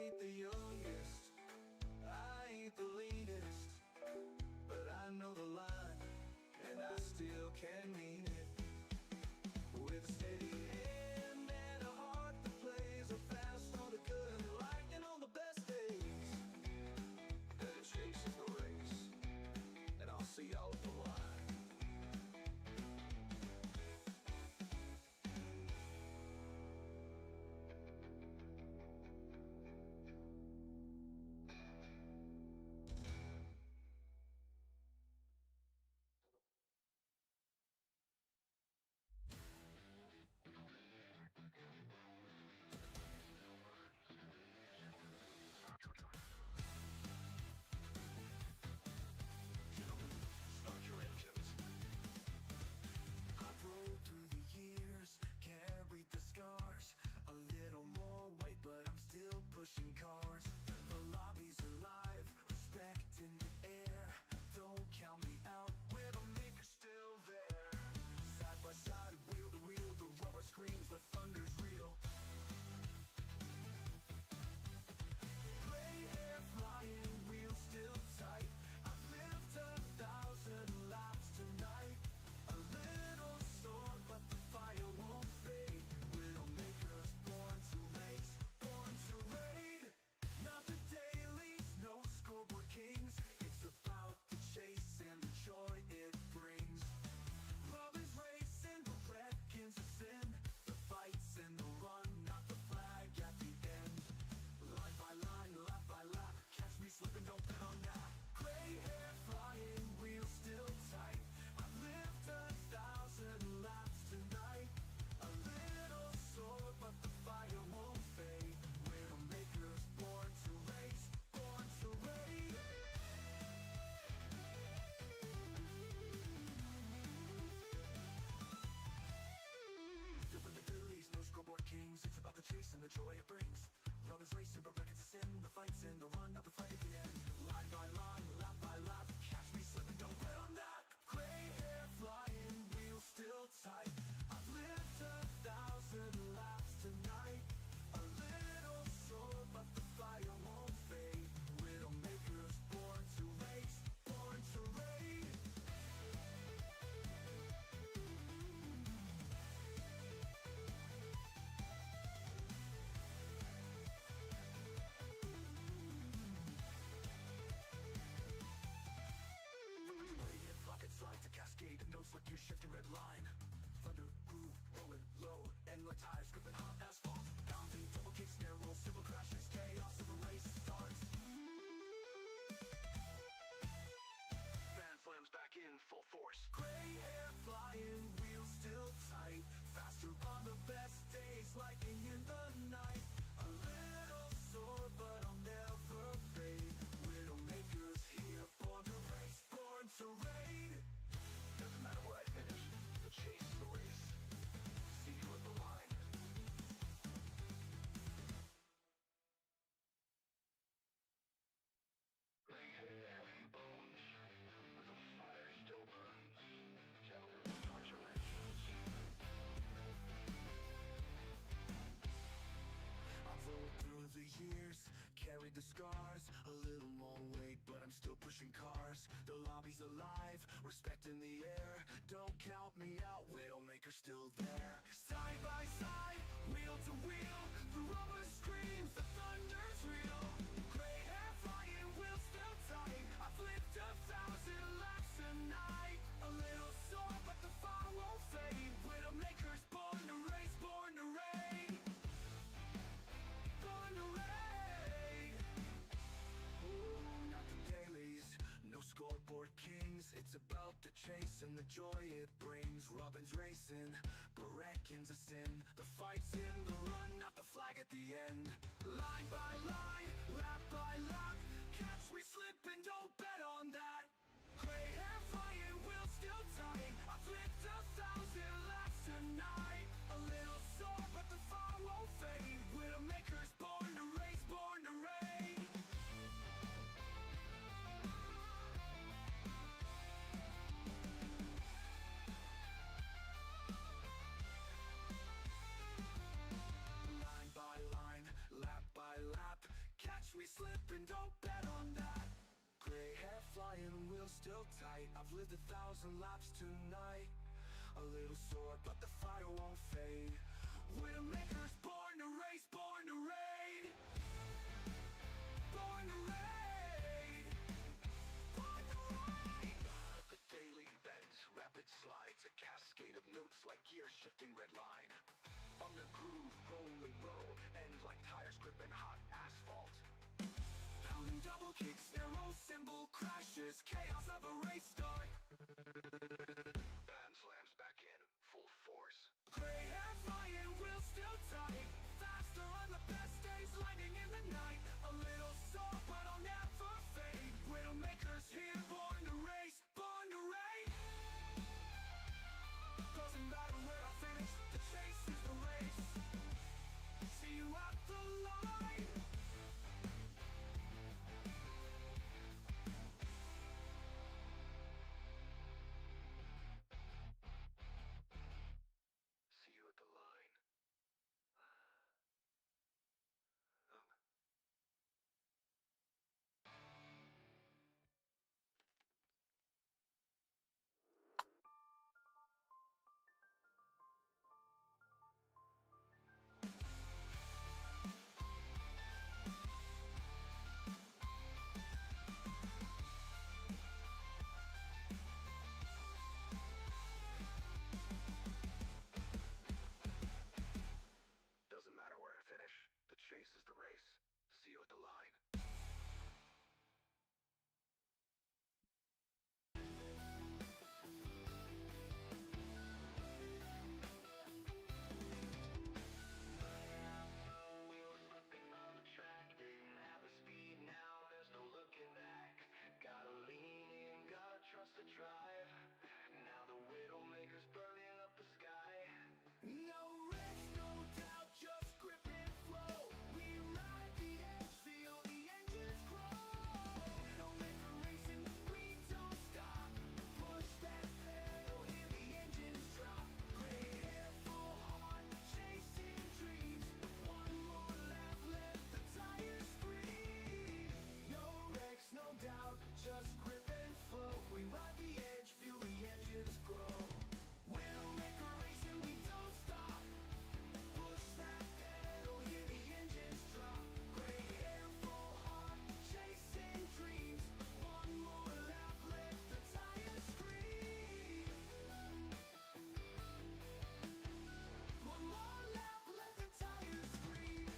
ain't the youngest, I ain't the leanest, but I know the line, and I still can mean it. With a steady hand and a heart that plays a fast on the good and the lightning on the best days. That chases the race, and I'll see y'all at the line. Start your engines. I've rolled through the years, carried the scars. A little more weight, but I'm still pushing cars. The lobby's alive, respect in the air. Don't count me out, Widdowmaker's still there. Side by side, wheel to wheel, the rubber screams, the thunder's real. Gray hair flying, wheels still tight. I've lived 1,000 laps tonight. A little sore, but the fire won't fade. Widowmaker's born to race, born to raid. Not the dailies, no scoreboard kings. It's about the chase and the joy it brings. Love is racing, the reckons a sin. The fights and the run, not the flag at the end. Line by line, lap by lap, catch me slipping, don't bet on that. Gray hair flying, wheels still tight. I've lived 1,000 laps tonight. A little sore, but the fire won't fade. Widowmaker's born to race, born to raid. Different abilities, no scoreboard kings. It's about the chase and the joy it brings. Love is racing, but records a sin. The fight's in the run, not the fight at the end. Line by line, lap by lap, catch me slipping, don't bet on that. Gray hair flying, wheels still tight. I've lived 1,000 laps tonight. A little sore, but the fire won't fade. Widowmaker's born to race, born to raid. Rockets fly to cascade, notes like you shifting red line. Thunder, groove, rolling low, and like tires gripping hot asphalt. Bounding, double kick, snare roll, civil crashes, chaos of a race starts. Fan slams back in full force. Gray hair flying, wheels still tight. Faster on the best days, lightning in the night. A little sore, but I'll never fade. Widowmaker's here, born to race, born to raid. Doesn't matter where I finish, the chase is the race. See you at the line. Gray hair and bones, but the fire still burns. Gentlemen, start your engines. I've rolled through the years, carried the scars. A little more weight, but I'm still pushing cars. The lobby's alive, respect in the air. Don't count me out, Widowmaker's still there. Side by side, wheel to wheel, the rubber screams, the thunder's real. Gray hair flying, wheels still tight. I've lived 1,000 laps tonight. A little sore, but the fire won't fade. Widowmaker's born to race, born to raid. No scoreboard kings, it's about the chase and the joy it brings. Robin's racing, but reckons a sin. The fight's in the run, not the flag at the end. Line by line, lap by lap, catch me slipping, don't bet on that. Gray hair flying, wheels still tight. I've lived 1,000 laps tonight. A little sore, but the fire won't fade. Widowmaker's born to race, born to raid. Lap by lap, flying, wheels still tight. I've lived 1,000 laps tonight. A little sore, but the fire won't fade. Widowmaker's born to race, born to raid. Born to raid. Born to raid. The daily bends, rapid slides, a cascade of notes like gears shifting red line. On the groove, rolling low, ends like tires gripping hot asphalt. Pounding double kicks, narrow cymbal crashes, chaos of a race start. Band slams back in, full force. Gray hair flying, wheels still tight. Faster on the best days, lightning in the night. A little sore, but I'll never fade. Widowmaker's here, born to race, born to raid. Doesn't matter where I finish, the chase is the race. See you at the line. See you at the line. Doesn't matter where I finish, the chase is the race. See you at the line. Trust the drive. Now the Widowmaker's burning up the sky. No risk, no doubt, just grip and flow. We ride the edge, feel the engines grow. Widowmaker racing, we don't stop. Push that pedal, hear the engines drop. Gray hair, full heart, chasing dreams. One more lap, let the tires scream. No wrecks, no doubt, just grip and flow. We ride the edge, feel the engines grow. Widowmaker racing, we don't stop. Push that pedal, hear the engines drop. Gray hair, full heart, chasing dreams. One more lap, let the tires scream. One more lap, let the tires scream.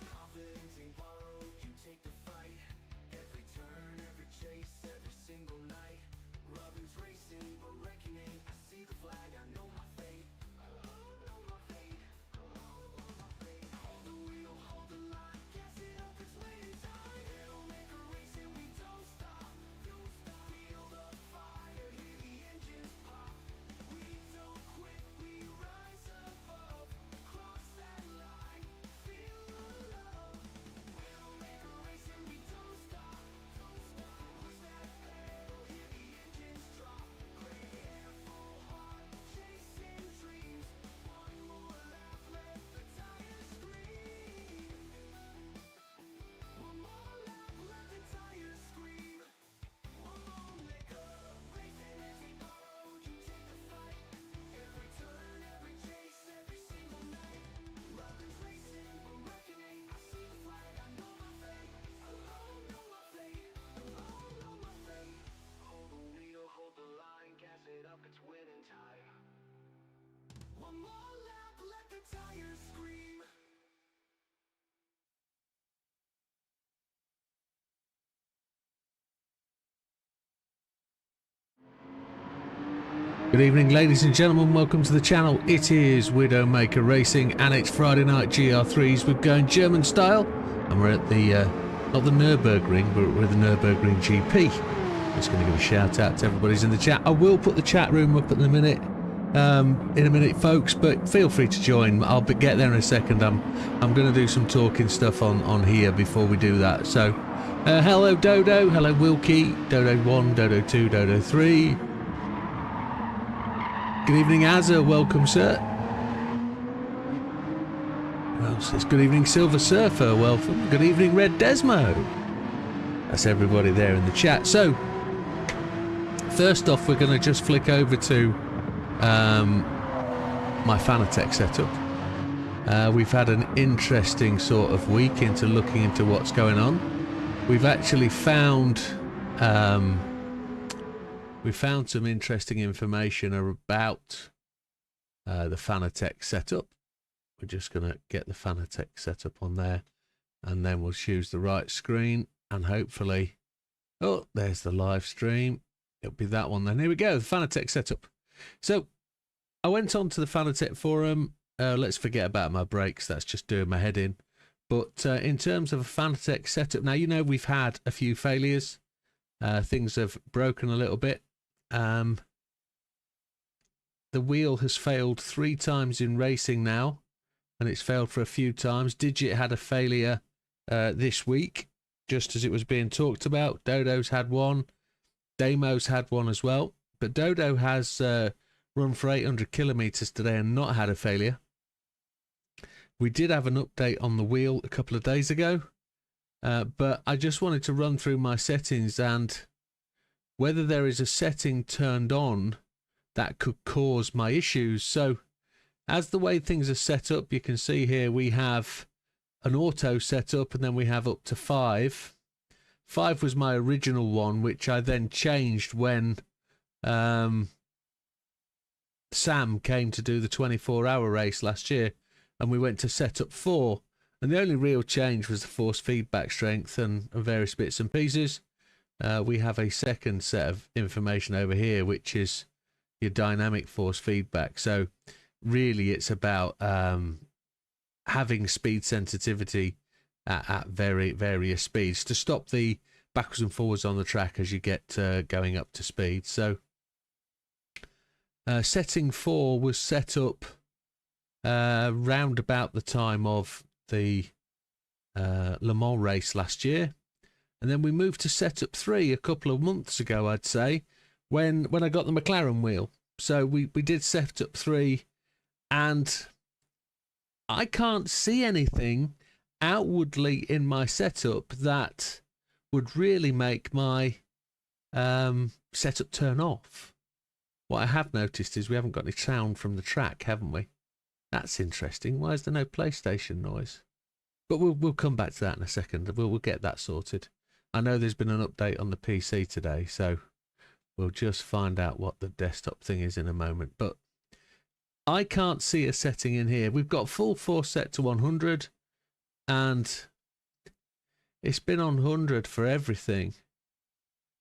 Confidence ain't borrowed, you take the fight. Every turn, every chase, every single night. Robin's racing, but reckoning. I see the flag, I know my fate. I know my fate. Know my fate. Hold the wheel, hold the line, gas it up, it's winning time. Widowmaker racing, we don't stop. Don't stop. Feel the fire, hear the engines pop. We don't quit, we rise above. Cross that line, feel the love. Widowmaker racing, we don't stop. Don't stop. Push that pedal, hear the engines drop. Gray hair, full heart, chasing dreams. One more lap, let the tires scream. One more lap, let the tires scream. Widowmaker racing, every borrowed, you take the fight. Every turn, every chase, every single night. Robin's racing, we're reckoning. I see the flag, I know my fate. Alone know my fate. Alone know my fate. Hold the wheel, hold the line, gas it up, it's winning time. One more lap, let the tires scream. Good evening, ladies and gentlemen, welcome to the channel. It is Widowmaker Racing and it's Friday night GR3s. We're going German style and we're at the, not the Nürburgring, but we're at the Nürburgring GP. Just going to give a shout out to everybody's in the chat. I will put the chat room up in a minute, folks, but feel free to join. I'll get there in a second. I'm going to do some talking stuff on here before we do that. So, hello Dodo, hello Wilkie, Dodo 1, Dodo 2, Dodo 3. Good evening, Azza. Welcome, sir. course, it's good evening Silver Surfer, welcome. Good evening Red Desmo. That's everybody there in the chat. So, first off, we're going to just flick over to my Fanatec setup. We've had an interesting sort of week into looking into what's going on. We've actually found some interesting information about the Fanatec setup. We're just going to get the Fanatec setup on there, and then we'll choose the right screen, and hopefully, oh, there's the live stream. It'll be that one then. Here we go, the Fanatec setup. So I went on to the Fanatec forum. Let's forget about my brakes. That's just doing my head in. But in terms of a Fanatec setup, now, you know, we've had a few failures. Things have broken a little bit. The wheel has failed 3 times in racing now, and it's failed for a few times. Digit had a failure this week, just as it was being talked about. Dodo's had one. Damo's had one as well. But Dodo has run for 800 kilometers today and not had a failure. We did have an update on the wheel a couple of days ago, but I just wanted to run through my settings and whether there is a setting turned on that could cause my issues. So as the way things are set up, you can see here we have an auto set up, and then we have up to 5. 5 was my original one, which I then changed when Sam came to do the 24-hour race last year, and we went to set up 4. And the only real change was the force feedback strength and various bits and pieces. We have a second set of information over here, which is your dynamic force feedback. So really it's about having speed sensitivity at various speeds to stop the backwards and forwards on the track as you get going up to speed. So setting 4 was set up round about the time of the Le Mans race last year, and then we moved to setup 3 a couple of months ago, I'd say, when I got the McLaren wheel. So we did setup 3, and I can't see anything outwardly in my setup that would really make my setup turn off. What I have noticed is we haven't got any sound from the track, haven't we? That's interesting. Why is there no PlayStation noise? But we'll come back to that in a second. We'll get that sorted. I know there's been an update on the PC today, so we'll just find out what the desktop thing is in a moment. But I can't see a setting in here. We've got full force set to 100, and it's been on 100 for everything.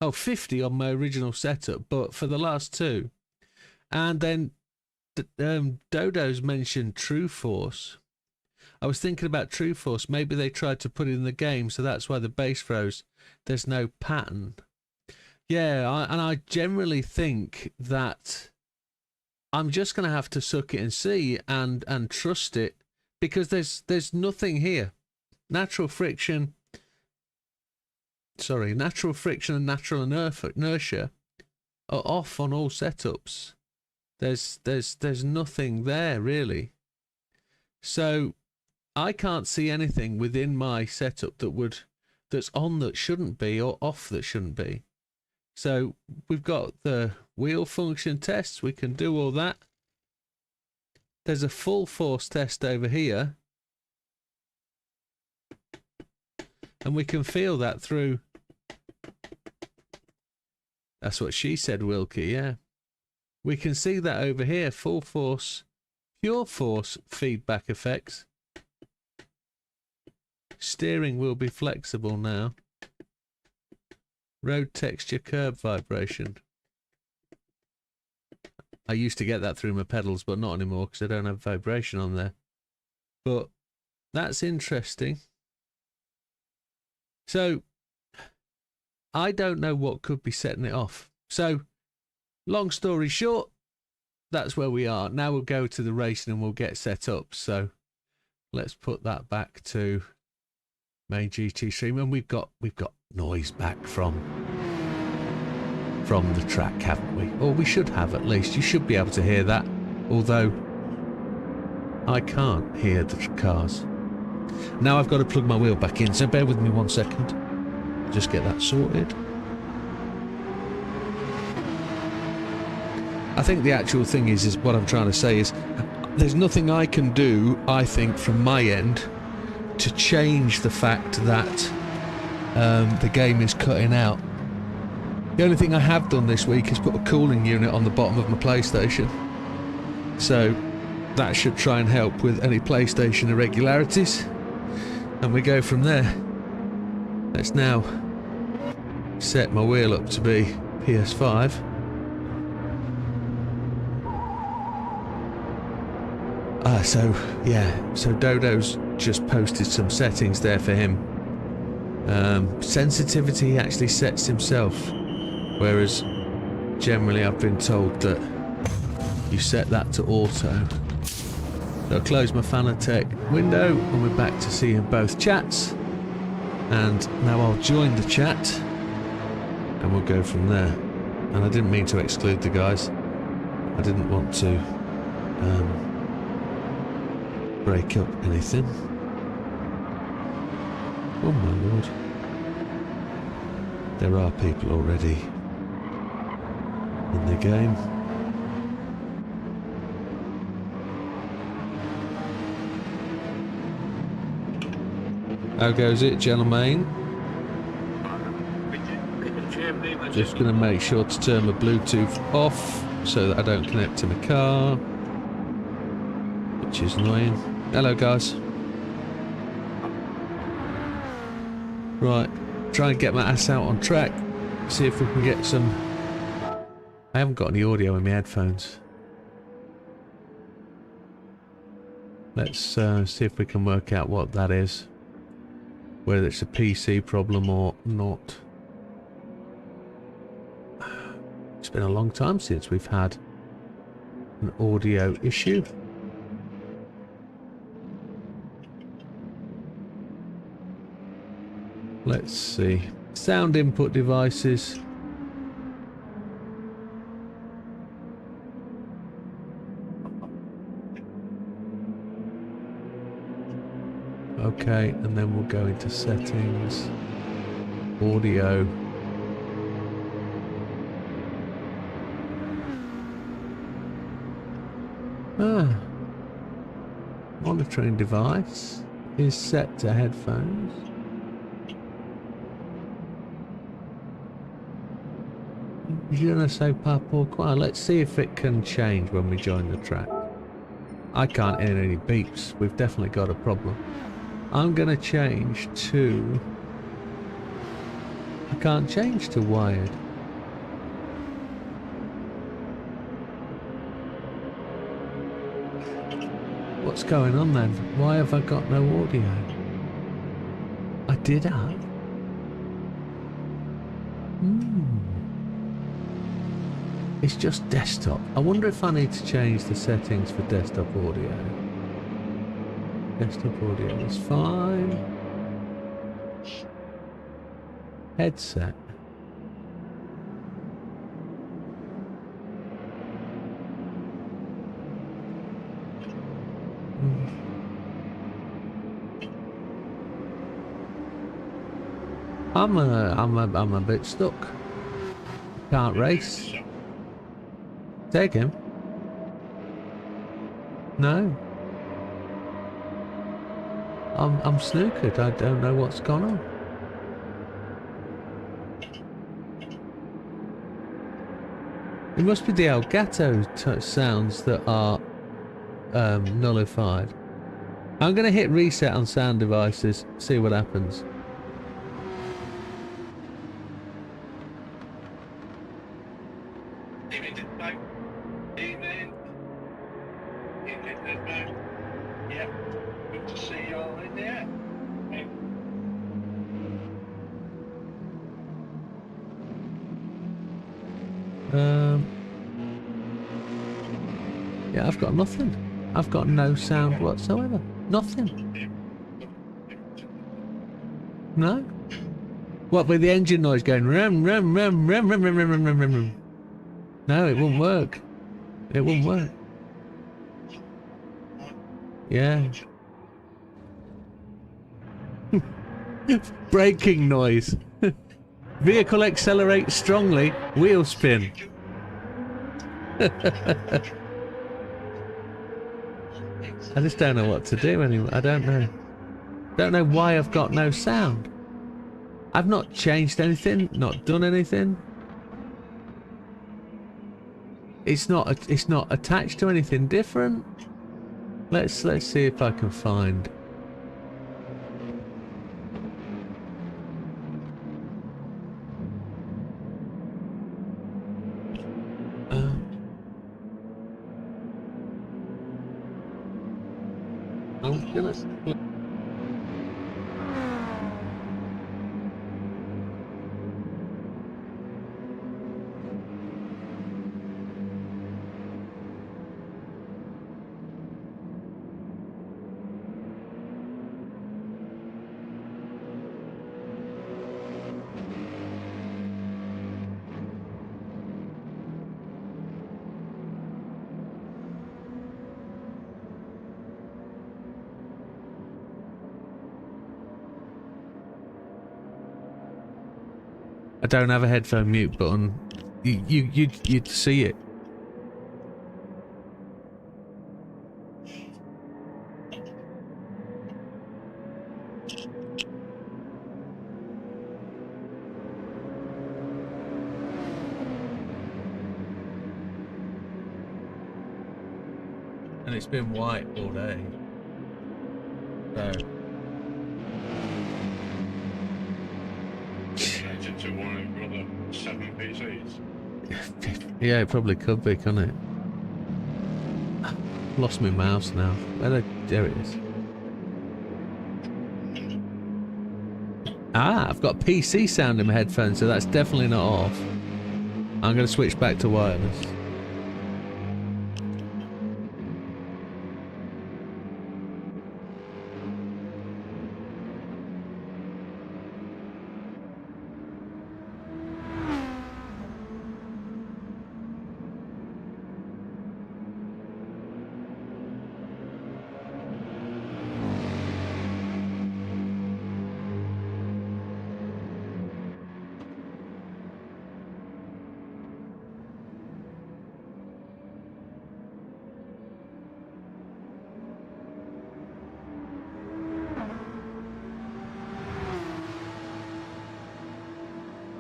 Oh, 50 on my original setup, but for the last 2. And then Dodo's mentioned True Force. I was thinking about True Force. Maybe they tried to put it in the game, so that's why the base froze. There's no pattern. Yeah, and I generally think that I'm just going to have to suck it and see and trust it, because there's nothing here. Natural friction and natural inertia are off on all setups. There's nothing there really. So I can't see anything within my setup that's on that shouldn't be, or off that shouldn't be. So we've got the wheel function tests. We can do all that. There's a full force test over here, and we can feel that through. That's what she said, Wilkie. Yeah, we can see that over here. Full force, pure force feedback effects. Steering will be flexible now. Road texture curb vibration. I used to get that through my pedals, but not anymore because I don't have vibration on there. But that's interesting. So I don't know what could be setting it off. So long story short, that's where we are. Now we'll go to the racing and we'll get set up. So let's put that back to main GT stream, and we've got noise back from the track, haven't we? Or we should have, at least. You should be able to hear that, although I can't hear the cars. Now I've got to plug my wheel back in, so bear with me 1 second. Just get that sorted. I think the actual thing is what I'm trying to say is there's nothing I can do, I think, from my end to change the fact that the game is cutting out. The only thing I have done this week is put a cooling unit on the bottom of my PlayStation. So that should try and help with any PlayStation irregularities. And we go from there. Let's now set my wheel up to be PS5. So Dodo's just posted some settings there for him. Sensitivity he actually sets himself, whereas generally I've been told that you set that to auto. So I'll close my Fanatec window and we're back to seeing both chats. And now I'll join the chat and we'll go from there. And I didn't mean to exclude the guys. I didn't want to break up anything. Oh my lord. There are people already in the game. How goes it, gentlemen? Just going to make sure to turn my Bluetooth off so that I don't connect to my car, which is annoying. Hello guys. Right, try and get my ass out on track, see if we can get some... I haven't got any audio in my headphones. Let's see if we can work out what that is, whether it's a PC problem or not. It's been a long time since we've had an audio issue. Let's see. Sound input devices. Okay, and then we'll go into settings. Audio. Monitoring device is set to headphones. Je ne sais pas pourquoi. Let's see if it can change when we join the track. I can't hear any beeps. We've definitely got a problem. I'm going to change to... I can't change to wired. What's going on then? Why have I got no audio? I did have. It's just desktop. I wonder if I need to change the settings for desktop audio. Desktop audio is fine. Headset. I'm a bit stuck. Can't race. Take him. No. I'm snookered. I don't know what's gone on. It must be the Elgato sounds that are nullified. I'm going to hit reset on sound devices, see what happens. Yeah, I've got nothing. I've got no sound whatsoever. Nothing. No. What with the engine noise going rum rum rum rum rum rum rum rum rum rum? No, it won't work. It won't work. Yeah. Braking noise. Vehicle accelerates strongly. Wheel spin. I just don't know what to do anymore. I don't know. Don't know why I've got no sound. I've not changed anything, not done anything. It's not attached to anything different. Let's see if I can find. Oh goodness. I don't have a headphone mute button. You'd see it. And it's been white all day. So. To one of your other 7 PCs. Yeah, it probably could be, couldn't it? Lost my mouse now. There it is. Ah, I've got PC sound in my headphones, so that's definitely not off. I'm going to switch back to wireless.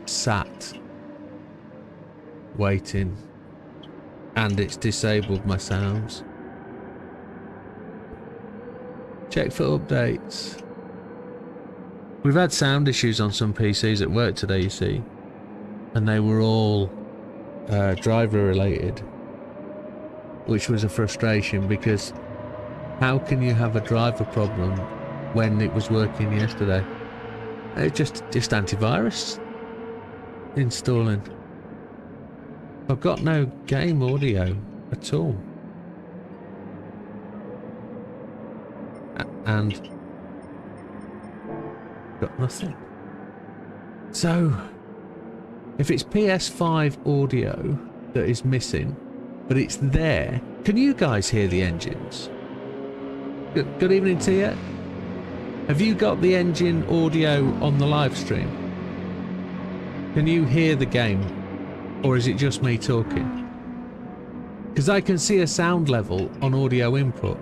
Sat waiting, and it's disabled my sounds. Check for updates. We've had sound issues on some PCs at work today, you see, and they were all driver related, which was a frustration because how can you have a driver problem when it was working yesterday? It just antivirus installing. I've got no game audio at all. And got nothing. So if it's PS5 audio that is missing, but it's there, can you guys hear the engines? Good evening to you. Have you got the engine audio on the live stream? Can you hear the game, or is it just me talking? Because I can see a sound level on audio input.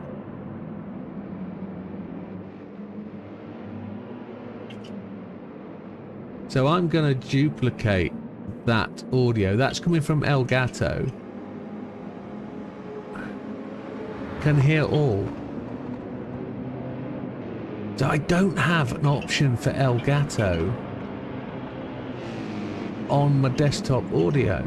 So I'm going to duplicate that audio. That's coming from Elgato. Can hear all. So I don't have an option for Elgato on my desktop audio.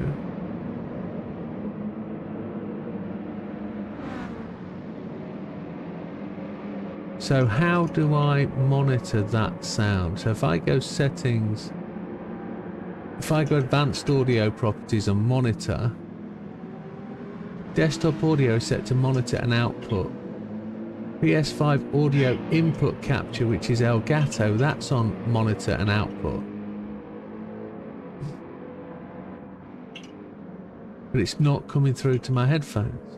So how do I monitor that sound? So if I go settings, if I go advanced audio properties and monitor, desktop audio is set to monitor and output. PS5 audio input capture, which is Elgato, that's on monitor and output. But it's not coming through to my headphones.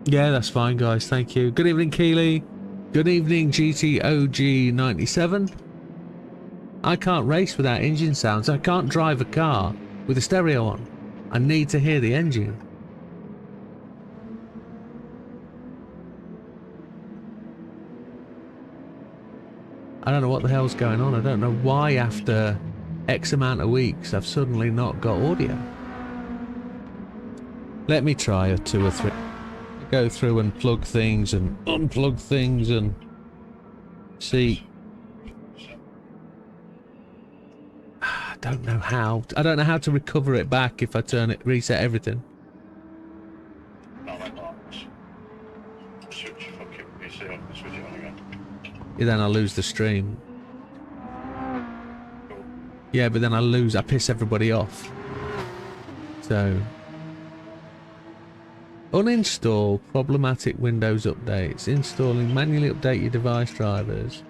Yeah, that's fine, guys. Thank you. Good evening, Keely. Good evening, GTOG97. I can't race without engine sounds. I can't drive a car with the stereo on. I need to hear the engine. I don't know what the hell's going on. I don't know why after X amount of weeks I've suddenly not got audio. Let me try a 2 or 3. Go through and plug things and unplug things and see. I don't know how. I don't know how to recover it back if I turn it, reset everything. Not like that. Switch fucking PC off and switch it on again. Yeah, then I lose the stream. Cool. Yeah, but then I piss everybody off. So. Uninstall problematic Windows updates. Installing manually update your device drivers.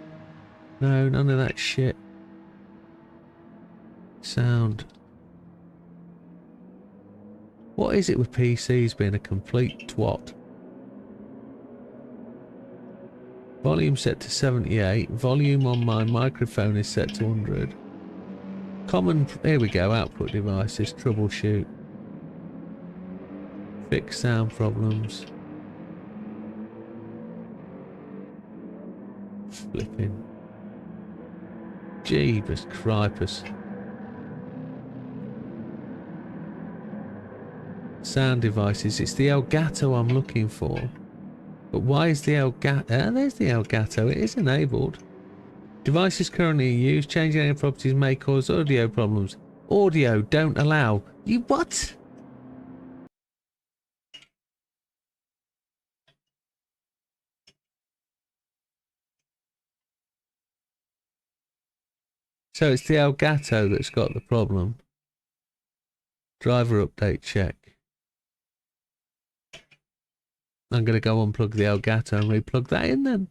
No, none of that shit. Sound. What is it with PCs being a complete twat? Volume set to 78. Volume on my microphone is set to 100. Common. Here we go. Output devices. Troubleshoot. Fix sound problems. Flipping. Jeebus Cripus. Sound devices. It's the Elgato I'm looking for. But why is the Elgato? There's the Elgato. It is enabled. Devices currently in use. Changing any properties may cause audio problems. Audio don't allow. You what? So it's the Elgato that's got the problem. Driver update check. I'm going to go unplug the Elgato and replug that in then.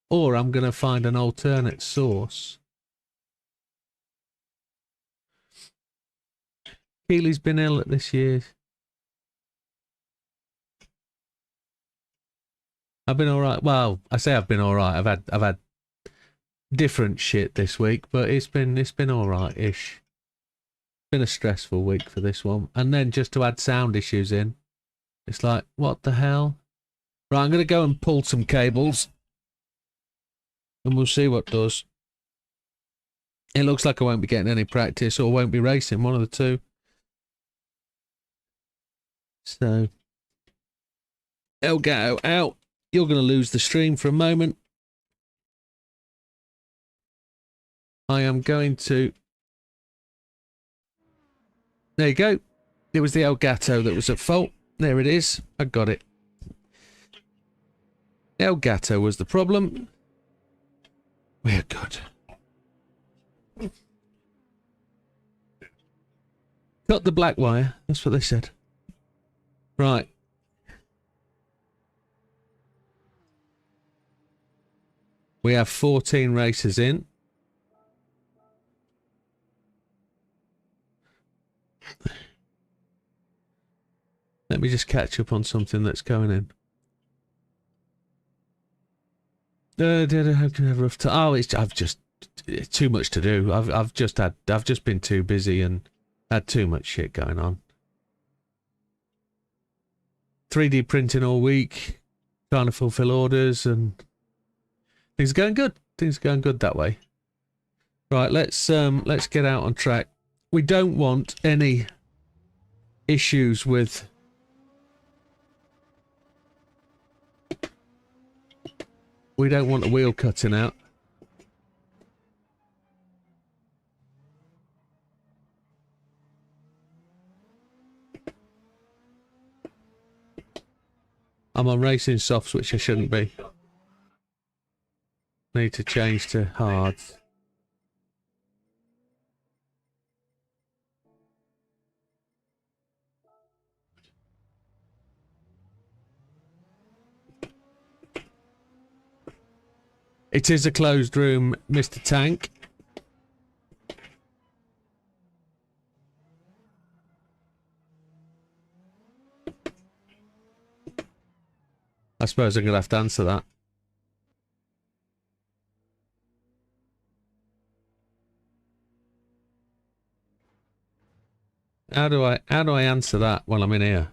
Or I'm going to find an alternate source. Keely's been ill at this year. I've been alright. Well, I say I've been alright. I've had different shit this week, but it's been alright-ish. Been a stressful week for this one. And then just to add sound issues in, it's like, what the hell? Right, I'm going to go and pull some cables. And we'll see what does. It looks like I won't be getting any practice or won't be racing, one of the two. So, Elgato out. You're going to lose the stream for a moment. I am going to... There you go. It was the Elgato that was at fault. There it is. I got it. Elgato was the problem. We're good. Cut the black wire. That's what they said. Right. We have 14 races in. Let me just catch up on something that's going in. How can I have a rough time? Oh, it's too much to do. I've just been too busy and had too much shit going on. 3D printing all week, trying to fulfill orders, and things are going good. Things are going good that way. Right, let's get out on track. We don't want any issues with we don't want a wheel cutting out. I'm on racing softs, which I shouldn't be. Need to change to hards. It is a closed room, Mr. Tank. I suppose I'm going to have to answer that. How do I answer that while I'm in here?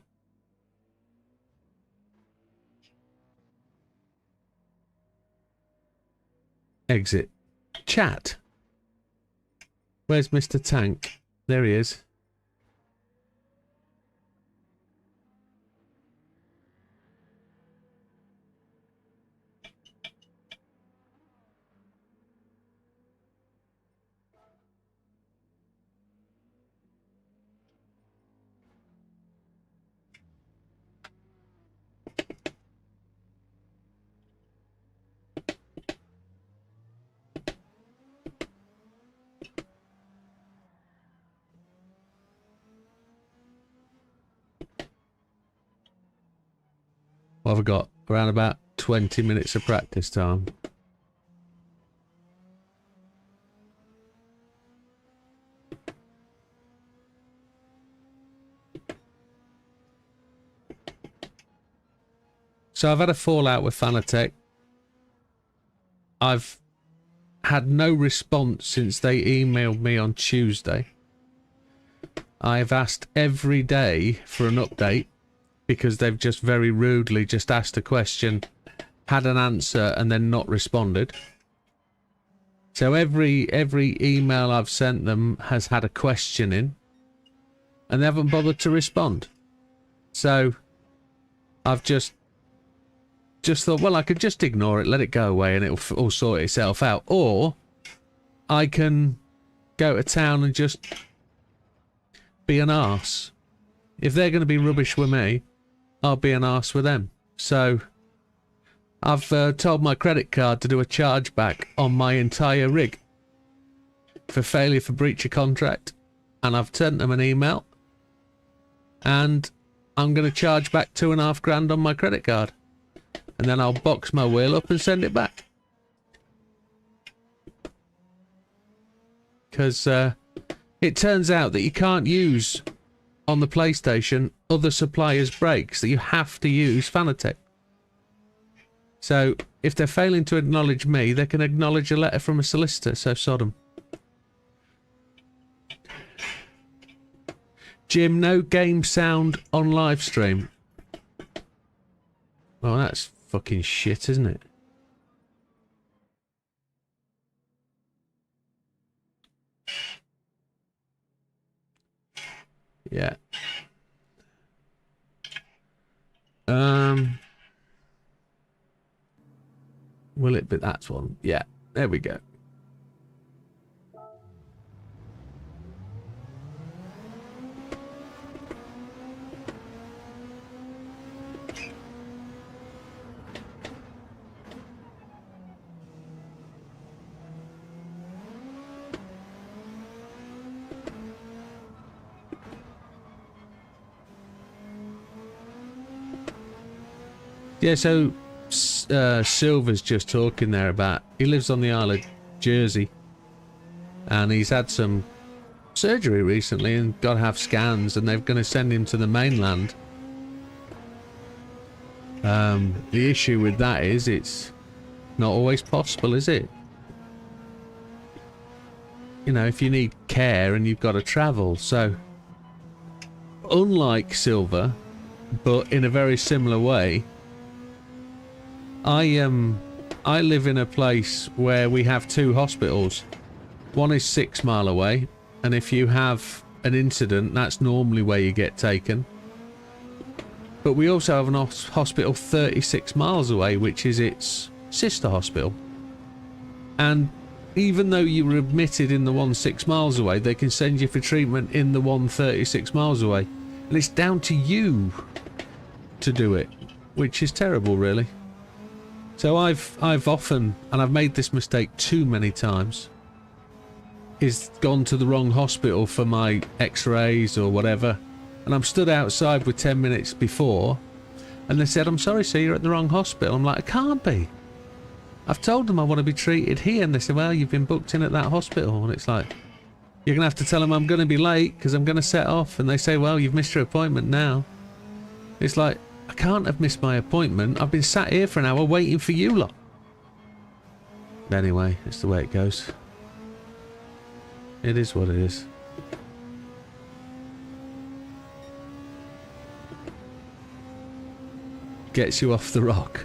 Exit. Chat. Where's Mr. Tank? There he is. What have I got? Around about 20 minutes of practice time. So I've had a fallout with Fanatec. I've had no response since they emailed me on Tuesday. I've asked every day for an update because they've just very rudely just asked a question, had an answer, and then not responded. So every email I've sent them has had a question in, and they haven't bothered to respond. So I've just thought, well, I could just ignore it, let it go away, and it'll all sort itself out. Or I can go to town and just be an arse. If they're going to be rubbish with me, I'll be an arse with them. So I've told my credit card to do a chargeback on my entire rig for failure for breach of contract, and I've sent them an email, and I'm going to charge back £2.5 grand on my credit card, and then I'll box my wheel up and send it back. Because it turns out that you can't use on the PlayStation other suppliers' brakes, that you have to use Fanatec. So if they're failing to acknowledge me, they can acknowledge a letter from a solicitor, so sod 'em. Jim, no game sound on live stream. Well, that's fucking shit, isn't it? Yeah. Will it be that one? Yeah, there we go. Yeah, so Silver's just talking there about, he lives on the Isle of Jersey, and he's had some surgery recently and got to have scans, and they're going to send him to the mainland. The issue with that is it's not always possible, is it? You know, if you need care and you've got to travel. So unlike Silver, but in a very similar way, I live in a place where we have 2 hospitals. One is 6 miles away, and if you have an incident, that's normally where you get taken. But we also have an hospital 36 miles away, which is its sister hospital. And even though you were admitted in the one 6 miles away, they can send you for treatment in the one 36 miles away. And it's down to you to do it, which is terrible, really. So I've often, and I've made this mistake too many times, is gone to the wrong hospital for my x-rays or whatever, and I'm stood outside with 10 minutes before, and they said, "I'm sorry sir, you're at the wrong hospital." I'm like, I can't be. I've told them I want to be treated here, and they said, "Well, you've been booked in at that hospital." And it's like, you're going to have to tell them I'm going to be late because I'm going to set off, and they say, "Well, you've missed your appointment now." It's like, I can't have missed my appointment. I've been sat here for an hour waiting for you lot. But anyway, it's the way it goes. It is what it is. gets you off the rock.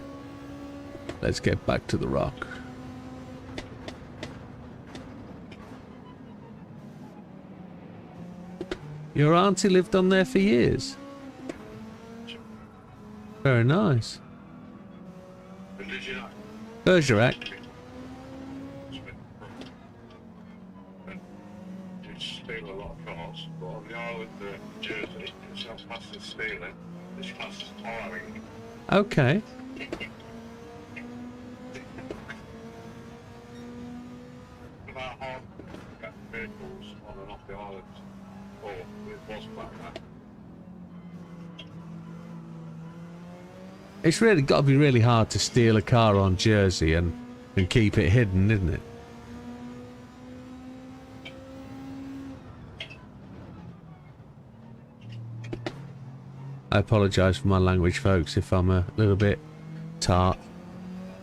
Let's get back to the rock. Your auntie lived on there for years. Very nice. And did you know? Bergerac. And did steal a lot of cars, but on the island of Jersey, it's not classed as stealing, it's classed as hiring. Okay. About half the vehicles on and off the island, or it was like that. It's really got to be really hard to steal a car on Jersey and keep it hidden, isn't it? I apologise for my language, folks, if I'm a little bit tart.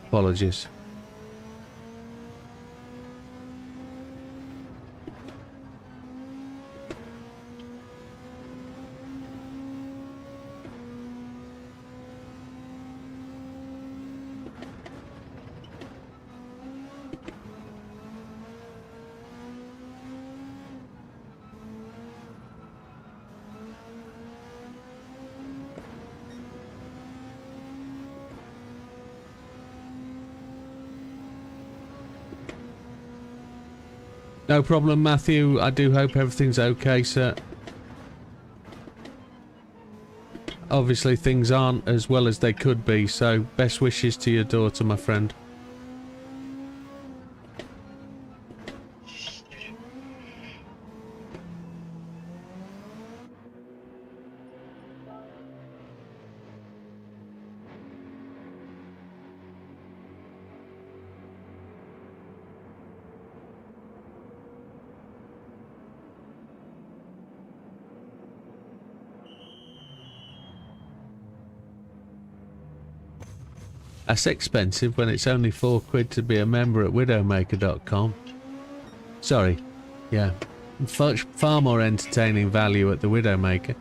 Apologies. No problem, Matthew. I do hope everything's okay, sir. Obviously, things aren't as well as they could be, so best wishes to your daughter, my friend. That's expensive when it's only £4 to be a member at Widdowmaker.com. Sorry. Yeah. Far more entertaining value at the Widdowmaker.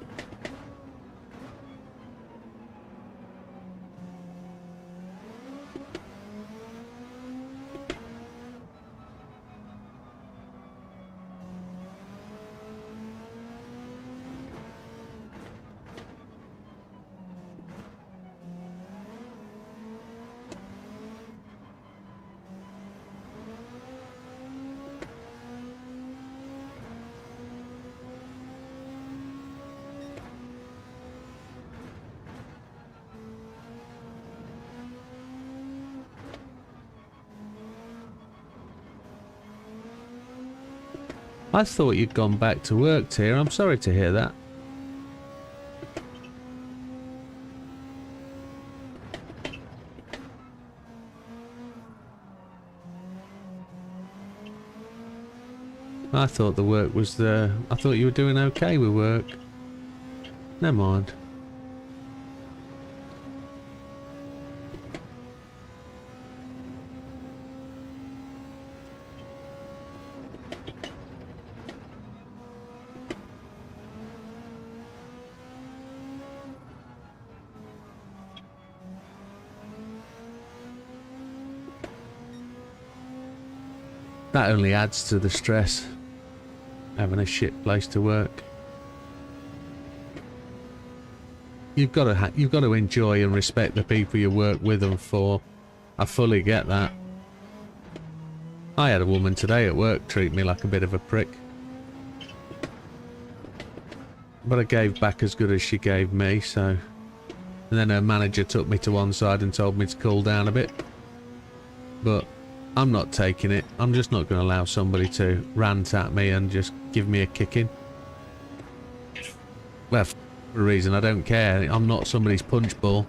I thought you'd gone back to work, Tia. I'm sorry to hear that. I thought the work was there. I thought you were doing okay with work. Never mind. That only adds to the stress, having a shit place to work. You've got to enjoy and respect the people you work with and for. I fully get that. I had a woman today at work treat me like a bit of a prick, but I gave back as good as she gave me. So, and then her manager took me to one side and told me to cool down a bit, but I'm not taking it. I'm just not going to allow somebody to rant at me and just give me a kicking. Well, for a reason, I don't care. I'm not somebody's punch ball.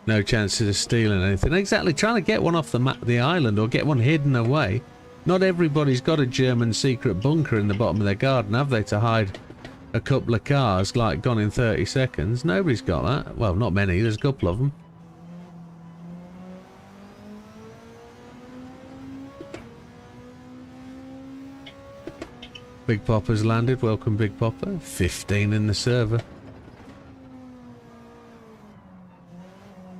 No chances of stealing anything. Exactly, trying to get one off the island or get one hidden away. Not everybody's got a German secret bunker in the bottom of their garden, have they, to hide a couple of cars like gone in 30 seconds? Nobody's got that. Well, not many. There's a couple of them. Big Popper's landed. Welcome, Big Popper. 15 in the server.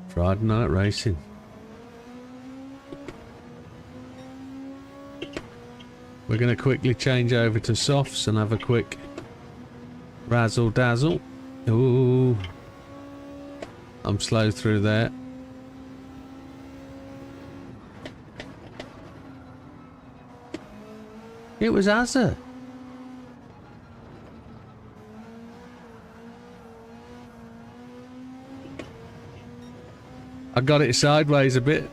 Friday night racing. We're going to quickly change over to softs and have a quick razzle dazzle. Ooh, I'm slow through there. It was Azza. I got it sideways a bit.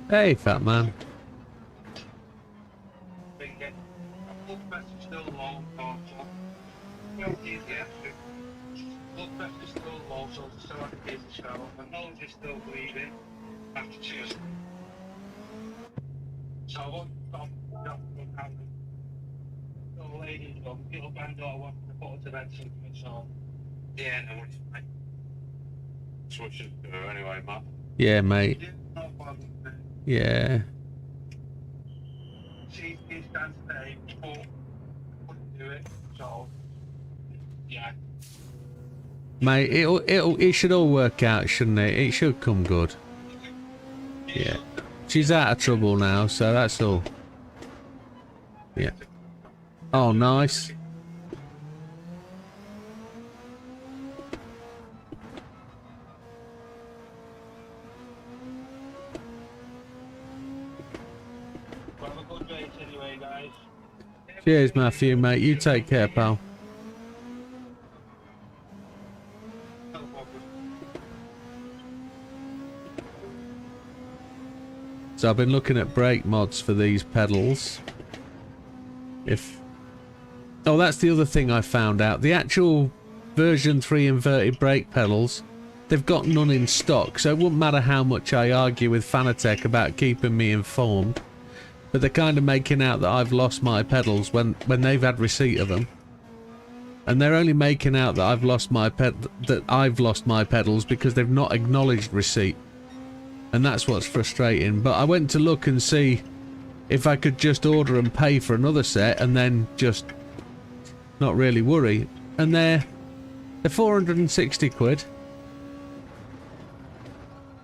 Hey, fat man. Yeah, no worries, mate. Switching to her anyway, Matt. Yeah, mate. Yeah. She is done today, but couldn't do it, so yeah. Mate, it should all work out, shouldn't it? It should come good. Yeah. She's out of trouble now, so that's all. Yeah. Oh, nice. Cheers, Matthew, mate. You take care, pal. So I've been looking at brake mods for these pedals. Oh, that's the other thing I found out. The actual version 3 inverted brake pedals, they've got none in stock, so it wouldn't matter how much I argue with Fanatec about keeping me informed. But they're kind of making out that I've lost my pedals when they've had receipt of them. And they're only making out that I've lost my pedals because they've not acknowledged receipt. And that's what's frustrating. But I went to look and see if I could just order and pay for another set and then just not really worry. And they're 460 quid.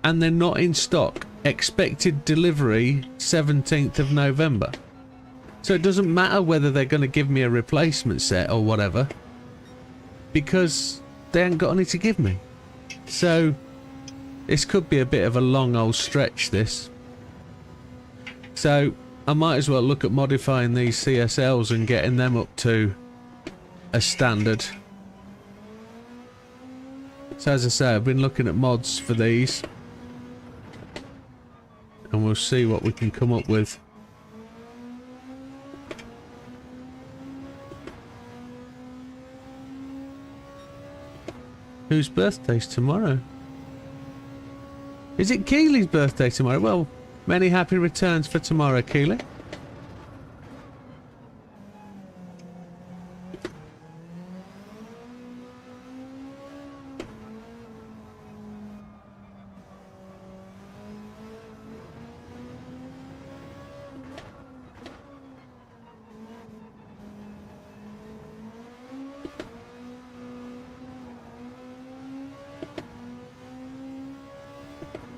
And they're not in stock. Expected delivery 17th of November. So it doesn't matter whether they're going to give me a replacement set or whatever, because they ain't got any to give me. So this could be a bit of a long old stretch, this. So I might as well look at modifying these CSLs and getting them up to a standard. So as I say, I've been looking at mods for these. And we'll see what we can come up with. Whose birthday's tomorrow? Is it Keely's birthday tomorrow? Well, many happy returns for tomorrow, Keely.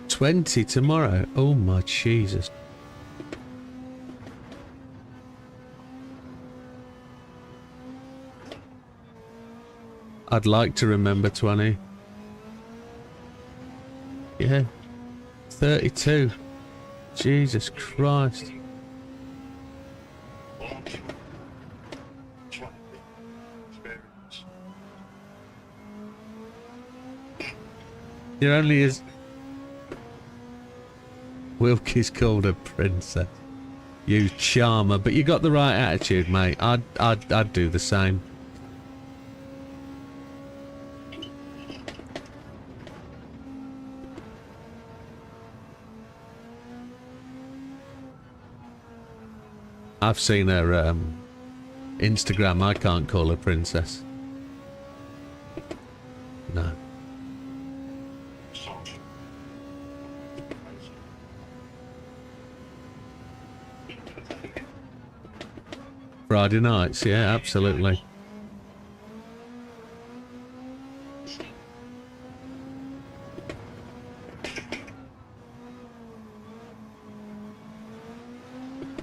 $20 tomorrow. Oh my Jesus. I'd like to remember 20. Yeah. 32. Jesus Christ. You're only as Wilkie's called a princess. You charmer, but you got the right attitude, mate. I'd do the same. I've seen her Instagram. I can't call her princess. No. Friday nights, yeah, absolutely.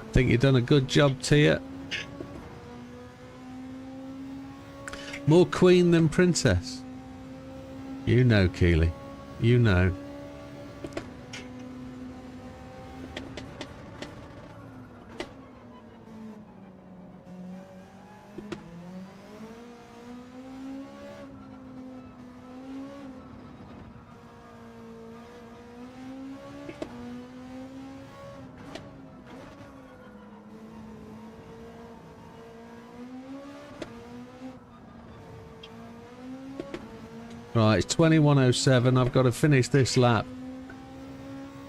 I think you've done a good job, Tia. More queen than princess. You know, Keely. You know. Right, it's 21:07. I've got to finish this lap.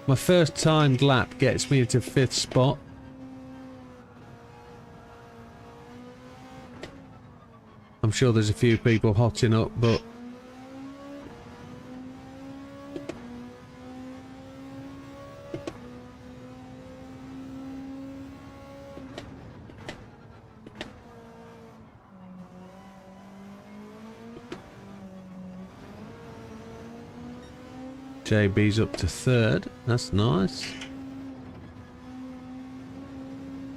My first timed lap gets me to 5th spot. I'm sure there's a few people hotting up, but JB's up to 3rd. That's nice.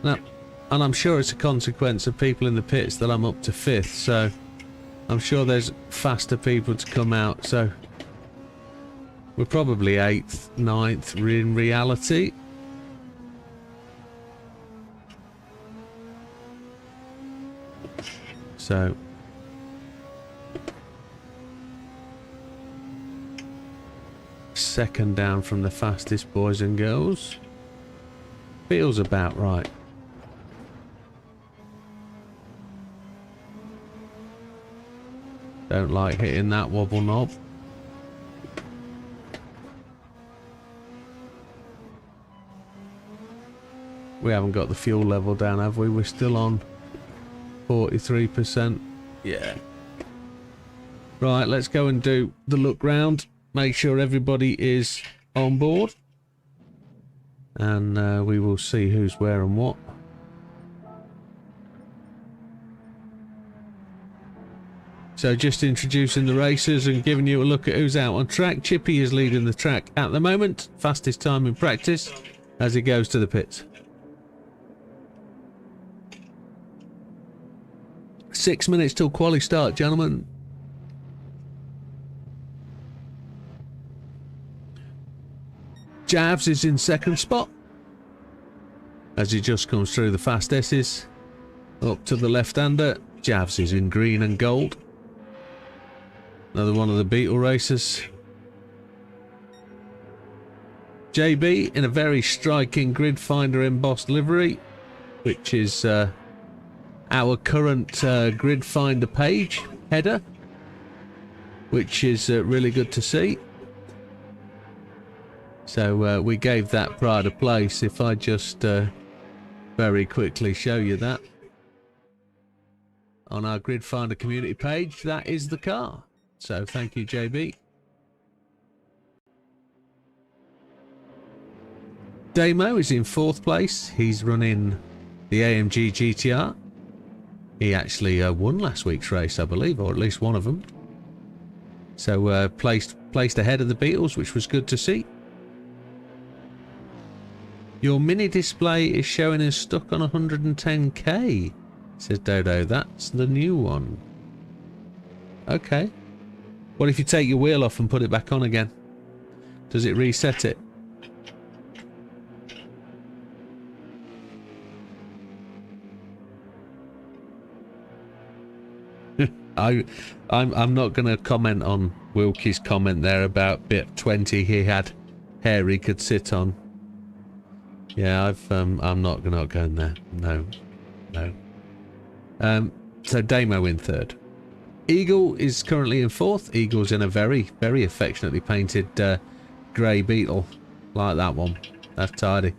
Now, and I'm sure it's a consequence of people in the pits that I'm up to 5th, so I'm sure there's faster people to come out, so we're probably 8th, 9th in reality. So second down from the fastest boys and girls. Feels about right. Don't like hitting that wobble knob. We haven't got the fuel level down, have we? We're still on 43%. Yeah. Right, let's go and do the look round. Make sure everybody is on board. And we will see who's where and what. So just introducing the racers and giving you a look at who's out on track. Chippy is leading the track at the moment. Fastest time in practice as he goes to the pits. 6 minutes till quali start, gentlemen. Javs is in 2nd spot as he just comes through the fast S's. Up to the left-hander. Javs is in green and gold. Another one of the Beetle racers. JB in a very striking Grid Finder embossed livery, which is our current Grid Finder page header, which is really good to see. So we gave that pride of place. If I just very quickly show you that on our Grid Finder community page, that is the car. So thank you, JB. Damo is in 4th place. He's running the AMG GTR. He actually won last week's race, I believe, or at least one of them. So placed ahead of the Beetles, which was good to see. Your mini display is showing us stuck on 110k, says Dodo. That's the new one. Okay. What if you take your wheel off and put it back on again? Does it reset it? I'm not going to comment on Wilkie's comment there about bit 20 he had hair he could sit on. Yeah, I'm not going there. No. So Damo in 3rd. Eagle is currently in 4th. Eagle's in a very, very affectionately painted grey Beetle, like that one. That's tidy.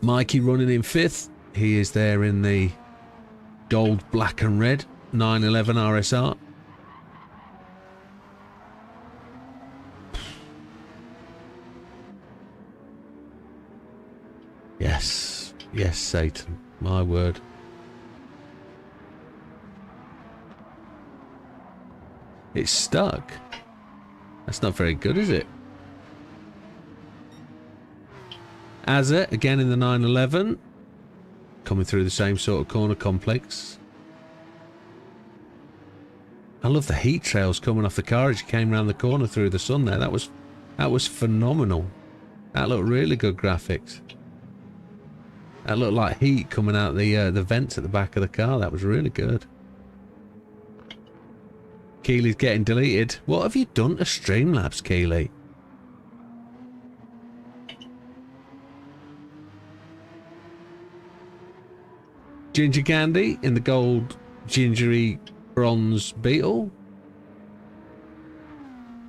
Mikey running in 5th. He is there in the gold, black and red 911 RSR. Yes. Yes, Satan. My word. It's stuck. That's not very good, is it? Azza, again in the 911. Coming through the same sort of corner complex. I love the heat trails coming off the car as you came around the corner through the sun there. That was phenomenal. That looked really good graphics. That looked like heat coming out the vents at the back of the car. That was really good. Keely's getting deleted. What have you done to Streamlabs, Keely? Ginger Candy in the gold gingery bronze beetle.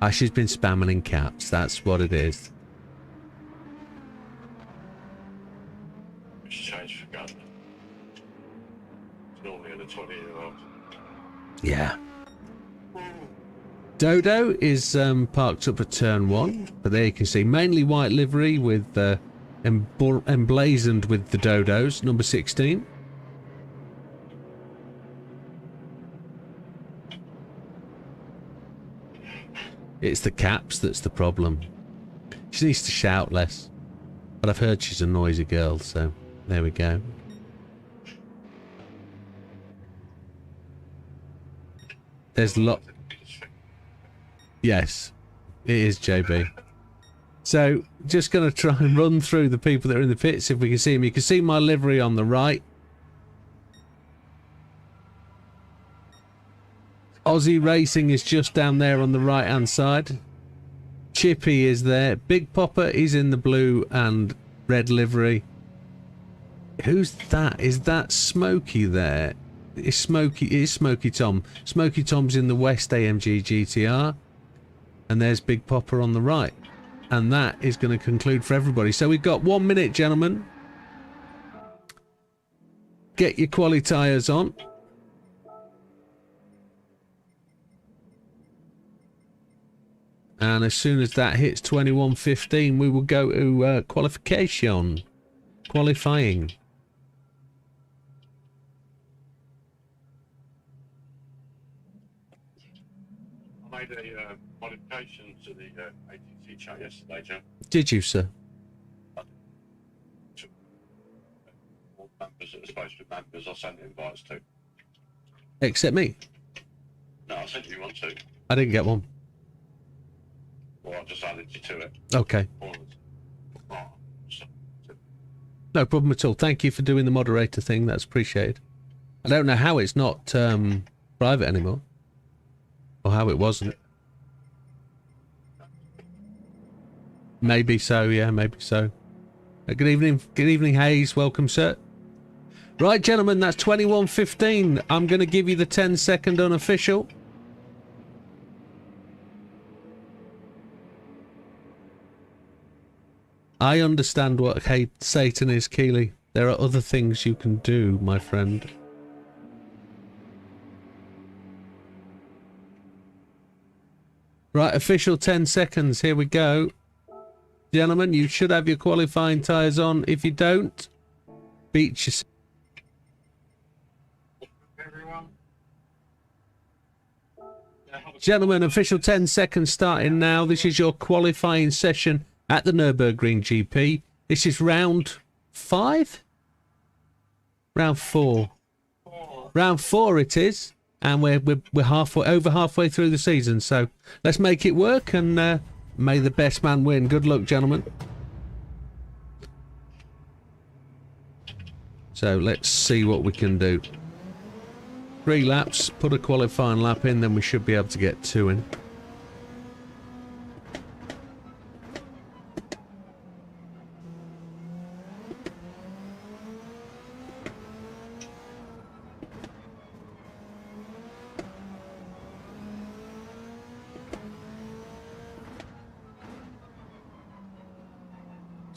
Ah, she's been spamming in caps. That's what it is. It's changed for gun. It's normally in a 20-year-old. Yeah. Dodo is parked up at turn 1, but there you can see mainly white livery with emblazoned with the dodos, number 16. It's the caps that's the problem. She needs to shout less, but I've heard she's a noisy girl, so there we go. There's a lot. Yes, it is JB. So, just going to try and run through the people that are in the pits if we can see them. You can see my livery on the right. Aussie Racing is just down there on the right hand side. Chippy is there. Big Popper is in the blue and red livery. Who's that? Is that Smokey there? Is Smokey Tom. Smokey Tom's in the West AMG GTR. And there's Big Popper on the right. And that is going to conclude for everybody. So we've got 1 minute, gentlemen. Get your quali tyres on. And as soon as that hits 21:15, we will go to qualification. Qualifying. I made a modification to the ATC chat yesterday, Joe. Did you, sir? All members that are supposed to be members, I sent invites to. Except me. No, I sent you one too. I didn't get one. Well, I just added you to it. Okay. No problem at all. Thank you for doing the moderator thing. That's appreciated. I don't know how it's not private anymore. Or how it wasn't. Maybe so, yeah, maybe so. Good evening, Hayes. Welcome, sir. Right, gentlemen, that's 21:15. I'm going to give you the 10-second unofficial. I understand what hate Satan is, Keely. There are other things you can do, my friend. Right, official 10 seconds. Here we go. Gentlemen, you should have your qualifying tyres on. If you don't, beat yourself. Gentlemen, official 10 seconds starting now. This is your qualifying session at the Nürburgring GP. This is round 5? Round 4. Round 4 it is. And we're over halfway through the season. So let's make it work and may the best man win. Good luck, gentlemen. So let's see what we can do. 3 laps, put a qualifying lap in, then we should be able to get 2 in.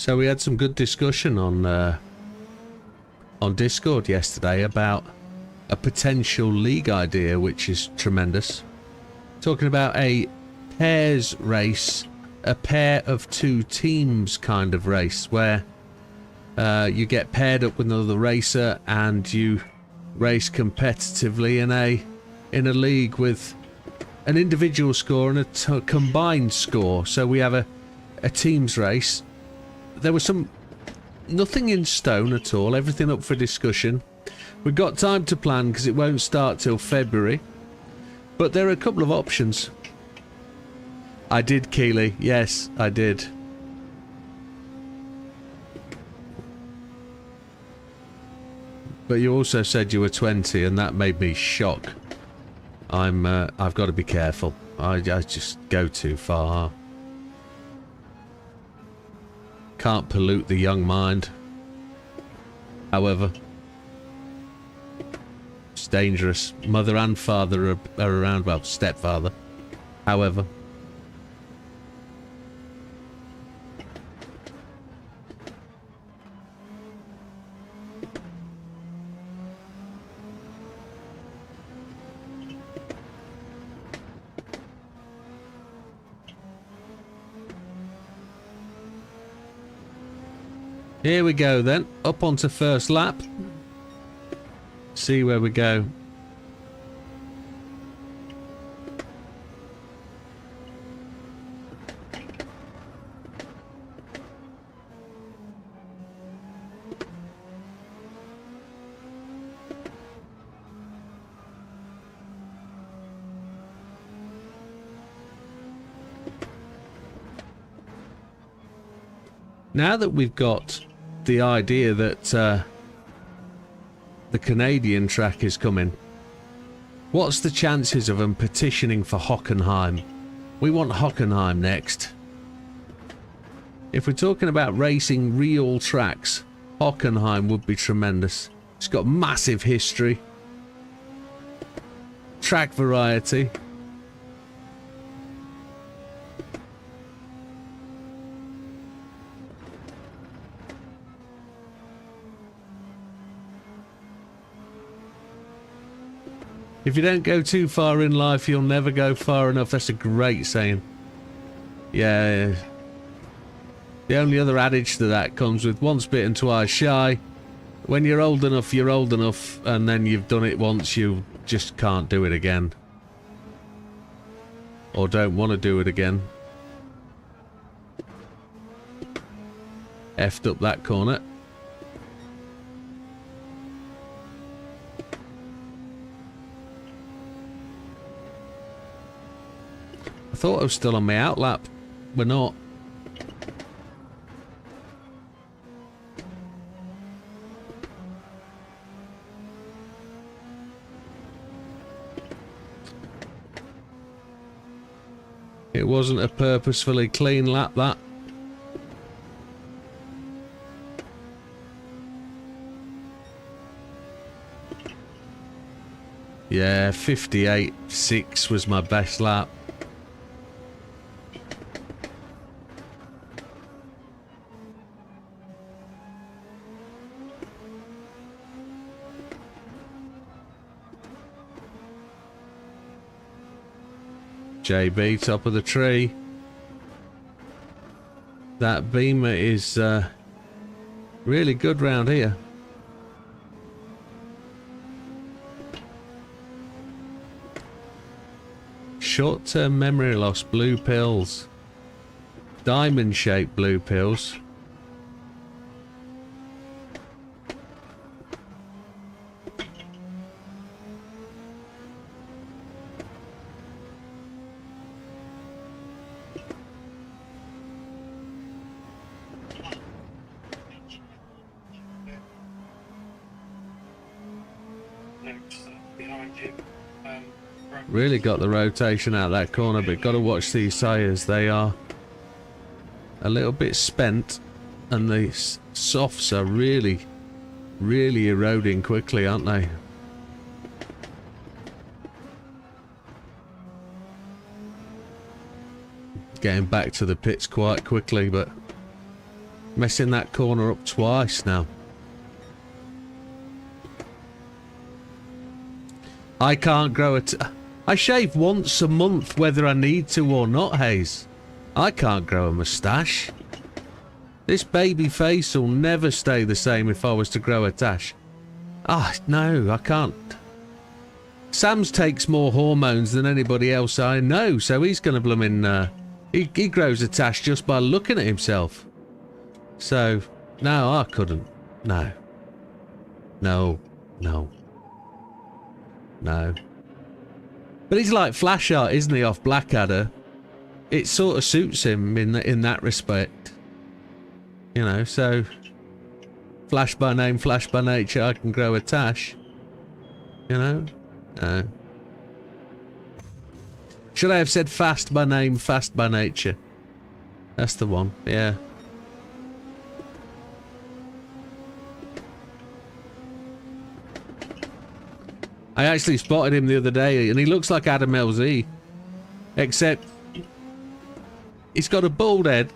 So we had some good discussion on Discord yesterday about a potential league idea, which is tremendous. Talking about a pairs race, a pair of two teams kind of race, where you get paired up with another racer and you race competitively in a league with an individual score and a combined score. So we have a teams race. There was nothing in stone at all, everything up for discussion. We've got time to plan because it won't start till February, but there are a couple of options. I did, Keeley. Yes, I did. But you also said you were 20, and that made me shock. I've got to be careful. I just go too far. Can't pollute the young mind. However, it's dangerous. Mother and father are around. Well, stepfather. However. Here we go then, up onto first lap. See where we go. Now that we've got the idea that the Canadian track is coming, what's the chances of them petitioning for Hockenheim? We want Hockenheim next. If we're talking about racing real tracks, Hockenheim would be tremendous. It's got massive history, track variety. If you don't go too far in life, you'll never go far enough. That's a great saying. Yeah. The only other adage to that comes with once bitten, twice shy. When you're old enough, you're old enough, and then you've done it once, you just can't do it again. Or don't want to do it again. Effed up that corner. I thought I was still on my outlap. We're not. It wasn't a purposefully clean lap, that. Yeah, 58.6 was my best lap. JB, top of the tree. That Beamer is really good round here. Short-term memory loss, blue pills. Diamond-shaped blue pills. Really got the rotation out that corner, but got to watch these tyres. They are a little bit spent, and the softs are really, really eroding quickly, aren't they? Getting back to the pits quite quickly, but Messing that corner up twice now. I can't grow I shave once a month whether I need to or not, Hayes. I can't grow a moustache. This baby face will never stay the same if I was to grow a tash. Ah, no, I can't. Sam's takes more hormones than anybody else I know, so he's gonna bloomin' he grows a tash just by looking at himself. So, no, I couldn't. No. No. No. No. But he's like Flash Art, isn't he, off Blackadder? It sort of suits him in that respect. You know, so... Flash by name, Flash by nature, I can grow a tash. You know? No. Should I have said fast by name, fast by nature? That's the one, yeah. I actually spotted him the other day, and he looks like Adam LZ. Except... he's got a bald head.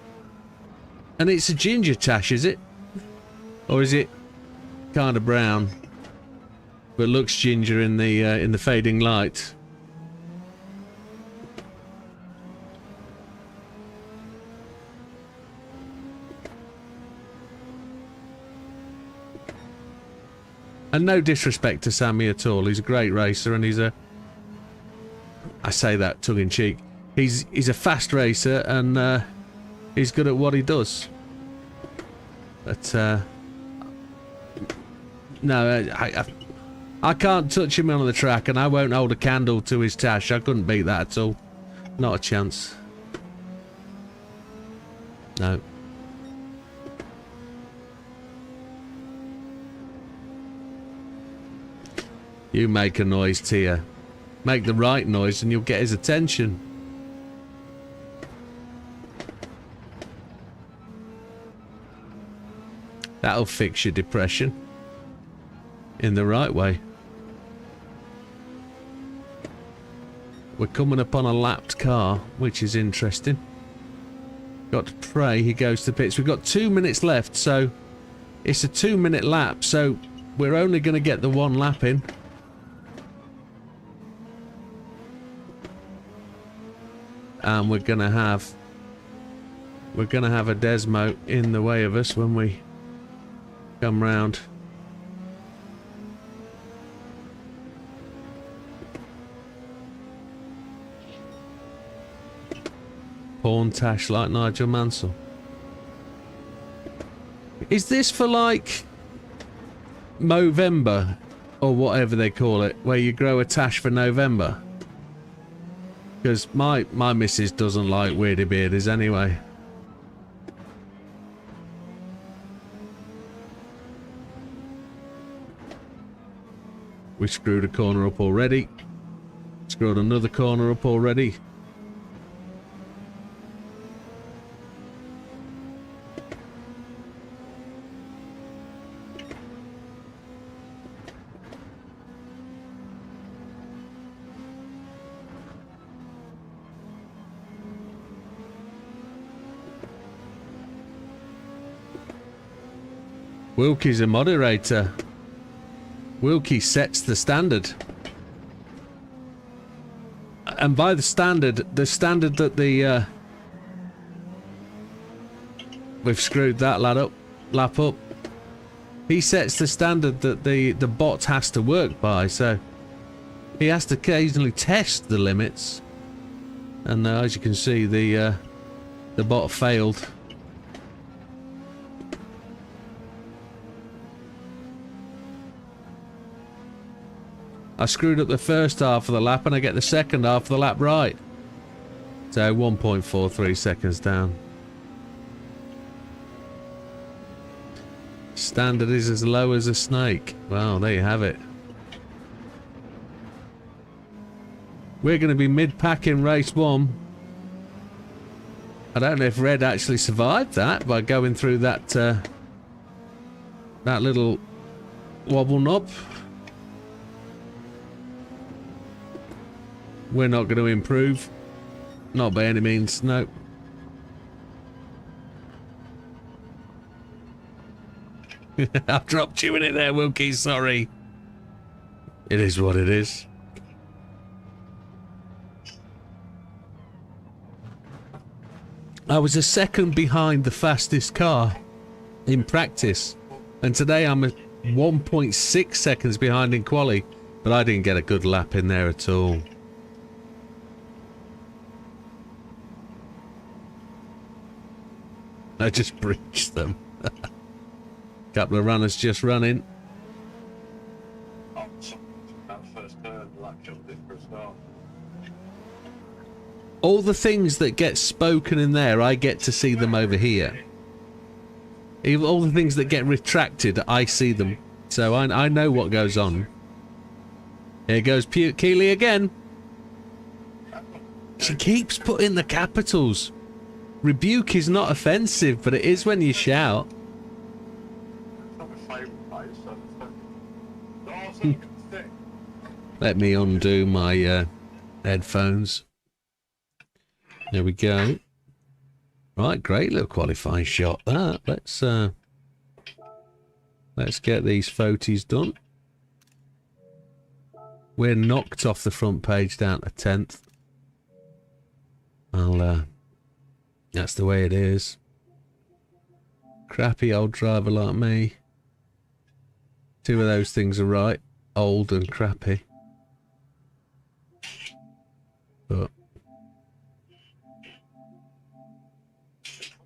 And it's a ginger tash, is it? Or is it kind of brown? But looks ginger in the fading light. And no disrespect to Sammy at all. He's a great racer, and he's a... I say that tongue-in-cheek. He's a fast racer, and he's good at what he does. But no, I can't touch him on the track, and I won't hold a candle to his tash. I couldn't beat that at all. Not a chance. No. You make a noise, Tia. Make the right noise and you'll get his attention. That'll fix your depression. In the right way. We're coming upon a lapped car, which is interesting. Got to pray he goes to pits. We've got 2 minutes left, so it's a 2-minute lap, so we're only going to get the one lap in. And we're gonna have a Desmo in the way of us when we come round. Porn tash like Nigel Mansell. Is this for like Movember or whatever they call it, where you grow a tash for November? Because my missus doesn't like weirdy beardies anyway. We screwed a corner up already. Screwed another corner up already. Wilkie's a moderator. Wilkie sets the standard. And by the standard that the... we've screwed that lap up. He sets the standard that the bot has to work by, so... he has to occasionally test the limits. And as you can see, the bot failed. I screwed up the first half of the lap and I get the second half of the lap right. So 1.43 seconds down. Standard is as low as a snake. Well, there you have it. We're going to be mid-pack in race 1. I don't know if Red actually survived that by going through that that little wobble knob. We're not going to improve. Not by any means, no. I've dropped you in it there, Wilkie, sorry. It is what it is. I was a second behind the fastest car in practice, and today I'm at 1.6 seconds behind in quali, but I didn't get a good lap in there at all. I just breached them. Couple of runners just running. Oh, that first turn, that killed it for a start. All the things that get spoken in there, I get to see them over here. Even all the things that get retracted, I see them. So I know what goes on. Here goes Keeley again. She keeps putting the capitals. Rebuke is not offensive, but it is when you shout. It's not my favourite place, so it's awesome. Let me undo my headphones. There we go. Right, great little qualifying shot that. Let's get these photos done. We're knocked off the front page down to 10th. That's the way it is. Crappy old driver like me. Two of those things are right. Old and crappy. But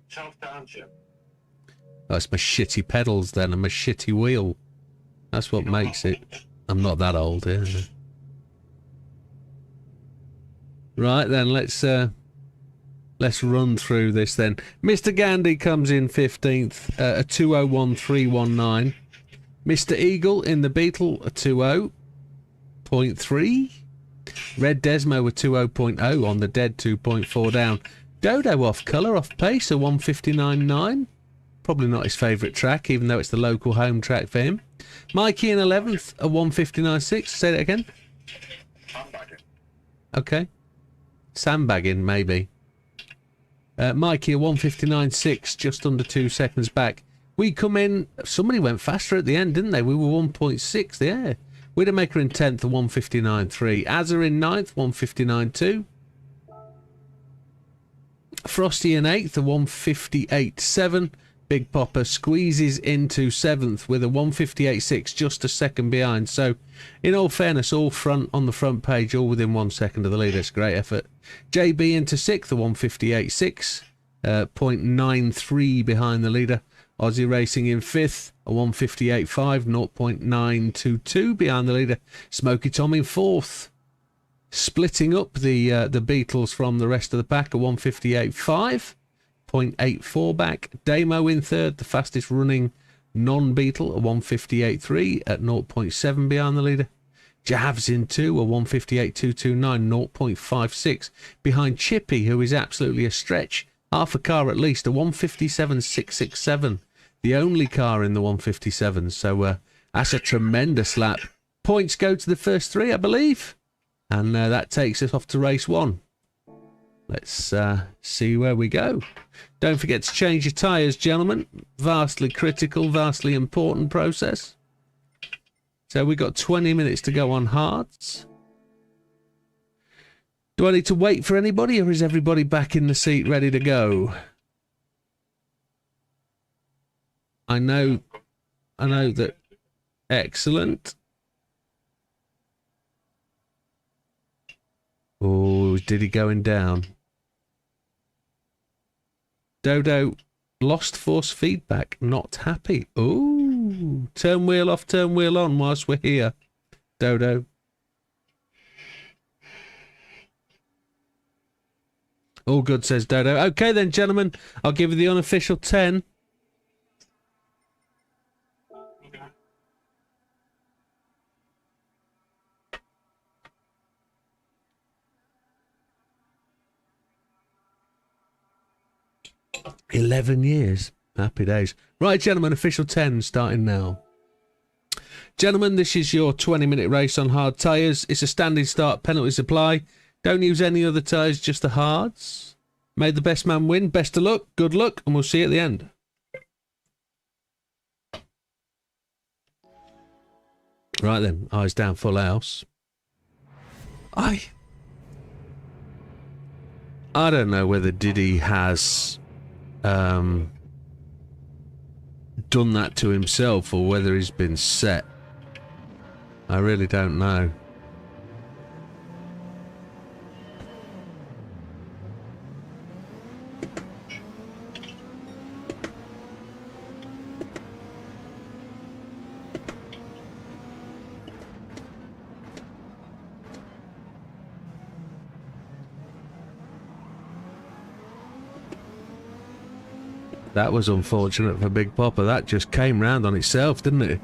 Self down, Jim. that's my shitty pedals then and my shitty wheel. That's what makes it. I'm not that old, yeah. Right then, let's run through this then. Mr. Gandhi comes in 15th, a 201.319. Mr. Eagle in the Beetle, a 20.3. Red Desmo, a 20.0 on the Dead, 2.4 down. Dodo off colour, off pace, a 159.9. Probably not his favourite track, even though it's the local home track for him. Mikey in 11th, a 159.6. Say that again. Sandbagging. Okay. Sandbagging, maybe. Mikey, a 159.6, just under 2 seconds back. We come in, somebody went faster at the end, didn't they? We were 1.6, yeah. Widdowmaker in 10th, a 159.3. Azza in 9th, 159.2. Frosty in 8th, a 158.7. Big Popper squeezes into 7th with a 158.6, just a second behind. So, in all fairness, all front on the front page, all within 1 second of the leader. It's a great effort. JB into 6th, a 158.6, 0.93 behind the leader. Aussie Racing in 5th, a 158.5, 0.922 behind the leader. Smoky Tom in 4th. Splitting up the Beatles from the rest of the pack, a 158.5, 0.84 back. Damo in 3rd, the fastest running non-Beetle, a 158.3 at 0.7 behind the leader. Javs in 2, a 158.229, 0.56 behind Chippy, who is absolutely a stretch. Half a car at least, a 157.667, the only car in the 157. So that's a tremendous lap. Points go to the first three, I believe. And that takes us off to race 1. Let's see where we go. Don't forget to change your tyres, gentlemen. Vastly critical, vastly important process. So we've got 20 minutes to go on hards. Do I need to wait for anybody, or is everybody back in the seat ready to go? I know that. Excellent. Oh, did he going down? Dodo lost force feedback, not happy. Ooh, turn wheel off, turn wheel on whilst we're here. Dodo. All good, says Dodo. Okay then, gentlemen, I'll give you the unofficial 10. Okay. 11 years. Happy days. Right, gentlemen, official 10 starting now. Gentlemen, this is your 20-minute race on hard tyres. It's a standing start, penalties apply. Don't use any other tyres, just the hards. May the best man win. Best of luck, good luck, and we'll see you at the end. Right then, eyes down, full house. I don't know whether Diddy has done that to himself or whether he's been set. I really don't know. That was unfortunate for Big Papa. That just came round on itself, didn't it?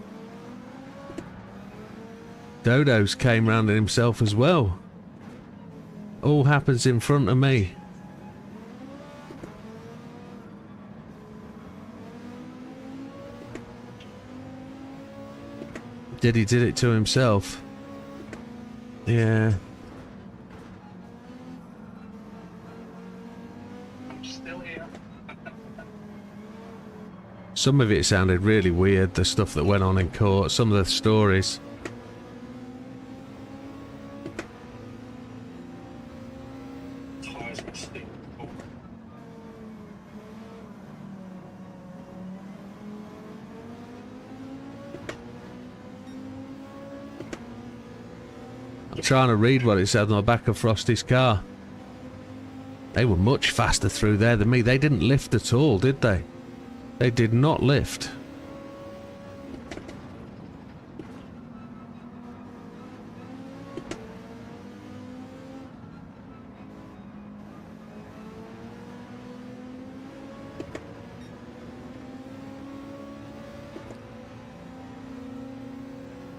Dodo's came round on himself as well. All happens in front of me. Did it to himself? Yeah. I'm still here. Some of it sounded really weird, the stuff that went on in court, some of the stories. Tires are still full. I'm trying to read what it said on the back of Frosty's car. They were much faster through there than me. They didn't lift at all, did they? They did not lift.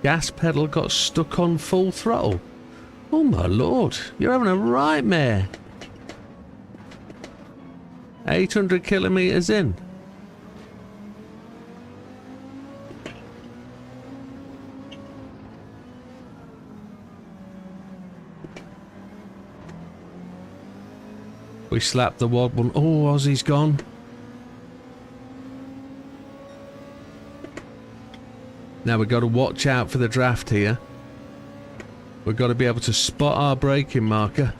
Gas pedal got stuck on full throttle. Oh my lord, you're having a nightmare. 800 kilometers in. We slapped the wad one. Oh, Ozzy's gone. Now we've got to watch out for the draft here. We've got to be able to spot our braking marker.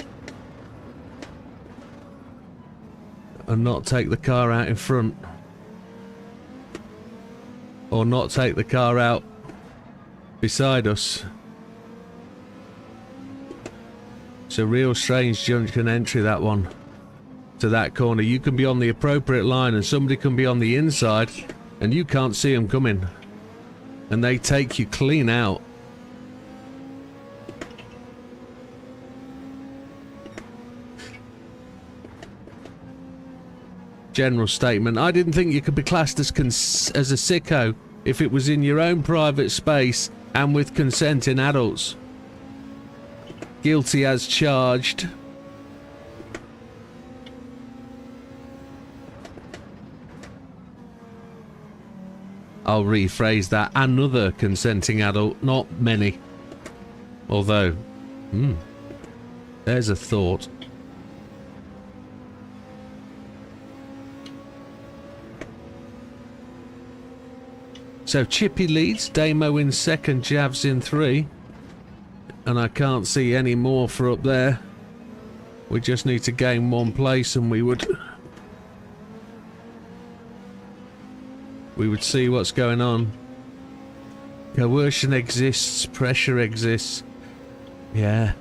And not take the car out in front. Or not take the car out beside us. It's a real strange junction entry, that one. To that corner. You can be on the appropriate line and somebody can be on the inside and you can't see them coming. And they take you clean out. General statement. I didn't think you could be classed as a sicko if it was in your own private space and with consenting adults. Guilty as charged. I'll rephrase that. Another consenting adult, not many. Although, there's a thought. So Chippy leads, Damo in second, Javs in 3. And I can't see any more for up there. We just need to gain one place and we would see what's going on. Coercion exists, pressure exists. Yeah.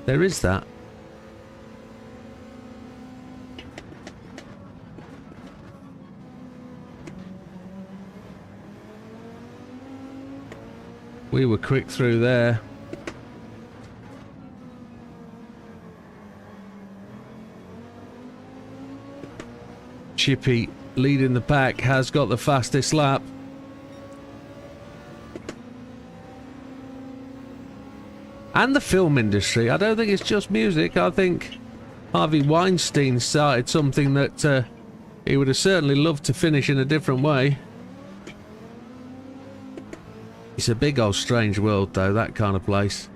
There is that. We were quick through there. Chippy leading the pack has got the fastest lap. And the film industry. I don't think it's just music. I think Harvey Weinstein started something that he would have certainly loved to finish in a different way. It's a big old strange world though, that kind of place.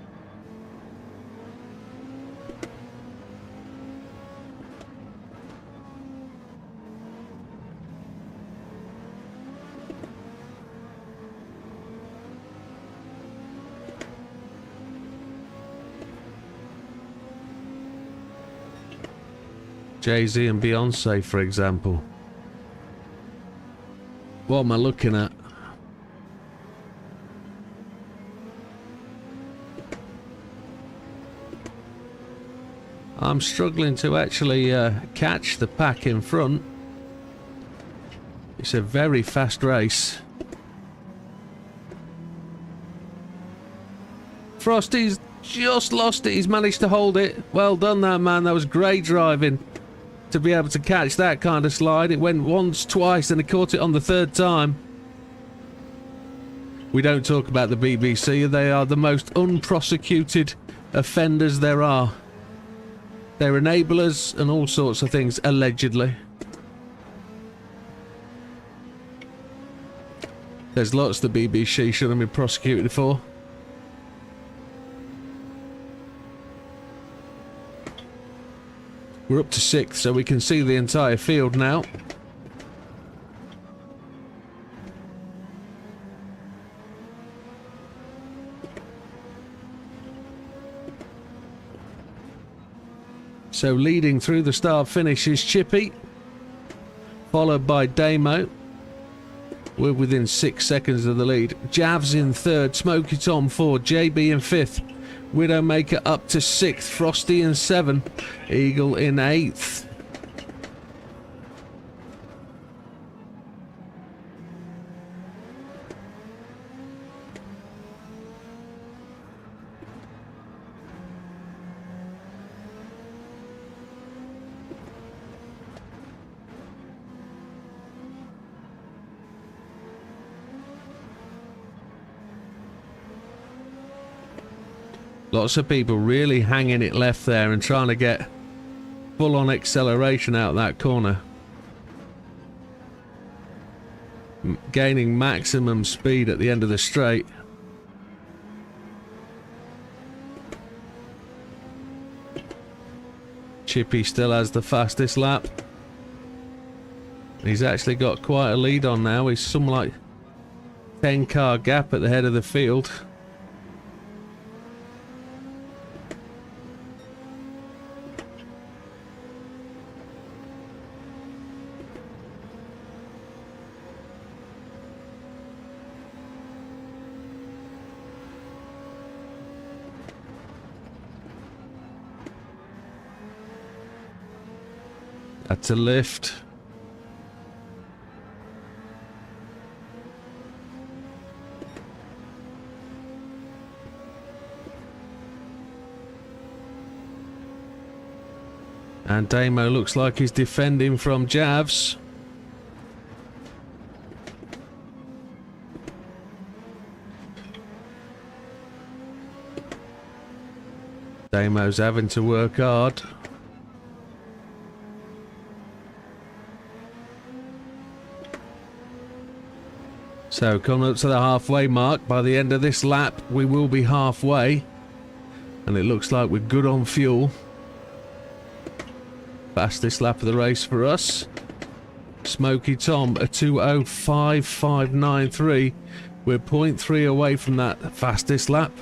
Jay-Z and Beyonce, for example. What am I looking at? I'm struggling to actually catch the pack in front. It's a very fast race. Frosty's just lost it. He's managed to hold it. Well done, that man. That was great driving to be able to catch that kind of slide. It went once, twice, and he caught it on the third time. We don't talk about the BBC. They are the most unprosecuted offenders there are. They're enablers and all sorts of things, allegedly. There's lots the BBC shouldn't be prosecuted for. We're up to 6th, so we can see the entire field now. So leading through the start finish is Chippy, followed by Damo. We're within 6 seconds of the lead. Javs in 3rd, Smoky Tom 4th, JB in 5th, Widdowmaker up to 6th, Frosty in 7th, Eagle in 8th. Lots of people really hanging it left there and trying to get full-on acceleration out that corner. Gaining maximum speed at the end of the straight. Chippy still has the fastest lap. He's actually got quite a lead on now. He's some like 10-car gap at the head of the field. Had to lift. And Damo looks like he's defending from Javs. Damo's having to work hard. So coming up to the halfway mark. By the end of this lap we will be halfway, and it looks like we're good on fuel. Fastest lap of the race for us. Smoky Tom a 2:05.593. We're 0.3 away from that fastest lap.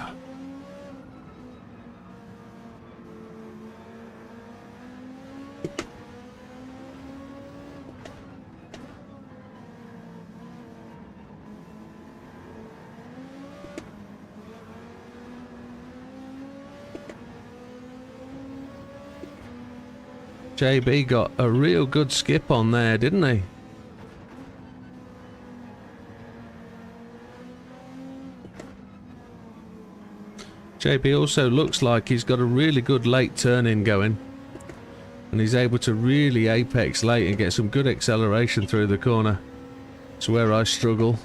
JB got a real good skip on there, didn't he? JB also looks like he's got a really good late turn-in going. And he's able to really apex late and get some good acceleration through the corner. It's where I struggle.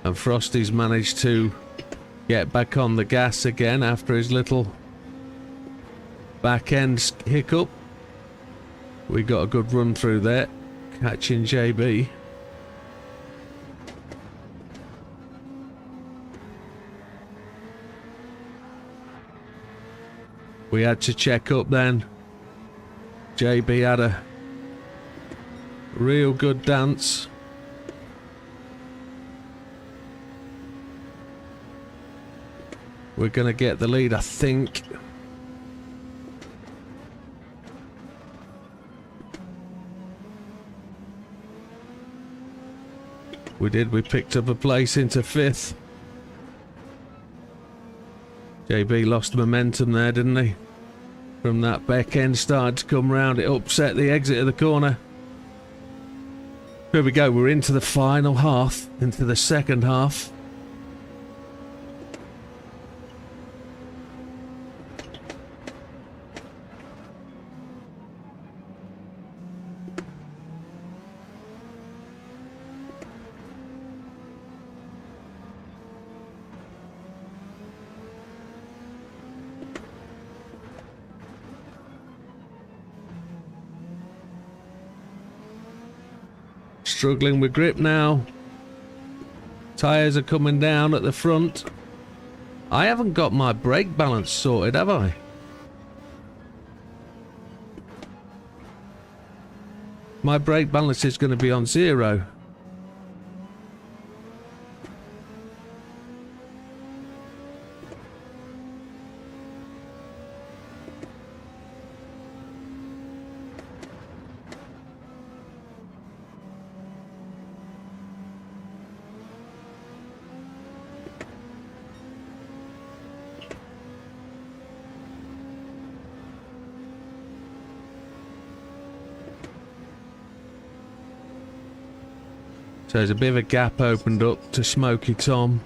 And Frosty's managed to get back on the gas again after his little back end hiccup. We got a good run through there, catching JB. We had to check up then. JB had a real good dance. We're going to get the lead, I think. We did. We picked up a place into 5th. JB lost momentum there, didn't he? From that back end started to come round. It upset the exit of the corner. Here we go. We're into the final half. Into the second half. Struggling with grip now. Tyres are coming down at the front. I haven't got my brake balance sorted, have I? My brake balance is going to be on 0. So there's a bit of a gap opened up to Smoky Tom.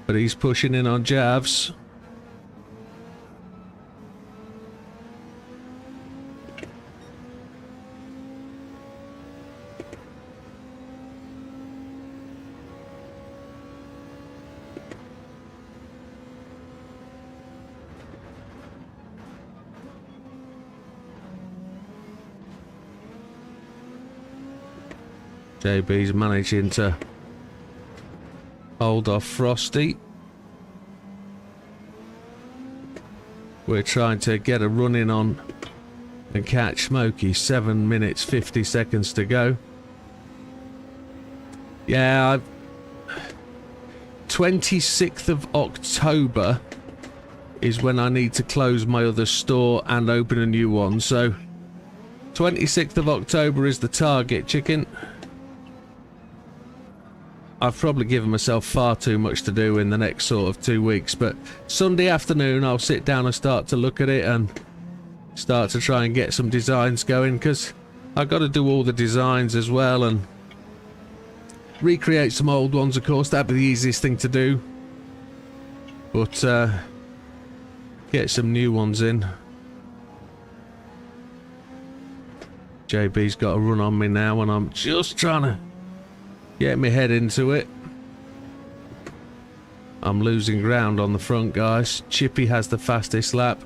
But he's pushing in on Javs. JB's managing to hold off Frosty. We're trying to get a run in on and catch Smoky. 7 minutes 50 seconds to go. Yeah, 26th of October is when I need to close my other store and open a new one. So 26th of October is the target, chicken. I've probably given myself far too much to do in the next sort of 2 weeks, but Sunday afternoon I'll sit down and start to look at it and start to try and get some designs going, because I've got to do all the designs as well and recreate some old ones, of course. That'd be the easiest thing to do, but get some new ones in. JB's got a run on me now and I'm just trying to get my head into it. I'm losing ground on the front, guys. Chippy has the fastest lap,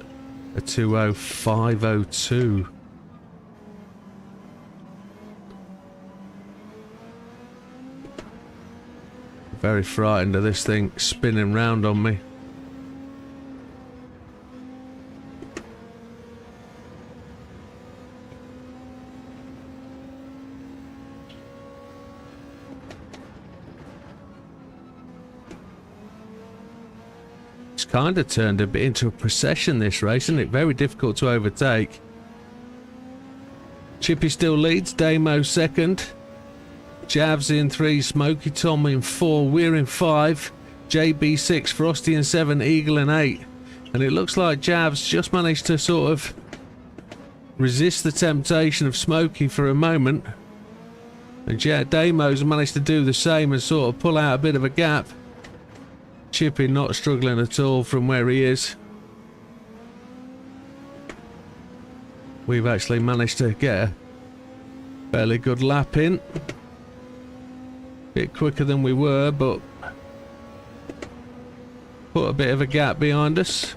a 2:05:02. Very frightened of this thing spinning round on me. Kind of turned a bit into a procession, this race, isn't it? Very difficult to overtake. Chippy still leads, Damo second, Javs in 3, Smoky Tom in 4, we're in 5, JB 6, Frosty in 7, Eagle in 8, and it looks like Javs just managed to sort of resist the temptation of Smoky for a moment, and Damo's managed to do the same and sort of pull out a bit of a gap. Chippy not struggling at all from where he is. We've actually managed to get a fairly good lap in. Bit quicker than we were, but put a bit of a gap behind us.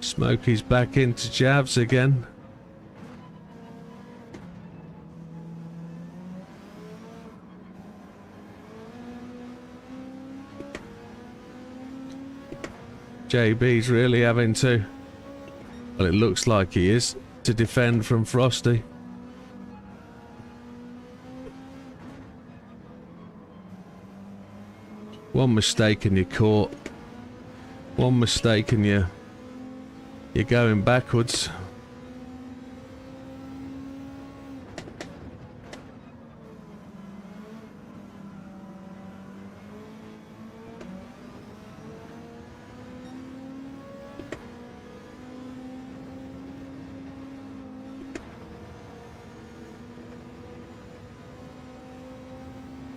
Smoky's back into Javs again. JB's really having to, well, it looks like he is, to defend from Frosty. One mistake and you're caught. One mistake and you're going backwards.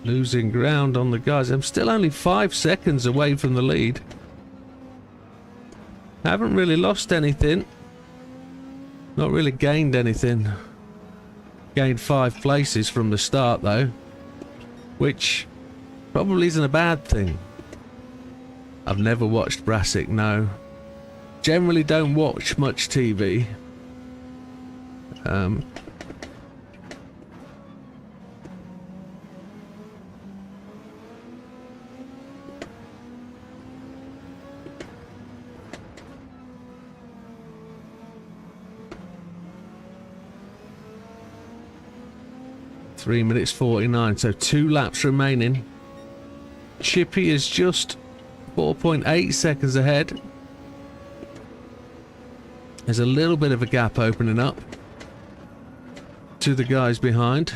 Losing ground on the guys. I'm still only 5 seconds away from the lead. Haven't really lost anything. Not really gained anything. Gained 5 places from the start though, which probably isn't a bad thing. I've never watched Brassic, no. Generally don't watch much TV. 3 minutes 49, so 2 laps remaining. Chippy is just 4.8 seconds ahead. There's a little bit of a gap opening up to the guys behind.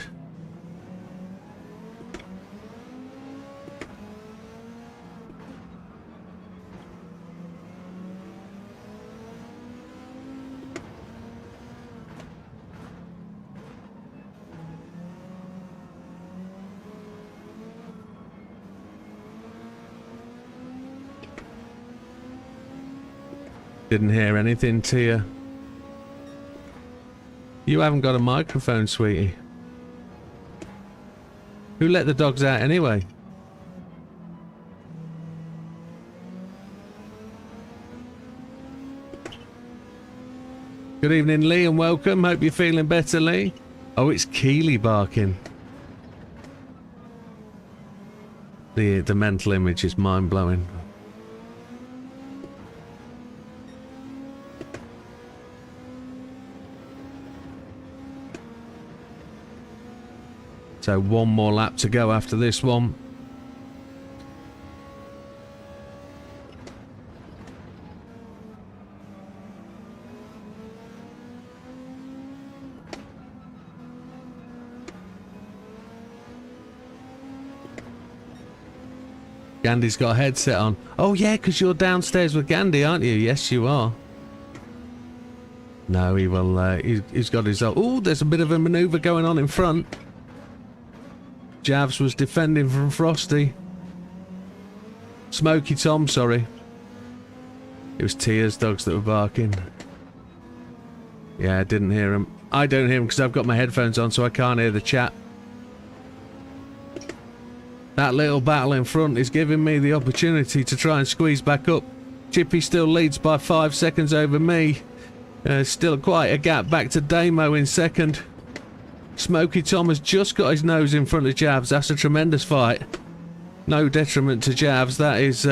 Didn't hear anything, Tia. You haven't got a microphone, sweetie. Who let the dogs out anyway? Good evening, Lee, and welcome. Hope you're feeling better, Lee. Oh, it's Keely barking. The mental image is mind-blowing. So 1 more lap to go after this one. Gandhi's got a headset on. Oh yeah, because you're downstairs with Gandhi, aren't you? Yes, you are. No, he will. He's got his own. Oh, there's a bit of a manoeuvre going on in front. Javs was defending from Frosty. Smoky Tom, sorry. It was Tia's dogs that were barking. Yeah, I didn't hear him. I don't hear him because I've got my headphones on, so I can't hear the chat. That little battle in front is giving me the opportunity to try and squeeze back up. Chippy still leads by 5 seconds over me. Still quite a gap back to Damo in second. Smoky Tom has just got his nose in front of Javs. That's a tremendous fight. No detriment to Javs. That is,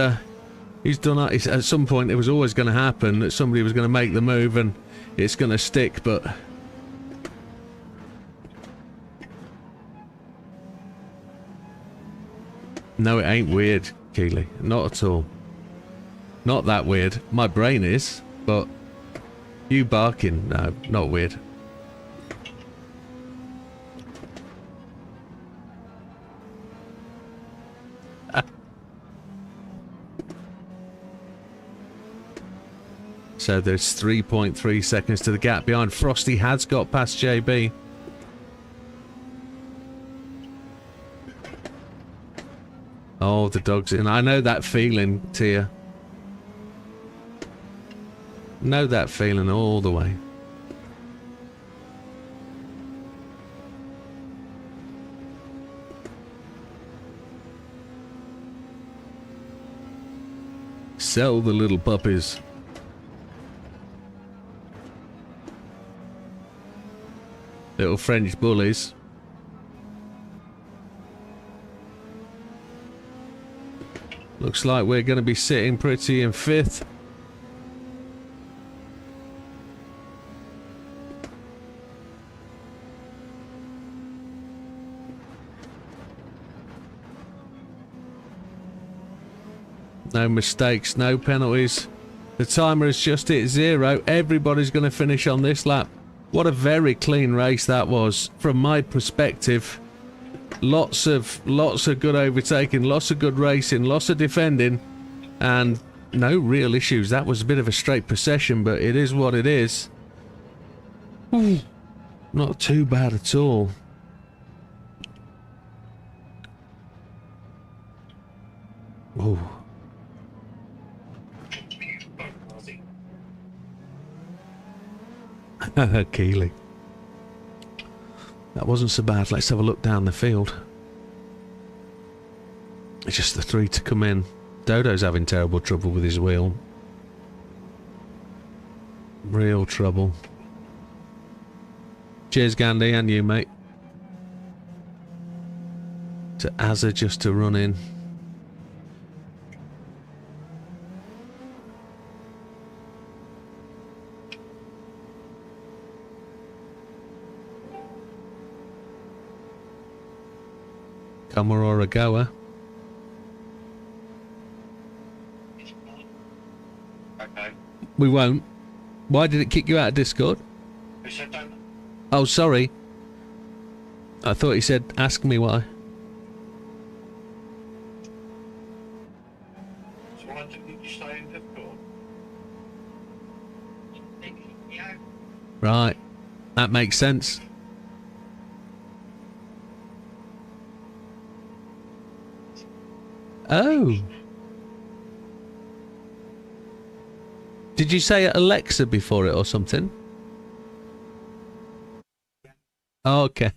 he's done that. At some point, it was always going to happen that somebody was going to make the move and it's going to stick, but no, it ain't weird, Keely. Not at all. Not that weird. My brain is, but you barking, no, not weird. So there's 3.3 seconds to the gap behind. Frosty has got past JB. Oh, the dog's in. I know that feeling, Tia. Know that feeling all the way. Sell the little puppies. Little French bullies. Looks like we're going to be sitting pretty in 5th. No mistakes, no penalties. The timer has just hit 0. Everybody's going to finish on this lap. What a very clean race that was from my perspective. Lots of good overtaking, lots of good racing, lots of defending, and no real issues. That was a bit of a straight procession, but it is what it is. Ooh, not too bad at all. Oh. Keely. That wasn't so bad. Let's have a look down the field. It's just the 3 to come in. Dodo's having terrible trouble with his wheel. Real trouble. Cheers, Gandhi, and you, mate. To Azza just to run in. Comer or a goer. Okay. We won't. Why did it kick you out of Discord? Who said don't? Oh, sorry. I thought he said, ask me why. So why didn't you stay in Discord? Right. That makes sense. Oh. Did you say Alexa before it or something? Okay.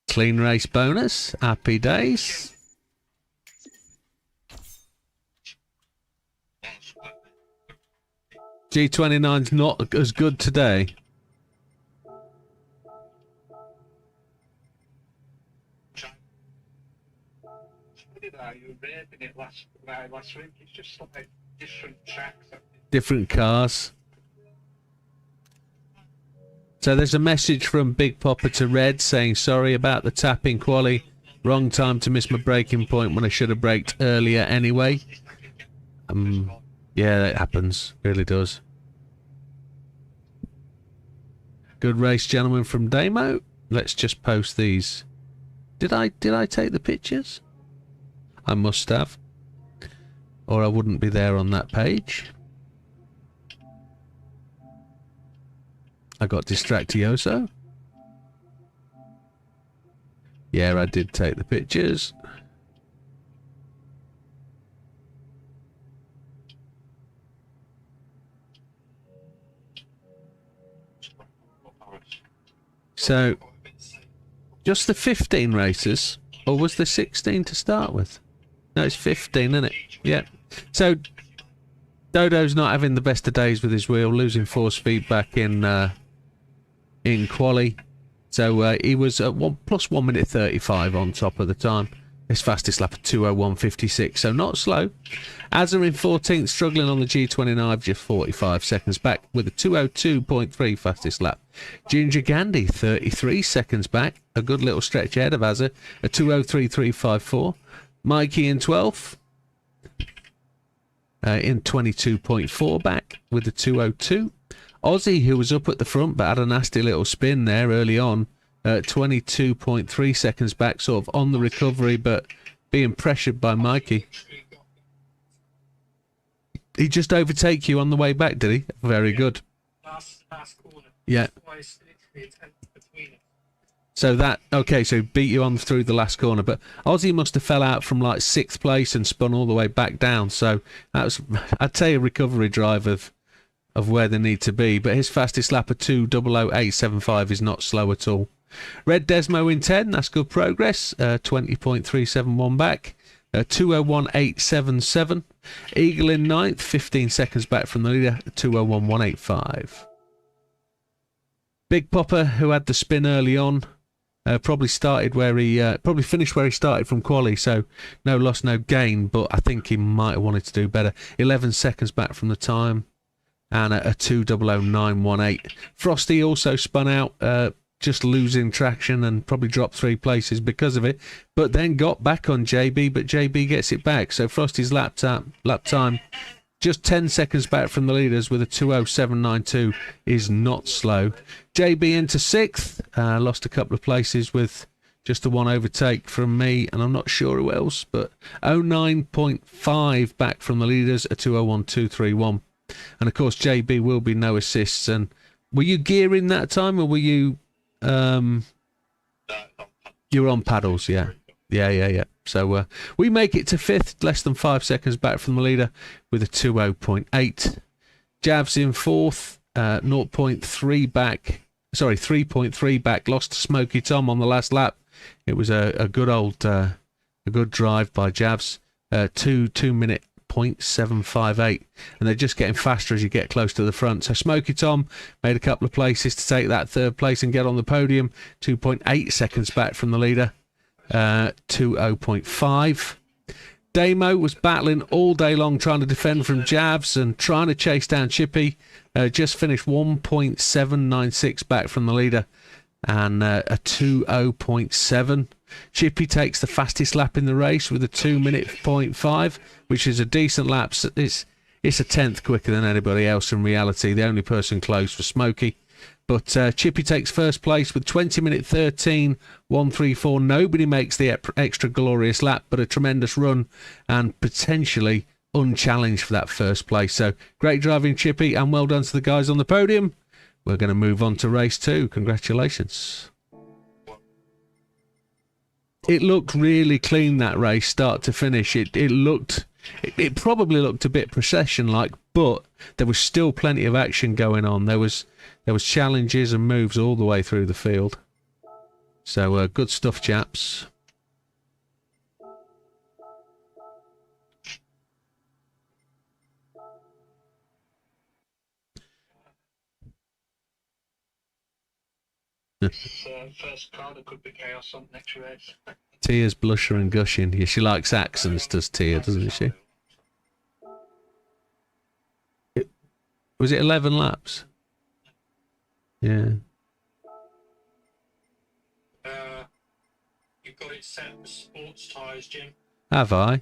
Clean race bonus. Happy days. G29's not as good today. You were raving it last week. It's just like different tracks. Different cars. So there's a message from Big Popper to Red saying sorry about the tapping quali. Wrong time to miss my braking point when I should have braked earlier anyway. Yeah, it happens. Really does. Good race, gentlemen, from Damo. Let's just post these. Did I take the pictures? I must have, or I wouldn't be there on that page. I got distractioso. Yeah, I did take the pictures. So, just the 15 races, or was there 16 to start with? No, it's 15, isn't it? Yeah. So, Dodo's not having the best of days with his wheel, losing 4 speed back in quali. So he was at plus 1 minute 35 on top of the time. His fastest lap at 2:01.56, so not slow. Azza in 14th, struggling on the G29, just 45 seconds back with a 2:02.3 fastest lap. Ginger Gandhi 33 seconds back, a good little stretch ahead of Azza, a 2:03.354. Mikey in 12th, in 22.4 back with a 2:02. Aussie, who was up at the front but had a nasty little spin there early on, 22.3 seconds back, sort of on the recovery but being pressured by Mikey. He just overtake you on the way back, did he? Very good. Last corner. Yeah. So that, okay, so beat you on through the last corner, but Aussie must have fell out from like 6th place and spun all the way back down, so that was, I'd say, a recovery drive of where they need to be, but his fastest lap of 2:00.875 is not slow at all. Red Desmo in 10, that's good progress, 20.371 back, 2:01.877. Eagle in 9th, 15 seconds back from the leader, 2:01.185. Big Popper, who had the spin early on, probably finished where he started from quali, so no loss, no gain, but I think he might have wanted to do better. 11 seconds back from the time, and a 2:00.918. Frosty also spun out just losing traction and probably dropped 3 places because of it, but then got back on JB, but JB gets it back. So Frosty's lap time just 10 seconds back from the leaders with a 2:07.92 is not slow. JB into 6th, lost a couple of places with just the one overtake from me, and I'm not sure who else, but 09.5 back from the leaders, a 2:01.231. And of course JB will be no assists. And were you gearing that time, or were you you were on paddles? Yeah. So we make it to 5th, less than 5 seconds back from the leader with a 2:0.8. Javs in 4th, 0.3 back, sorry, 3.3 back, lost to Smoky Tom on the last lap. It was a good old, a good drive by Javs, 2 minute 0.758, and they're just getting faster as you get close to the front. So Smoky Tom made a couple of places to take that 3rd place and get on the podium, 2.8 seconds back from the leader, 2:0.5. Damo was battling all day long trying to defend from Javs and trying to chase down Chippy, just finished 1.796 back from the leader and a 2:0.7. Chippy takes the fastest lap in the race with a 2 minute 0.5, which is a decent lap. It's a 10th quicker than anybody else in reality. The only person close was Smokey. But Chippy takes 1st place with 20 minute 13.134. Nobody makes the extra glorious lap, but a tremendous run and potentially unchallenged for that 1st place. So great driving, Chippy, and well done to the guys on the podium. We're going to move on to race 2. Congratulations. It looked really clean, that race, start to finish. It probably looked a bit procession-like, but there was still plenty of action going on. There was challenges and moves all the way through the field. So good stuff, chaps. First car that could be chaos on next race. Tia's blusher and gushing. Yeah, she likes accents, does Tia, doesn't she? Was it 11 laps? Yeah. You've got it set for sports tyres, Jim. Have I?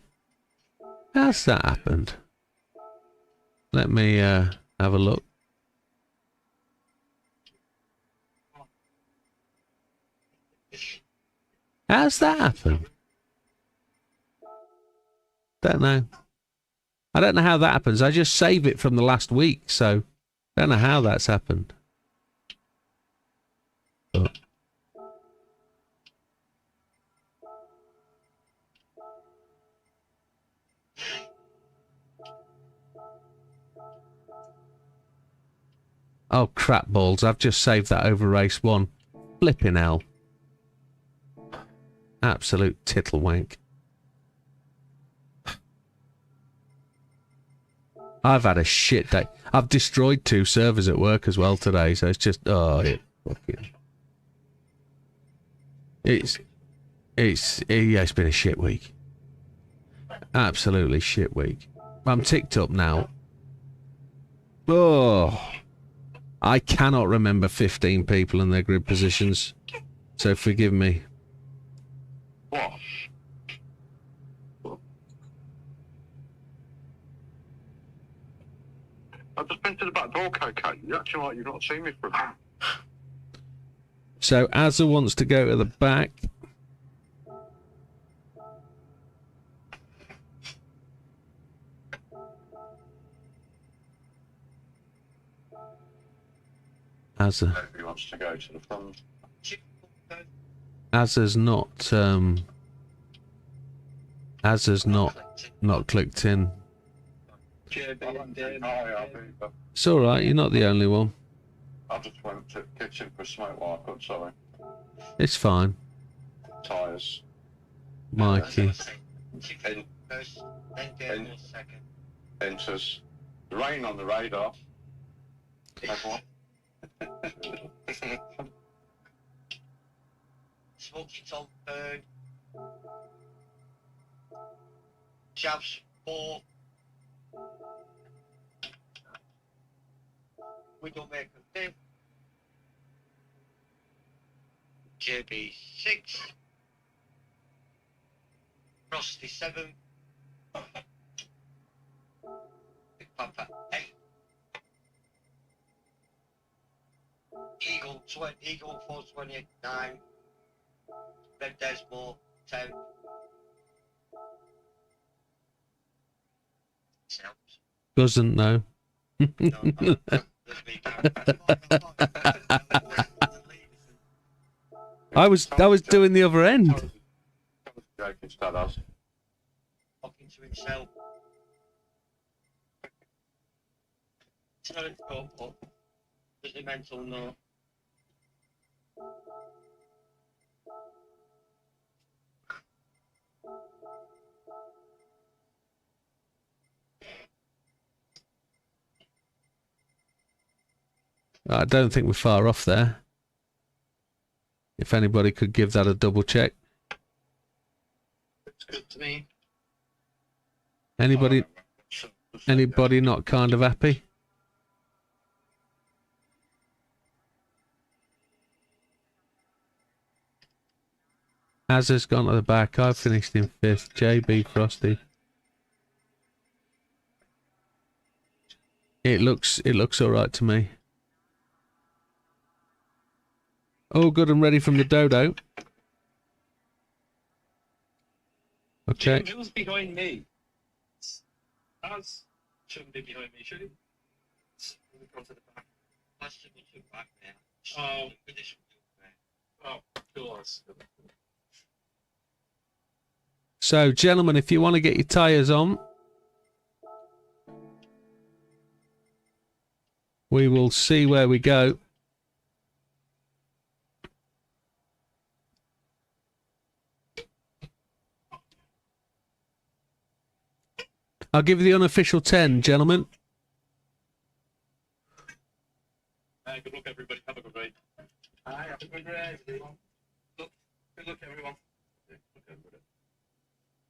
How's that happened? Let me have a look. How's that happen? Don't know. I don't know how that happens. I just save it from the last week, so I don't know how that's happened. But oh, crap balls. I've just saved that over race 1. Flipping hell. Absolute tittlewank. I've had a shit day. I've destroyed 2 servers at work as well today, so it's just, oh, it's been a shit week. Absolutely shit week. I'm ticked up now. Oh, I cannot remember 15 people in their grid positions, so forgive me. What? I've just been to the back door, Coco. You actually like you've not seen me for a minute. So Azza wants to go to the back. Azza. Nobody wants to go to the front. Azza's not clicked in. It's all right. You're not the only one. I just went to the kitchen for a smoke while I could, sorry. It's fine. Tyres. Mikey. Enters. Rain on the radar. Everyone. Smoky Tom third. Javs fourth. Widdowmaker fifth. JB 6. Frosty 7. Big Papa 8. Eagle 420 9. Red Desmo 10. Sounds. Doesn't know. No, that's me. I was doing the other end. Joking, start us. Talking to himself. Talent up. Does the mental know? I don't think we're far off there. If anybody could give that a double check. It's good to me. Anybody not kind of happy? Azza's gone to the back. I've finished in 5th. JB Frosty. It looks all right to me. All good and ready from the dodo. Okay. Jim, who's behind me? Az shouldn't be behind me, should he? Let me go to the back. That's the good back there. Oh. This Oh, cool. So, gentlemen, if you want to get your tyres on, we will see where we go. I'll give you the unofficial 10, gentlemen. Good luck, everybody. Have a good day. Have a good day, everyone. Good luck, everyone. Good luck, everybody.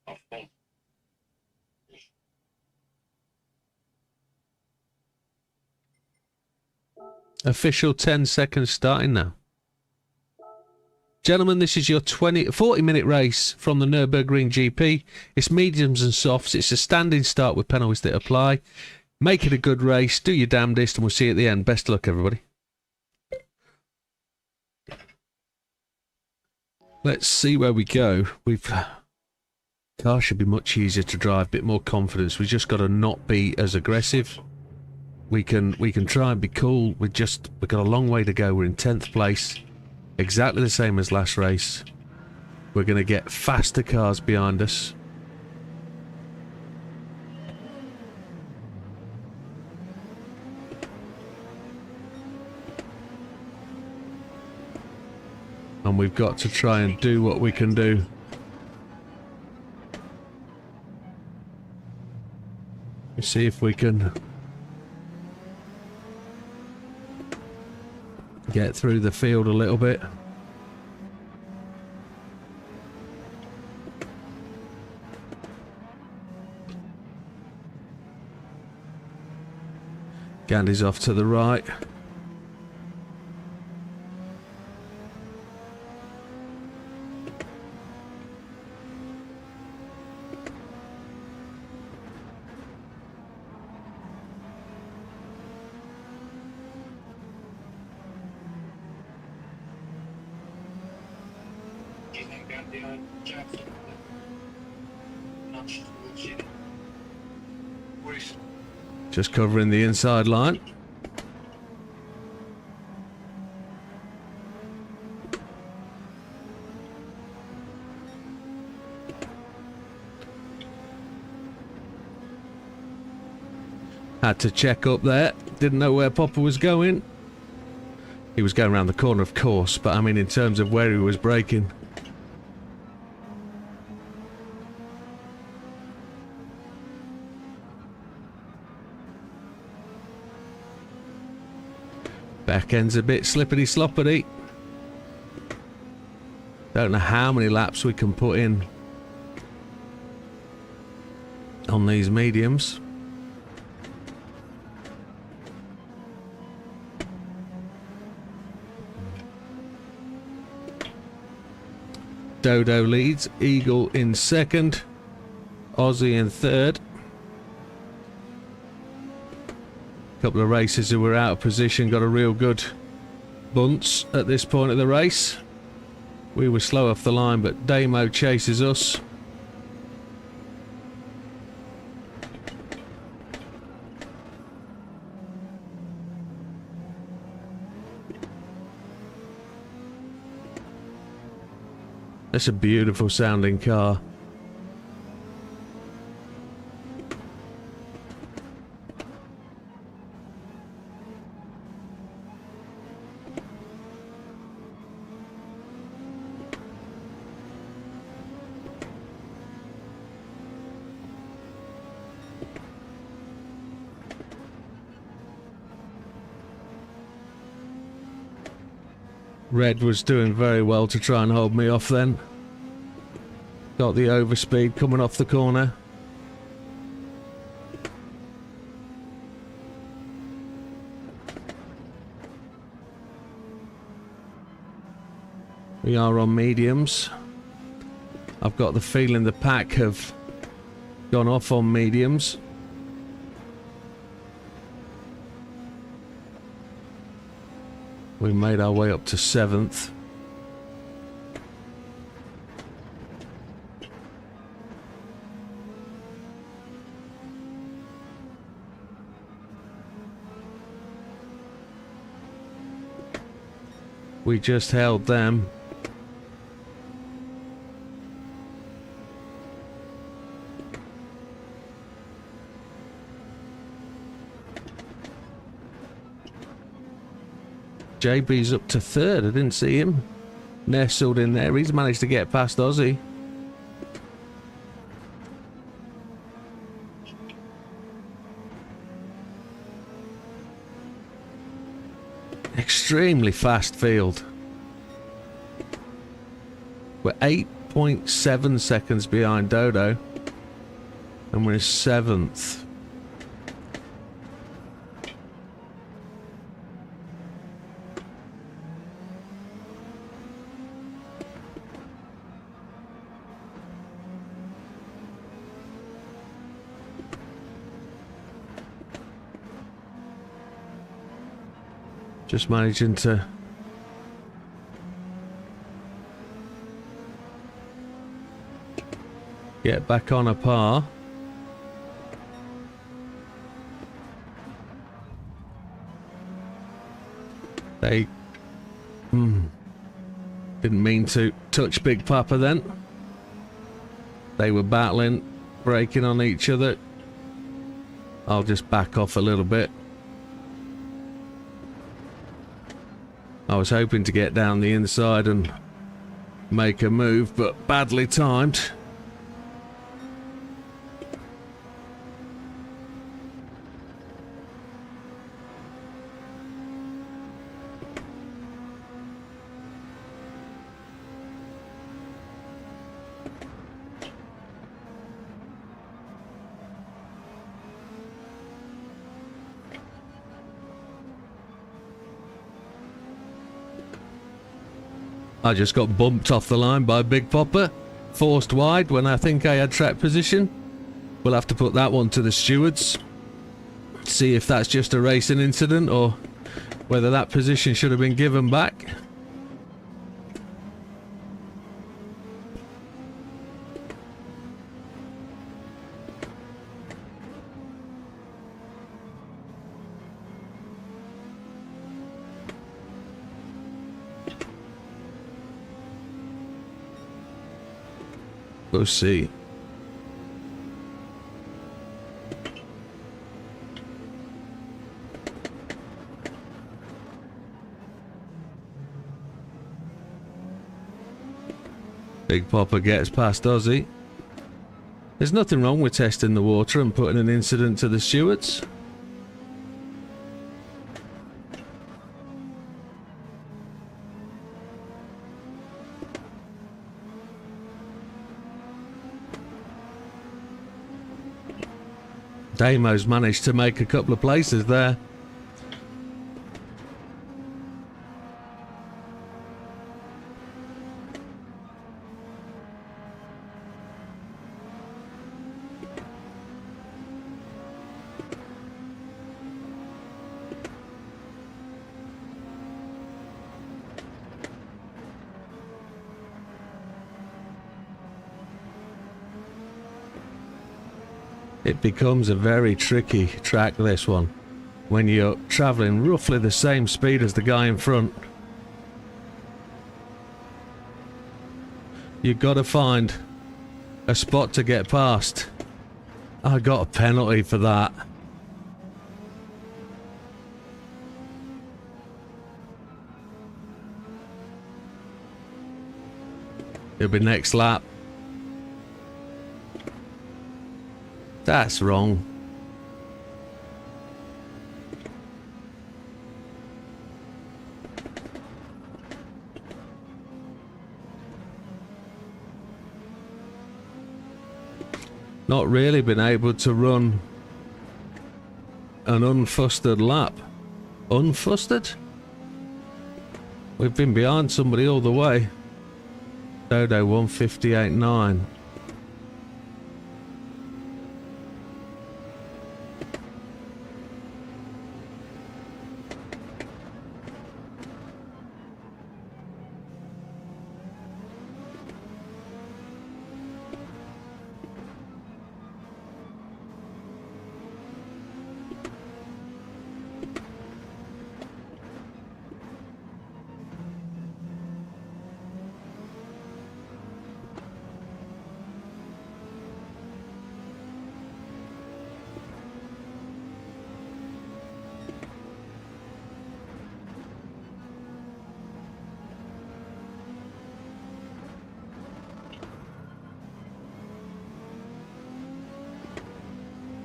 Have fun. Official 10 seconds starting now. Gentlemen, this is your 40-minute race from the Nürburgring GP. It's mediums and softs. It's a standing start with penalties that apply. Make it a good race. Do your damnedest, and we'll see you at the end. Best of luck, everybody. Let's see where we go. Car should be much easier to drive, bit more confidence. We've just got to not be as aggressive. We can try and be cool. We've got a long way to go. We're in 10th place. Exactly the same as last race. We're going to get faster cars behind us. And we've got to try and do what we can do. Let's see if we can get through the field a little bit. Gandhi's off to the right. Just covering the inside line. Had to check up there. Didn't know where Popper was going. He was going around the corner, of course, but I mean in terms of where he was braking. Back end's a bit slippity sloppity. Don't know how many laps we can put in on these mediums. Dodo leads, Eagle in second, Aussie in third. A couple of racers who were out of position got a real good bunts at this point of the race. We were slow off the line, but Damo chases us. That's a beautiful sounding car. Red was doing very well to try and hold me off then. Got the overspeed coming off the corner. We are on mediums. I've got the feeling the pack have gone off on mediums. We made our way up to 7th. We just held them. JB's up to 3rd. I didn't see him. Nestled in there. He's managed to get past Aussie. Extremely fast field. We're 8.7 seconds behind Dodo. And we're 7th. Just managing to get back on a par. They didn't mean to touch Big Papa then. They were battling, braking on each other. I'll just back off a little bit. I was hoping to get down the inside and make a move, but badly timed. I just got bumped off the line by Big Papa, forced wide when I think I had track position. We'll have to put that one to the stewards. See if that's just a racing incident or whether that position should have been given back. We'll see. Big Papa gets past Aussie. There's nothing wrong with testing the water and putting an incident to the stewards. Damo's managed to make a couple of places there. It becomes a very tricky track, this one, when you're travelling roughly the same speed as the guy in front. You've got to find a spot to get past. I got a penalty for that. It'll be next lap. That's wrong. Not really been able to run an unfustered lap. Unfustered? We've been behind somebody all the way. Dodo 158.9.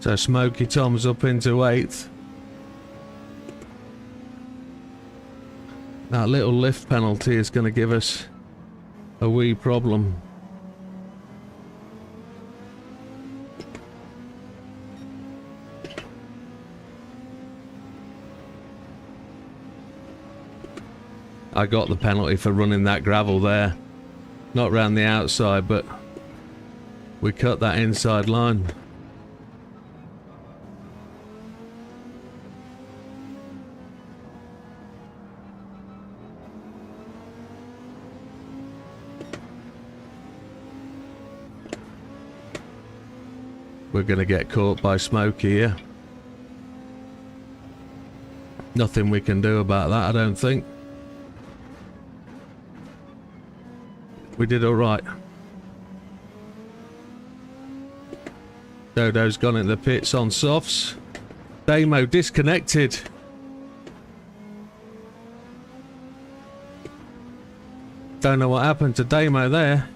So Smoky Tom's up into 8th. That little lift penalty is going to give us a wee problem. I got the penalty for running that gravel there. Not round the outside, but we cut that inside line. We're going to get caught by Smokey here. Nothing we can do about that, I don't think. We did alright. Dodo's gone in the pits on softs. Damo disconnected. Don't know what happened to Damo there.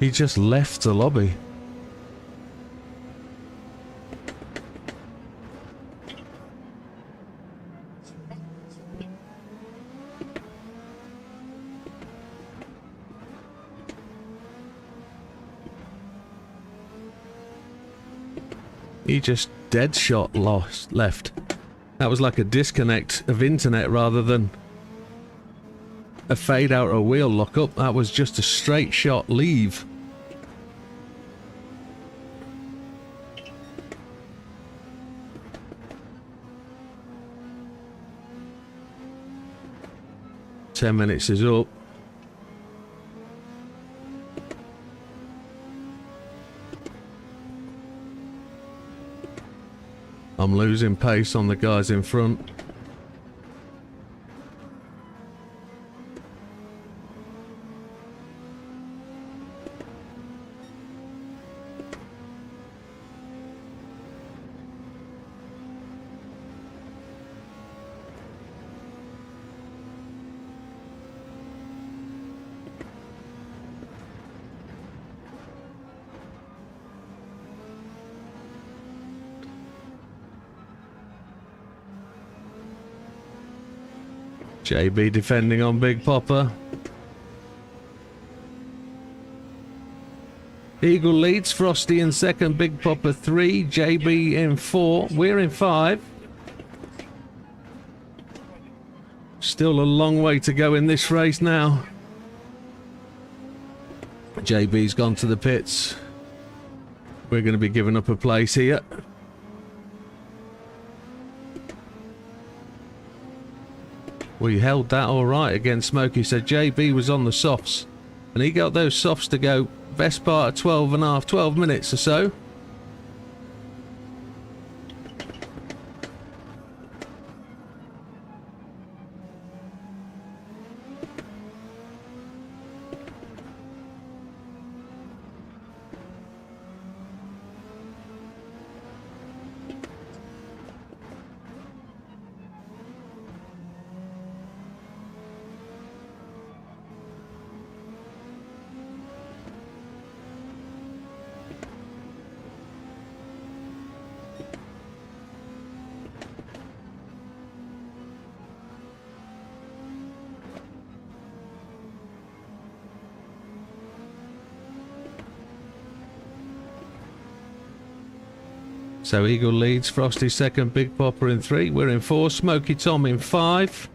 He just left the lobby. He just dead shot left. That was like a disconnect of internet rather than a fade out or wheel lock up. That was just a straight shot leave. Ten minutes is up. I'm losing pace on the guys in front. JB defending on Big Popper. Eagle leads, Frosty in second, Big Popper 3, JB in 4, we're in 5. Still a long way to go in this race now. JB's gone to the pits. We're going to be giving up a place here. We held that alright against Smokey, so JB was on the softs And he got those softs to go best part of 12 minutes or so. So Eagle leads, Frosty second, Big Popper in 3. We're in 4, Smoky Tom in 5.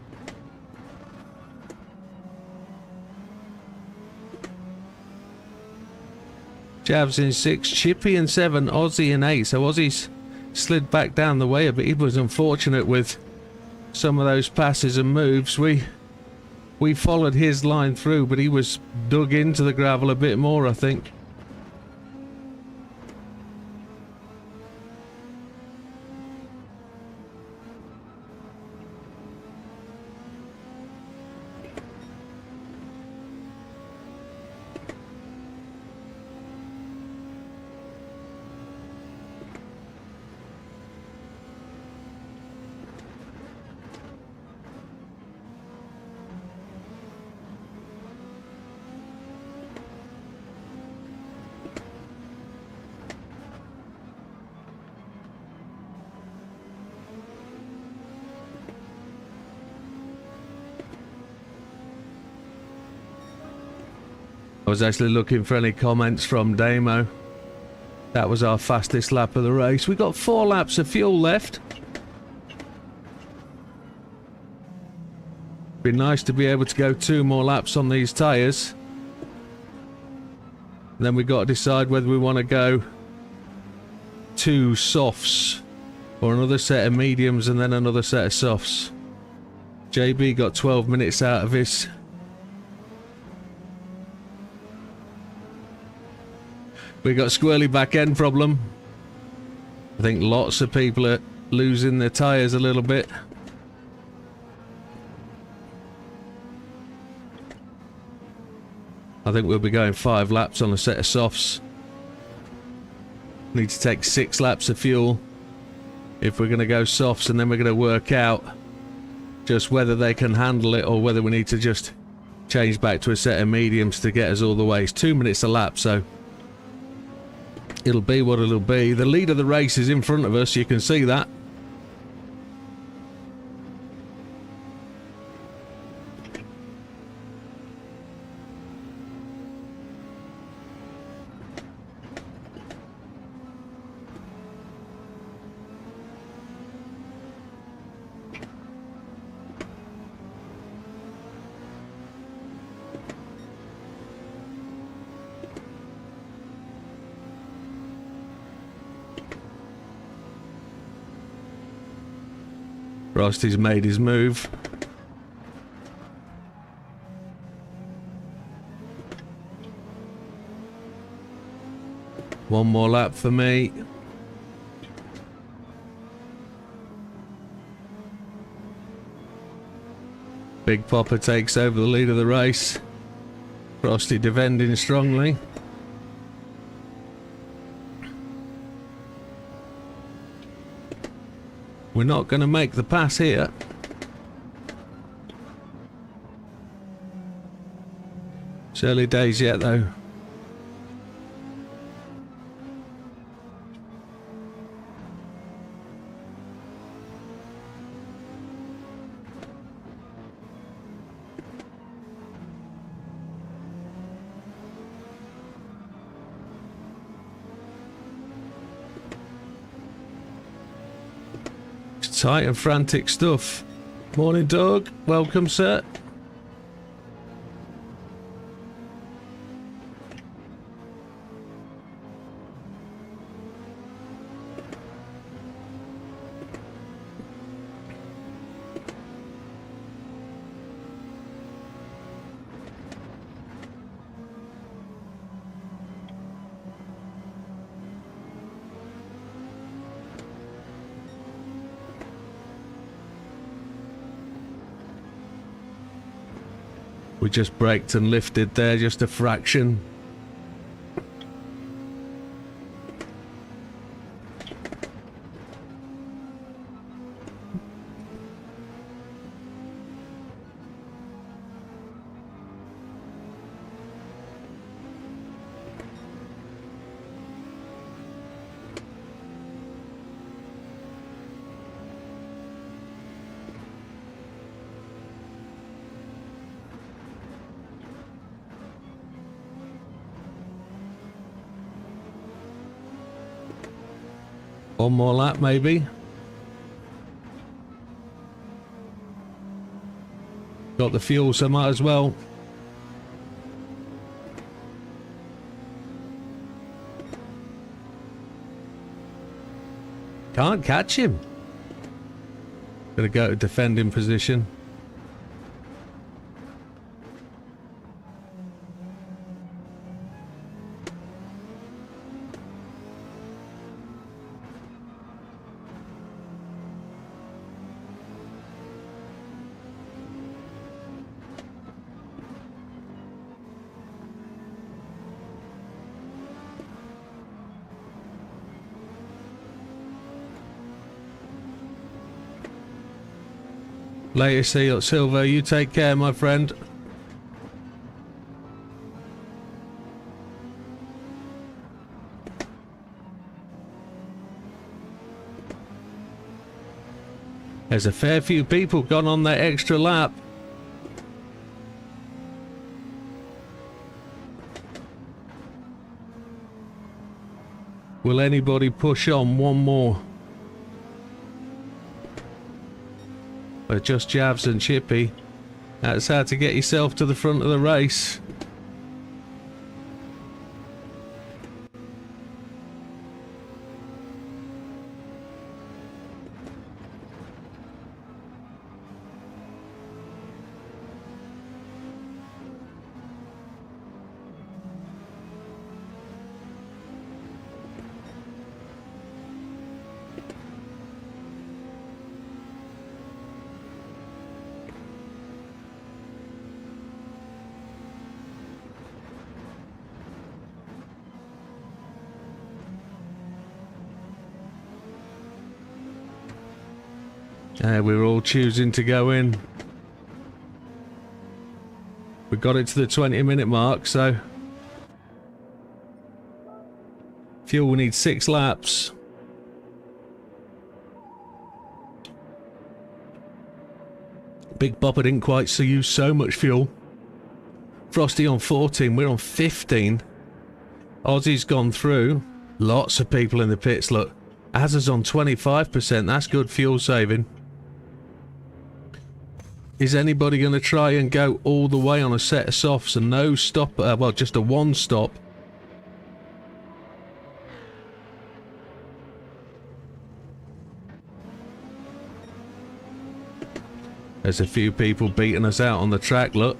Javs in 6, Chippy in 7, Aussie in 8. So Aussie's slid back down the way a bit. He was unfortunate with some of those passes and moves. We followed his line through, but he was dug into the gravel a bit more, I think. I was actually looking for any comments from Damo. That was our fastest lap of the race. We got 4 laps of fuel left. Be nice to be able to go 2 more laps on these tyres. Then we got to decide whether we want to go 2 softs or another set of mediums and then another set of softs. JB got 12 minutes out of his. We got squirrely back end problem. I think lots of people are losing their tyres a little bit. I think we'll be going 5 laps on a set of softs. Need to take 6 laps of fuel if we're going to go softs, and then we're going to work out just whether they can handle it or whether we need to just change back to a set of mediums to get us all the way. It's 2 minutes a lap, so it'll be what it'll be. The lead of the race is in front of us, you can see that. Frosty's made his move. One more lap for me. Big Popper takes over the lead of the race. Frosty defending strongly. We're not going to make the pass here. It's early days yet, though. Tight and frantic stuff. Morning, Doug. Welcome, sir. We just braked and lifted there, just a fraction. One more lap, maybe. Got the fuel, so might as well. Can't catch him. Gotta go to defending position. Later, Silver. You take care, my friend. There's a fair few people gone on that extra lap. Will anybody push on one more? But just Javs and Chippy. That's how to get yourself to the front of the race. We were all choosing to go in. We got it to the 20-minute mark, so fuel will need 6 laps. Big Bopper didn't quite use so much fuel. Frosty on 14, we're on 15. Aussie's gone through. Lots of people in the pits, look. Azza's on 25%, that's good fuel saving. Is anybody going to try and go all the way on a set of softs and no stop? Well, just a one stop. There's a few people beating us out on the track, look.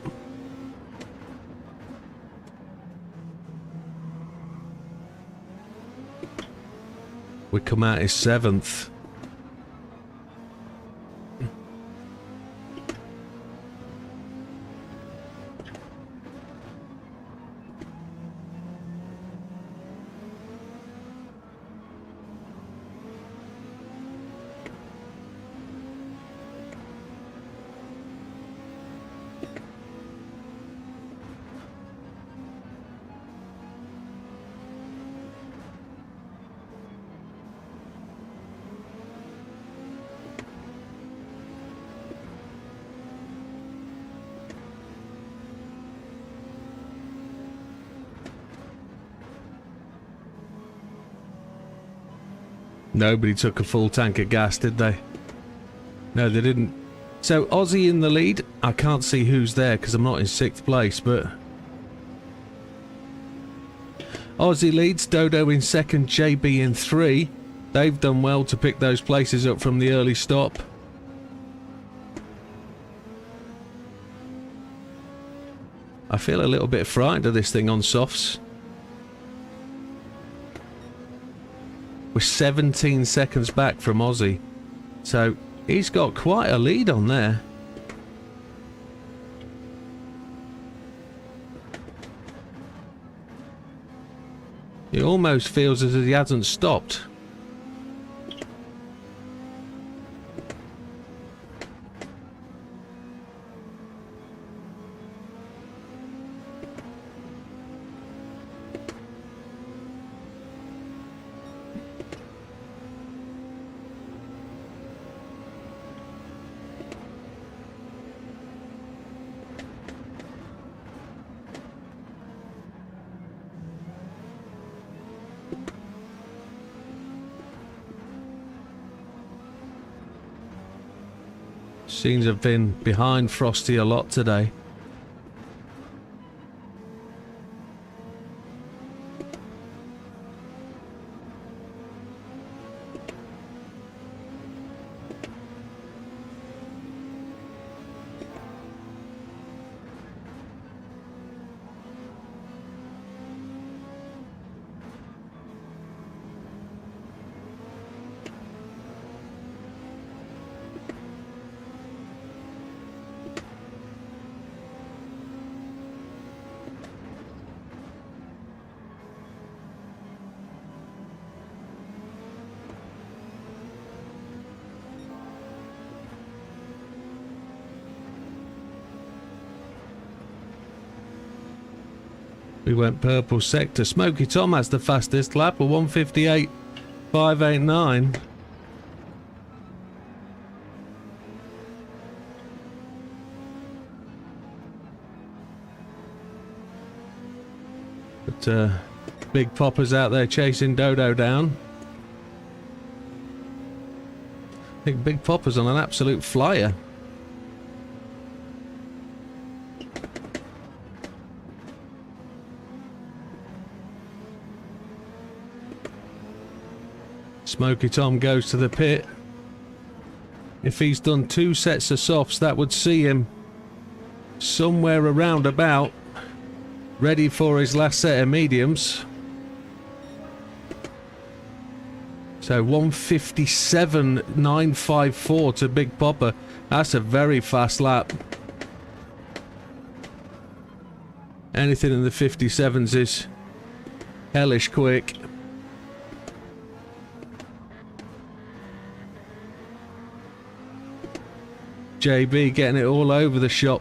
We come out as 7th. Nobody took a full tank of gas, did they? No, they didn't. So, Aussie in the lead. I can't see who's there because I'm not in 6th place, but... Aussie leads, Dodo in 2nd, JB in 3. They've done well to pick those places up from the early stop. I feel a little bit frightened of this thing on softs. We're 17 seconds back from Aussie. So, he's got quite a lead on there. almost feels as if he hasn't stopped. Seems to have been behind Frosty a lot today. We went purple sector. Smoky Tom has the fastest lap, a 1:58.589. But Big Popper's out there chasing Dodo down. I think Big Popper's on an absolute flyer. Smoky Tom goes to the pit. If he's done 2 sets of softs, that would see him somewhere around about ready for his last set of mediums. So 1:57.954 to Big Popper. That's a very fast lap. Anything in the 57s is hellish quick. JB getting it all over the shop.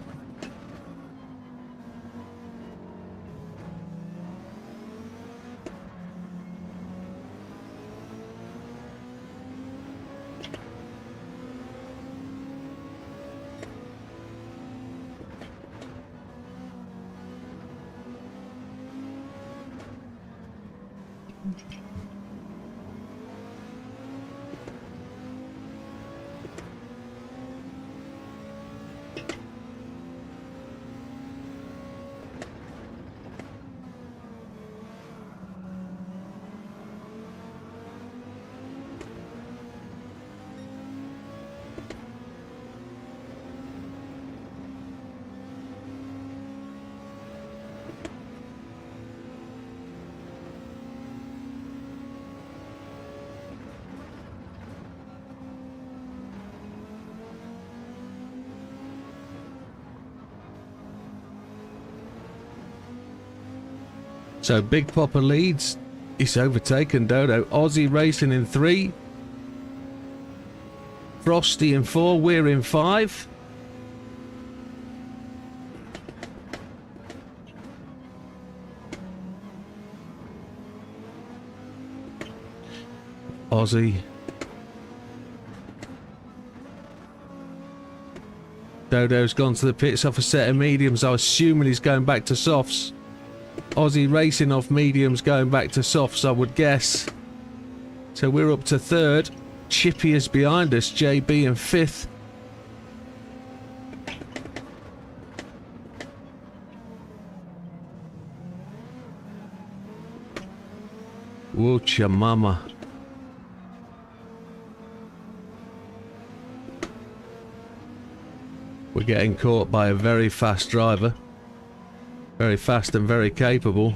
So Big Popper leads. He's overtaken Dodo. Aussie racing in 3. Frosty in 4. We're in 5. Aussie. Dodo's gone to the pits off a set of mediums. I'm assuming he's going back to softs. Aussie racing off mediums, going back to softs, I would guess. So we're up to 3rd. Chippy is behind us. JB in 5th. Woocha mama. We're getting caught by a very fast driver. Very fast and very capable.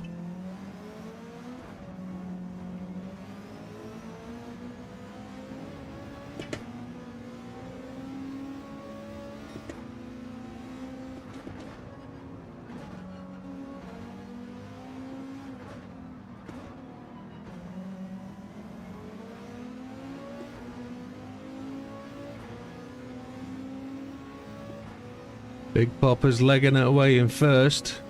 Big Popper's legging it away in first.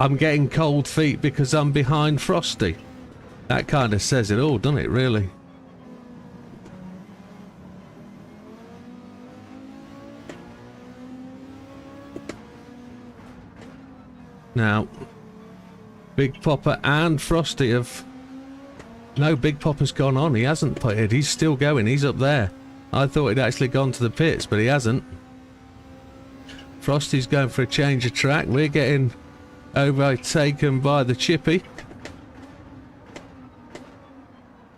I'm getting cold feet because I'm behind Frosty. That kind of says it all, doesn't it, really? Now, Big Popper and Frosty have... No, Big Popper's gone on. He hasn't pitted. He's still going. He's up there. I thought he'd actually gone to the pits, but he hasn't. Frosty's going for a change of track. We're getting overtaken by the chippy.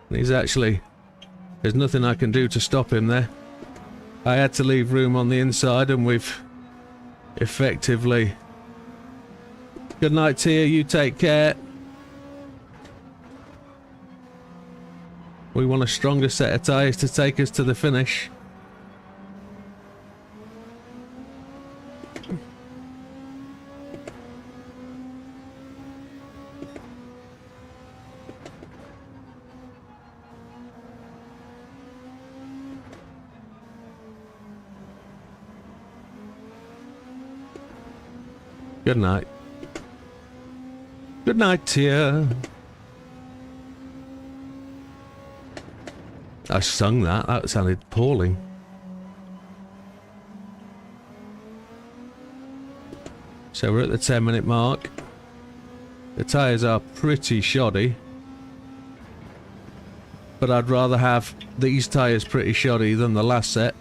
He's actually... There's nothing I can do to stop him there. I had to leave room on the inside and we've effectively... Good night, Tia. You take care. We want a stronger set of tyres to take us to the finish. Good night. Good night, Tia. I sung that. That sounded appalling. So we're at the 10-minute mark. The tyres are pretty shoddy. But I'd rather have these tyres pretty shoddy than the last set.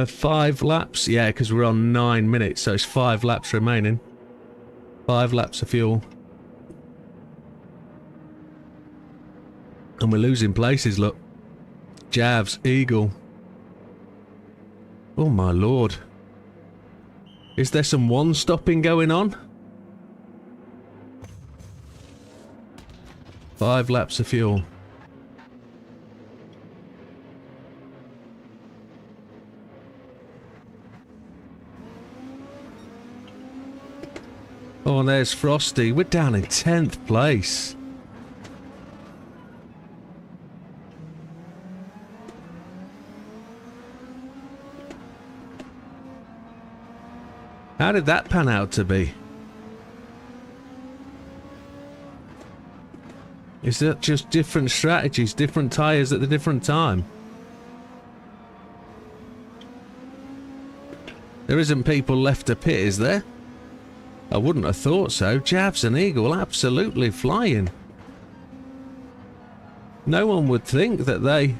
Five laps? Yeah, because we're on 9 minutes, so it's 5 laps remaining. 5 laps of fuel. And we're losing places, look. Javs, Eagle. Oh my lord. Is there some one-stopping going on? 5 laps of fuel. Oh, and there's Frosty. We're down in 10th place. How did that pan out to be? Is that just different strategies, different tyres at the different time? There isn't people left to pit, is there? I wouldn't have thought so. Javs and Eagle absolutely flying. No one would think that they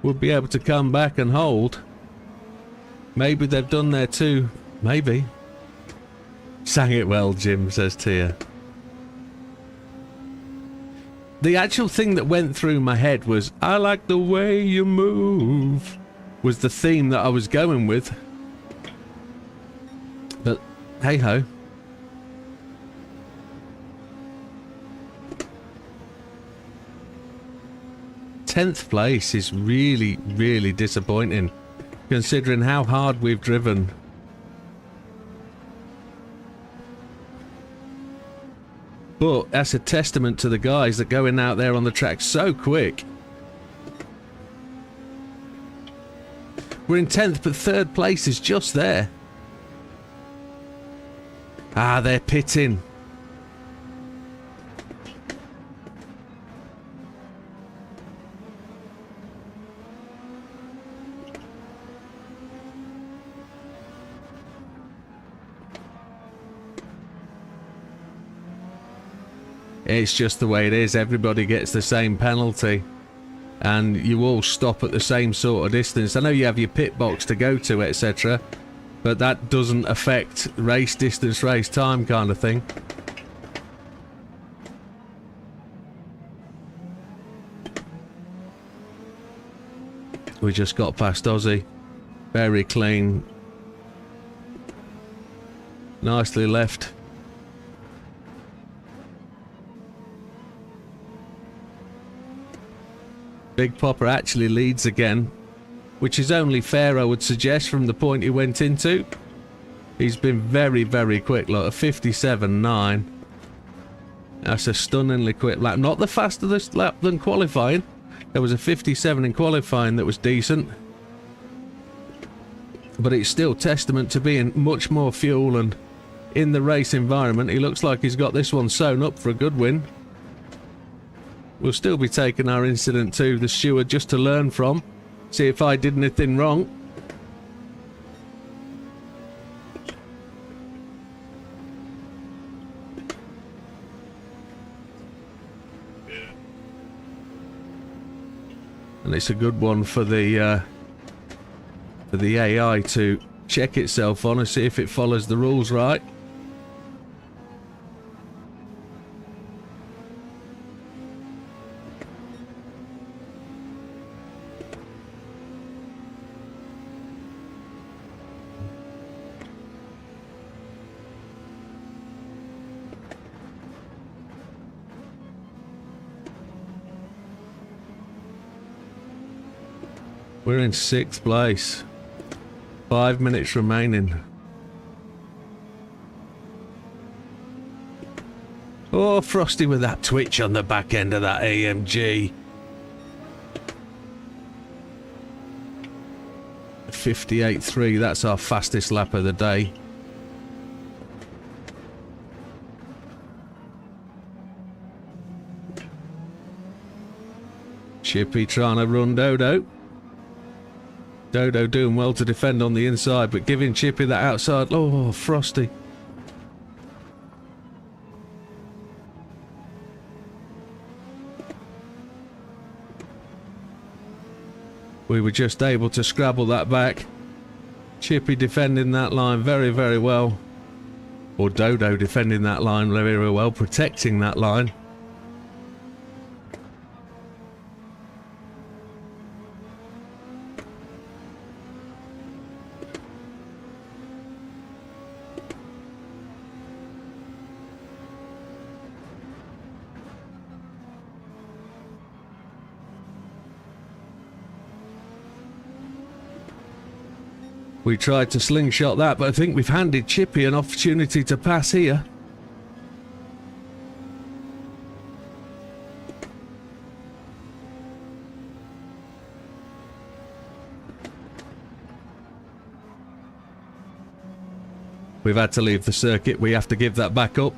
would be able to come back and hold. Maybe they've done their two. Maybe. Sang it well, Jim, says Tia. The actual thing that went through my head was, I like the way you move, was the theme that I was going with. But hey-ho. Tenth place is really, really disappointing, considering how hard we've driven. But that's a testament to the guys that go in out there on the track so quick. We're in 10th, but 3rd place is just there. Ah, they're pitting. It's just the way it is. Everybody gets the same penalty. And you all stop at the same sort of distance. I know you have your pit box to go to, etc. But that doesn't affect race distance, race time kind of thing. We just got past Aussie. Very clean. Nicely left. Big Popper actually leads again, which is only fair, I would suggest, from the point he went into. He's been very, very quick. Look, a 57.9. That's a stunningly quick lap. Not the fastest lap than qualifying. There was a 57 in qualifying that was decent. But it's still testament to being much more fuel, and in the race environment, he looks like he's got this one sewn up for a good win. We'll still be taking our incident to the steward just to learn from. See if I did anything wrong. Yeah. And it's a good one for the AI to check itself on and see if it follows the rules right. We're in 6th place. 5 minutes remaining. Oh, Frosty with that twitch on the back end of that AMG. 58.3, that's our fastest lap of the day. Chippy trying to run Dodo. Dodo doing well to defend on the inside, but giving Chippy that outside. Oh, Frosty. We were just able to scrabble that back. Chippy defending that line very, very well. Or Dodo defending that line very, very well, protecting that line. We tried to slingshot that, but I think we've handed Chippy an opportunity to pass here. We've had to leave the circuit. We have to give that back up.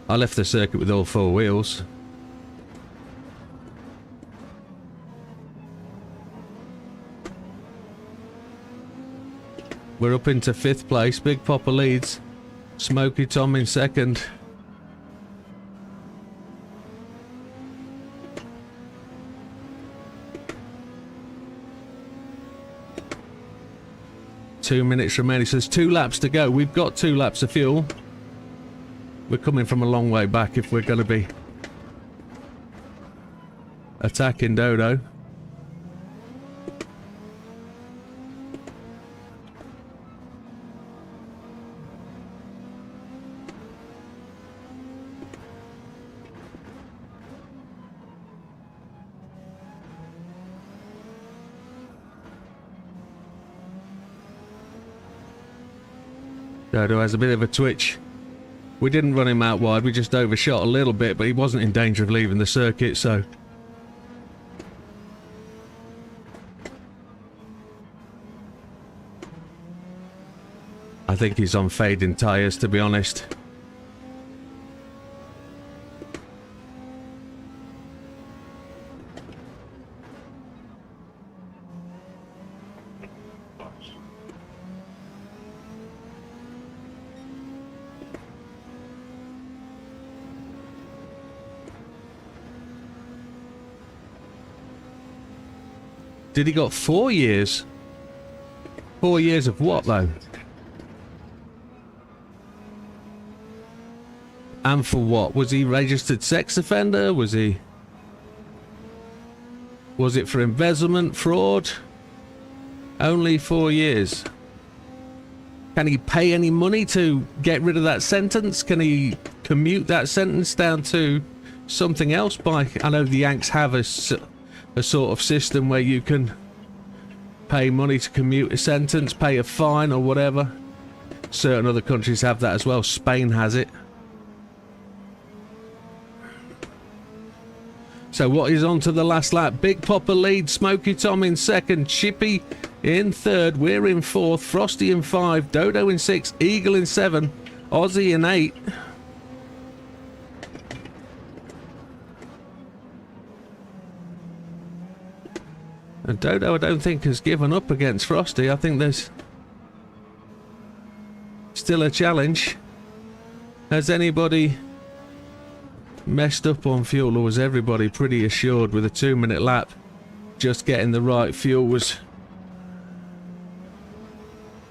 I left the circuit with all 4 wheels. We're up into 5th place. Big Popper leads. Smoky Tom in 2nd. Two minutes remaining. So there's 2 laps to go. We've got 2 laps of fuel. We're coming from a long way back if we're going to be attacking Dodo. Dodo has a bit of a twitch. We didn't run him out wide, we just overshot a little bit, but he wasn't in danger of leaving the circuit, so... I think he's on fading tyres, to be honest. Did he got 4 years? 4 years of what, though? And for what? Was he registered sex offender? Was he... Was it for embezzlement, fraud? Only 4 years. Can he pay any money to get rid of that sentence? Can he commute that sentence down to something else by... I know the Yanks have a sort of system where you can pay money to commute a sentence, pay a fine or whatever. Certain other countries have that as well. Spain has it. So what is on to the last lap? Big Popper lead, Smoky Tom in second, Chippy in third, we're in fourth, Frosty in 5, Dodo in 6, Eagle in 7, Aussie in 8. And Dodo, I don't think, has given up against Frosty. I think there's still a challenge. Has anybody messed up on fuel, or was everybody pretty assured with a 2-minute lap? Just getting the right fuel was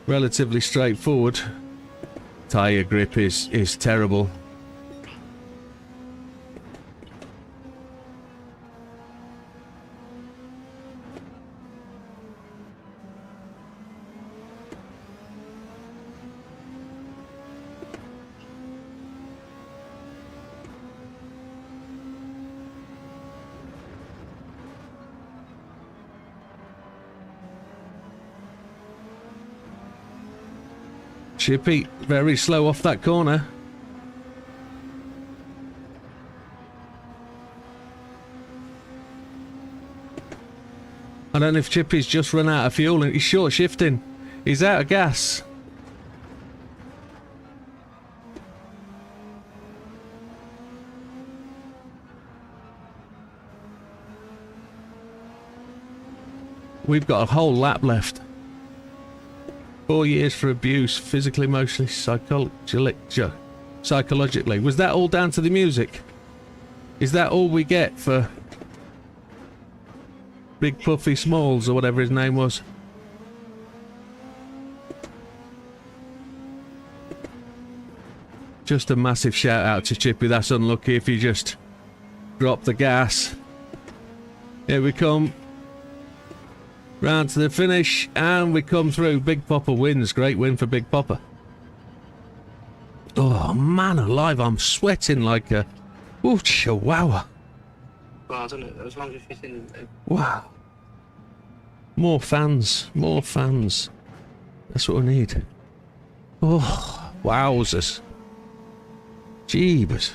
relatively straightforward. Tyre grip is terrible. Chippy, very slow off that corner. I don't know if Chippy's just run out of fuel and he's short shifting. He's out of gas. We've got a whole lap left. 4 years for abuse, physically, emotionally, psychologically. Was that all down to the music? Is that all we get for Big Puffy Smalls, or whatever his name was? Just a massive shout out to Chippy. That's unlucky if you just drop the gas. Here we come. Round to the finish, and we come through. Big Popper wins. Great win for Big Popper. Oh, man alive, I'm sweating like a... Ooh, chihuahua. Well, I don't know, as long as it's in... Wow. More fans. More fans. That's what we need. Oh, wowzers. Jeebus.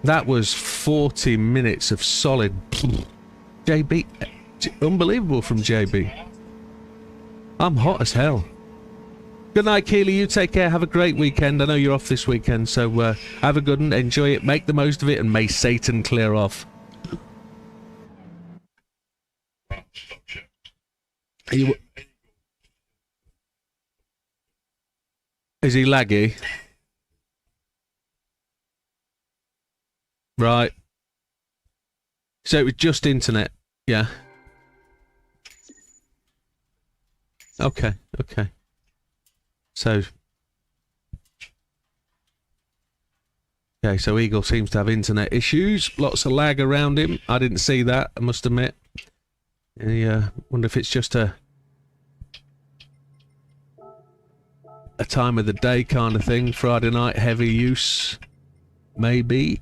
That was 40 minutes of solid... JB... Unbelievable from JB. I'm hot as hell. Good night, Keely. You take care. Have a great weekend. I know you're off this weekend, so have a good one. Enjoy it. Make the most of it, and may Satan clear off. Are you... Is he laggy? Right. So it was just internet. Yeah. Okay, okay. So... Okay, so Eagle seems to have internet issues. Lots of lag around him. I didn't see that, I must admit. I wonder if it's just a time of the day kind of thing. Friday night, heavy use. Maybe.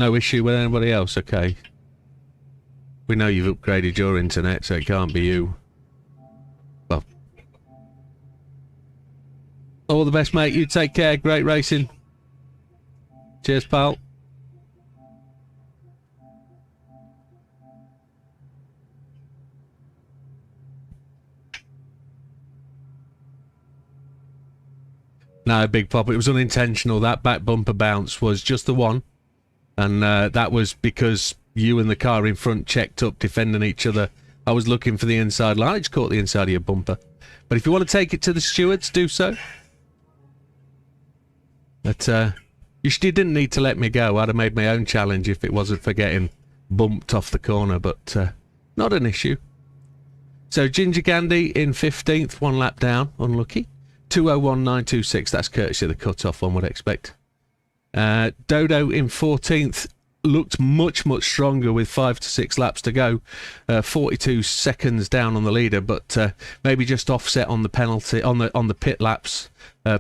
No issue with anybody else? Okay. We know you've upgraded your internet, so it can't be you. Well. All the best, mate. You take care. Great racing. Cheers, pal. No, Big Pop, it was unintentional. That back bumper bounce was just the one. And that was because you and the car in front checked up, defending each other. I was looking for the inside line. I just caught the inside of your bumper. But if you want to take it to the stewards, do so. But you didn't need to let me go. I'd have made my own challenge if it wasn't for getting bumped off the corner. But not an issue. So Ginger Candy in 15th, 1 lap down. Unlucky. 201.926, that's courtesy of the cut-off, one would expect. Dodo in 14th looked much stronger with 5 to 6 laps to go. 42 seconds down on the leader, but maybe just offset on the penalty on the pit laps,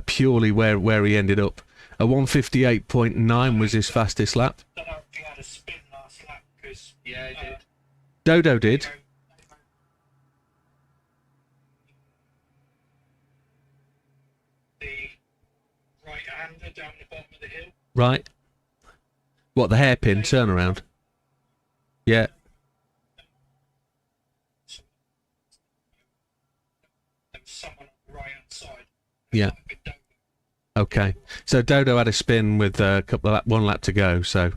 purely where he ended up. A 158.9 was his fastest lap. I don't know if he had a spin last lap because yeah, he did. Dodo did. Right-hander down the bottom of the hill. Right. What, the hairpin turnaround? Yeah. There was someone on the right-hand side. Yeah. Okay. So Dodo had a spin with one lap to go, so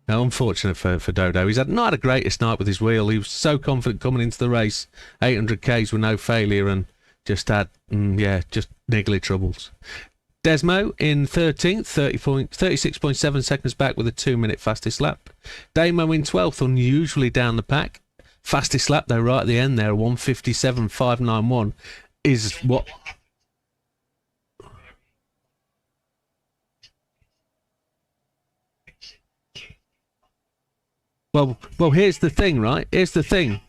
unfortunate for Dodo. He's not had a greatest night with his wheel. He was so confident coming into the race. 800 Ks with no failure and just had, just niggly troubles. Desmo in 13th, 36.7 seconds back with a 2-minute fastest lap. Damo in 12th, unusually down the pack. Fastest lap though, right at the end there, 157.591 is what... Well, here's the thing, right? Here's the thing.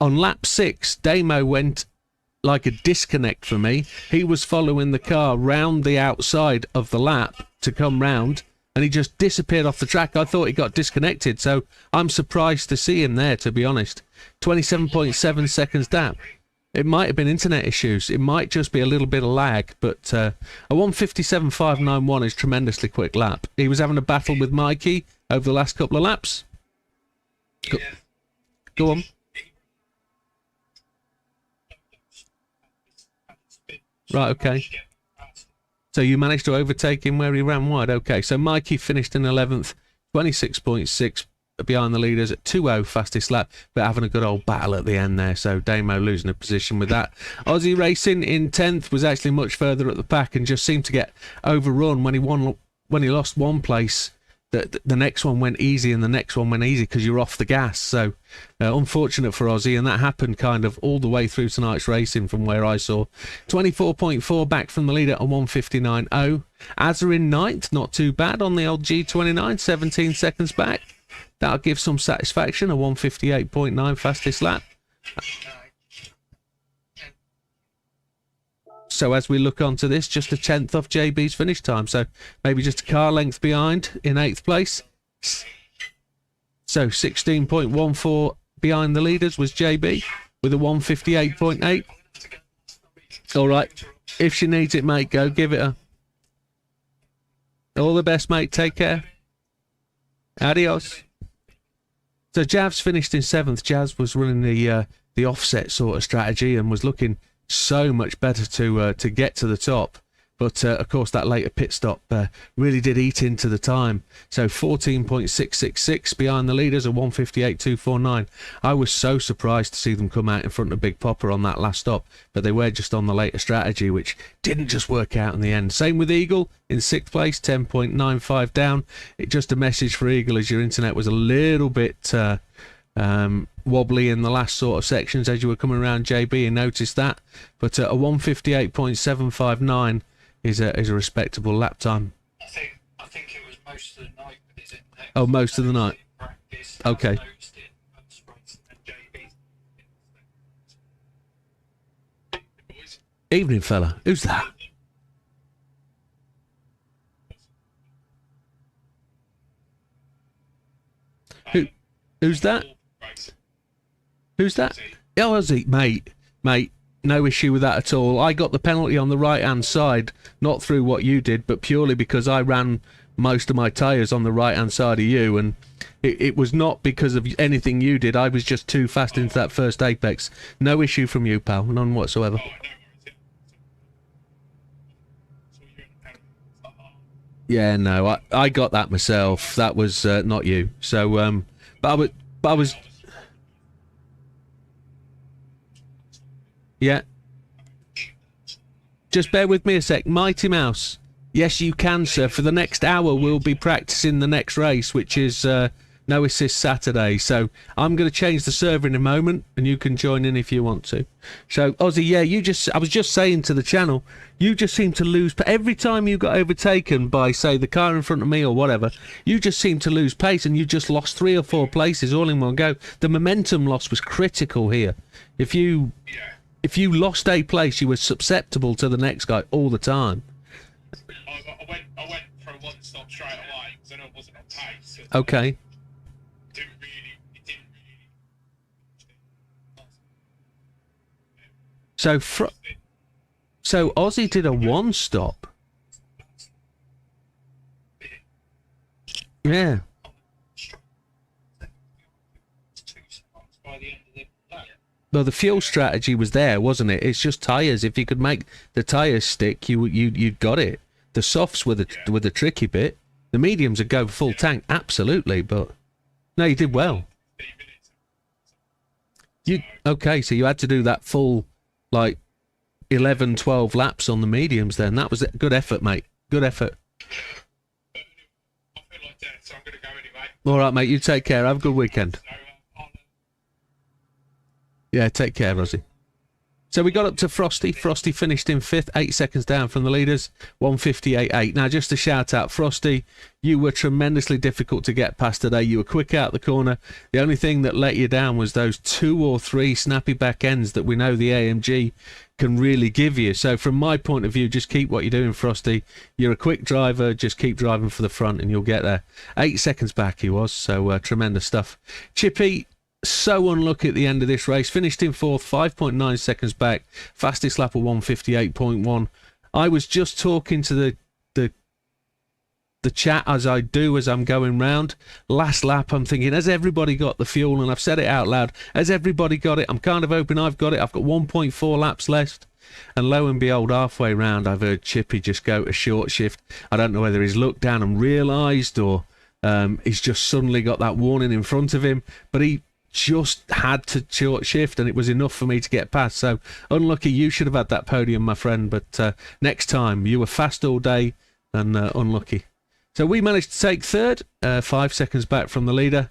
On lap 6, Damo went like a disconnect for me. He was following the car round the outside of the lap to come round, and he just disappeared off the track. I thought he got disconnected, so I'm surprised to see him there, to be honest. 27.7 seconds down. It might have been internet issues. It might just be a little bit of lag, but a 157.591 is tremendously quick lap. He was having a battle with Mikey over the last couple of laps. Go on. Right, okay. So you managed to overtake him where he ran wide. Okay, so Mikey finished in 11th, 26.6 behind the leaders at 2.0 fastest lap, but having a good old battle at the end there. So Damo losing a position with that. Aussie Racing in 10th was actually much further at the pack and just seemed to get overrun when he lost one place. The next one went easy and the next one went easy because you're off the gas. So unfortunate for Aussie, and that happened kind of all the way through tonight's racing from where I saw. 24.4 back from the leader at 159.0. Azza in 9th, not too bad on the old G29, 17 seconds back. That'll give some satisfaction, a 158.9 fastest lap. So as we look onto this, just a 10th off JB's finish time. So maybe just a car length behind in 8th place. So 16.14 behind the leaders was JB with a 158.8. All right. If she needs it, mate, go give it her. All the best, mate. Take care. Adios. So Javs finished in 7th. Jazz was running the offset sort of strategy and was looking so much better to get to the top, but of course that later pit stop really did eat into the time. So 14.666 behind the leaders, a 158.249. I was so surprised to see them come out in front of Big Popper on that last stop, but they were just on the later strategy, which didn't just work out in the end. Same with Eagle in 6th place, 10.95 down. It just a message for Eagle as your internet was a little bit wobbly in the last sort of sections as you were coming around, JB, and noticed that. But a 158.759 is a respectable lap time. I think it was most of the night with his index. Oh, most of the night. Practice, okay. Evening, fella. Who's that? Who's that? Race. Who's that? See, Oh, Ozzy, mate, no issue with that at all. I got the penalty on the right-hand side, not through what you did, but purely because I ran most of my tyres on the right-hand side of you, and it was not because of anything you did. I was just too fast into that first apex. No issue from you, pal, none whatsoever. oh, no worries. So you're in the penalty. It's like, oh, Yeah, no, I got that myself. That was not you. So, but I was, yeah. Just bear with me a sec, Mighty Mouse. Yes, you can, sir. For the next hour, we'll be practicing the next race, which is No Assist Saturday. So I'm going to change the server in a moment, and you can join in if you want to. So, Ozzy, yeah, I was just saying to the channel, you just seem to lose... Every time you got overtaken by, say, the car in front of me or whatever, you just seem to lose pace, and you just lost 3 or 4 places all in one go. The momentum loss was critical here. If you lost a place, you were susceptible to the next guy all the time. I went for a one stop straight away because I know it wasn't on pace. Okay. It didn't really. So Ozzy did a one stop. Yeah. By the end of the day. Well, the fuel strategy was there, wasn't it? It's just tyres. If you could make the tyres stick, you'd got it. The softs were the tricky bit. The mediums would go full tank, absolutely. But no, you did well. Okay? So you had to do that full, like 11, 12 laps on the mediums. Then that was good effort, mate. Good effort. I feel like death, so I'm going to go anyway. All right, mate. You take care. Have a good weekend. So, Yeah, take care, Rosie. So we got up to Frosty. Frosty finished in 5th, 8 seconds down from the leaders, 1:58.8. Now, just to shout out, Frosty, you were tremendously difficult to get past today. You were quick out the corner. The only thing that let you down was those 2 or 3 snappy back ends that we know the AMG can really give you. So from my point of view, just keep what you're doing, Frosty. You're a quick driver. Just keep driving for the front and you'll get there. 8 seconds back he was, so tremendous stuff. Chippy, so unlucky at the end of this race. Finished in 4th, 5.9 seconds back. Fastest lap of 1:58.1. I was just talking to the chat as I do as I'm going round. Last lap, I'm thinking, has everybody got the fuel? And I've said it out loud. Has everybody got it? I'm kind of hoping I've got it. I've got 1.4 laps left. And lo and behold, halfway round, I've heard Chippy just go to short shift. I don't know whether he's looked down and realised or he's just suddenly got that warning in front of him. But he just had to short shift and it was enough for me to get past. So unlucky. You should have had that podium, my friend, but next time. You were fast all day and unlucky. So we managed to take 3rd, 5 seconds back from the leader,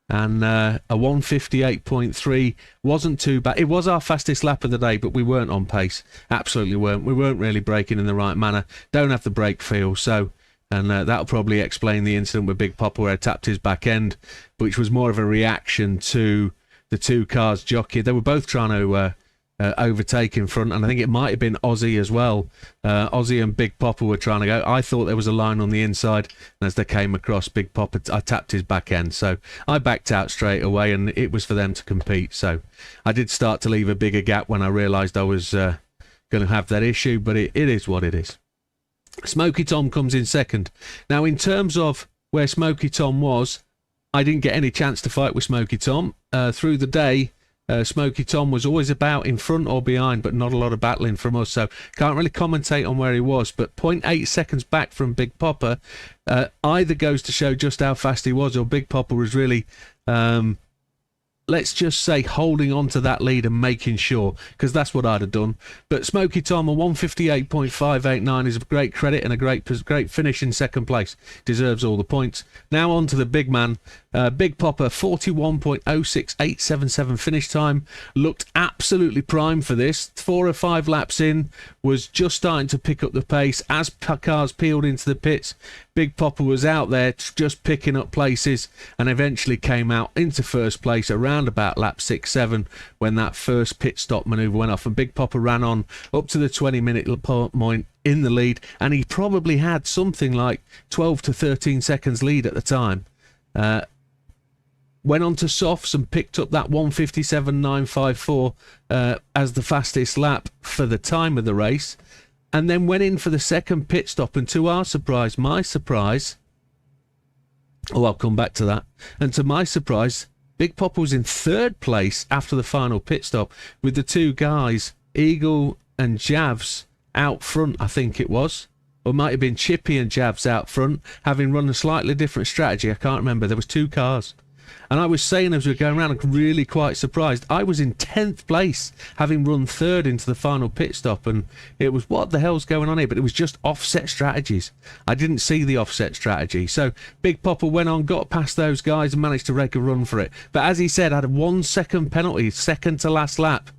and a 1:58.3 wasn't too bad. It was our fastest lap of the day, but we weren't on pace. Absolutely weren't. We weren't really braking in the right manner. Don't have the brake feel, so... And that'll probably explain the incident with Big Papa where I tapped his back end, which was more of a reaction to the 2 cars jockeying. They were both trying to overtake in front, and I think it might have been Ozzy as well. Ozzy and Big Papa were trying to go. I thought there was a line on the inside, and as they came across, Big Papa, I tapped his back end. So I backed out straight away, and it was for them to compete. So I did start to leave a bigger gap when I realised I was going to have that issue, but it is what it is. Smoky Tom comes in 2nd. Now, in terms of where Smoky Tom was, I didn't get any chance to fight with Smoky Tom. Through the day, Smoky Tom was always about in front or behind, but not a lot of battling from us, so can't really commentate on where he was. But 0.8 seconds back from Big Papa either goes to show just how fast he was, or Big Papa was really... let's just say holding on to that lead and making sure, because that's what I'd have done. But Smoky Tom, a 1:58.589 is a great credit and a great finish in 2nd place. Deserves all the points. Now on to the big man. Big Papa, 41.06877 finish time. Looked absolutely prime for this. 4 or 5 laps in, was just starting to pick up the pace. As cars peeled into the pits, Big Papa was out there just picking up places and eventually came out into 1st place around about lap 6-7 when that first pit stop manoeuvre went off, and Big Papa ran on up to the 20-minute point in the lead, and he probably had something like 12 to 13 seconds lead at the time. went on to softs and picked up that 1:57.954 as the fastest lap for the time of the race, and then went in for the second pit stop. And to our surprise, my surprise, I'll come back to that. And to my surprise, Big Papa was in third place after the final pit stop, with the two guys, Eagle and Javs, out front, I think it was. Or it might have been Chippy and Javs out front, having run a slightly different strategy. I can't remember. There was two cars. And I was saying as we were going around, I'm really quite surprised. I was in 10th place, having run third into the final pit stop, and it was, what the hell's going on here? But it was just offset strategies. I didn't see the offset strategy. So Big Papa went on, got past those guys, and managed to rake a run for it. But as he said, I had a 1 second penalty, second to last lap,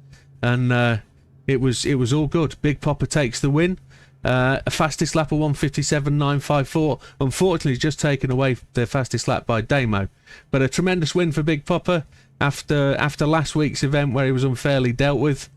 and it was all good. Big Papa takes the win. A fastest lap of 1:57.954. Unfortunately, just taken away the fastest lap by Damo. But a tremendous win for Big Papa after last week's event where he was unfairly dealt with,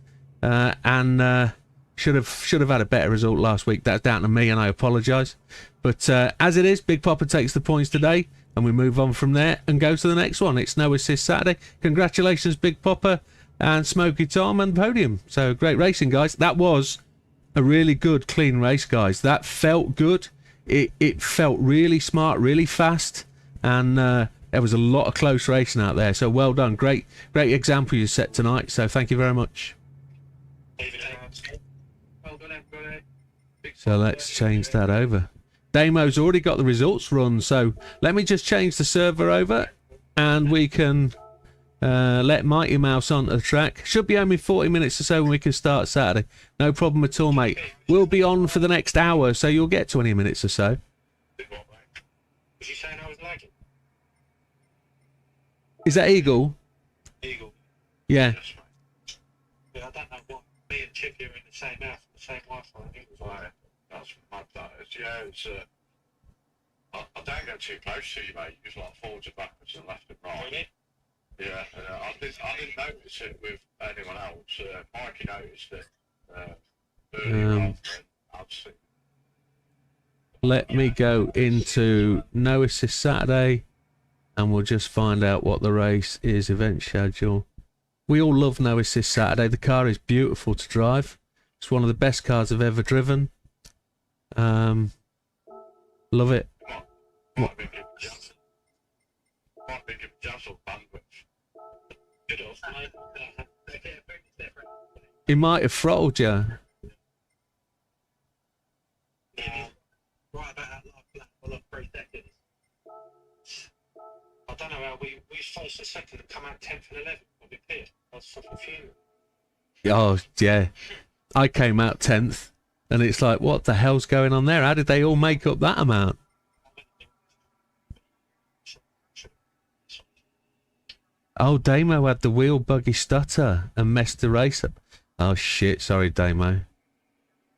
and should have had a better result last week. That's down to me, and I apologise. But as it is, Big Papa takes the points today, and we move on from there and go to the next one. It's No Assist Saturday. Congratulations, Big Papa and Smoky Tom and podium. So great racing, guys. That was a really good, clean race, guys. That felt good. It felt really smart, really fast, and there was a lot of close racing out there. So well done. Great example you set tonight. So thank you very much. So let's change that over. Damo's already got the results run, so let me just change the server over, and we can let Mighty Mouse onto the track. Should be only 40 minutes or so when we can start Saturday. No problem at all, mate. We'll be on for the next hour, so you'll get 20 minutes or so. Was you saying I was lagging? Is that Eagle? Eagle. Yeah. Yes, mate. Yeah, I don't know what. Me and Chippy are in the same house, the same Wi-Fi. I think it was like that's mad. That is. Yeah, it's. I don't go too close to you, mate. You just like forwards and backwards and left and right. Really? Yeah, I didn't notice it with anyone else. Mikey noticed it earlier on. Let me go into No Assist Saturday, and we'll just find out what the race is, event schedule. We all love No Assist Saturday. The car is beautiful to drive. It's one of the best cars I've ever driven. Love it. Might be given Jazzle bandwidth. He might have throttled you. Right about that lap for like 3 seconds. I don't know how we first and second and come out 10th and 11th on the pit. I was fucking fuming. Oh, yeah. I came out 10th, and it's like, what the hell's going on there? How did they all make up that amount? Oh, Damo had the wheel buggy stutter and messed the race up. Oh, shit. Sorry, Damo.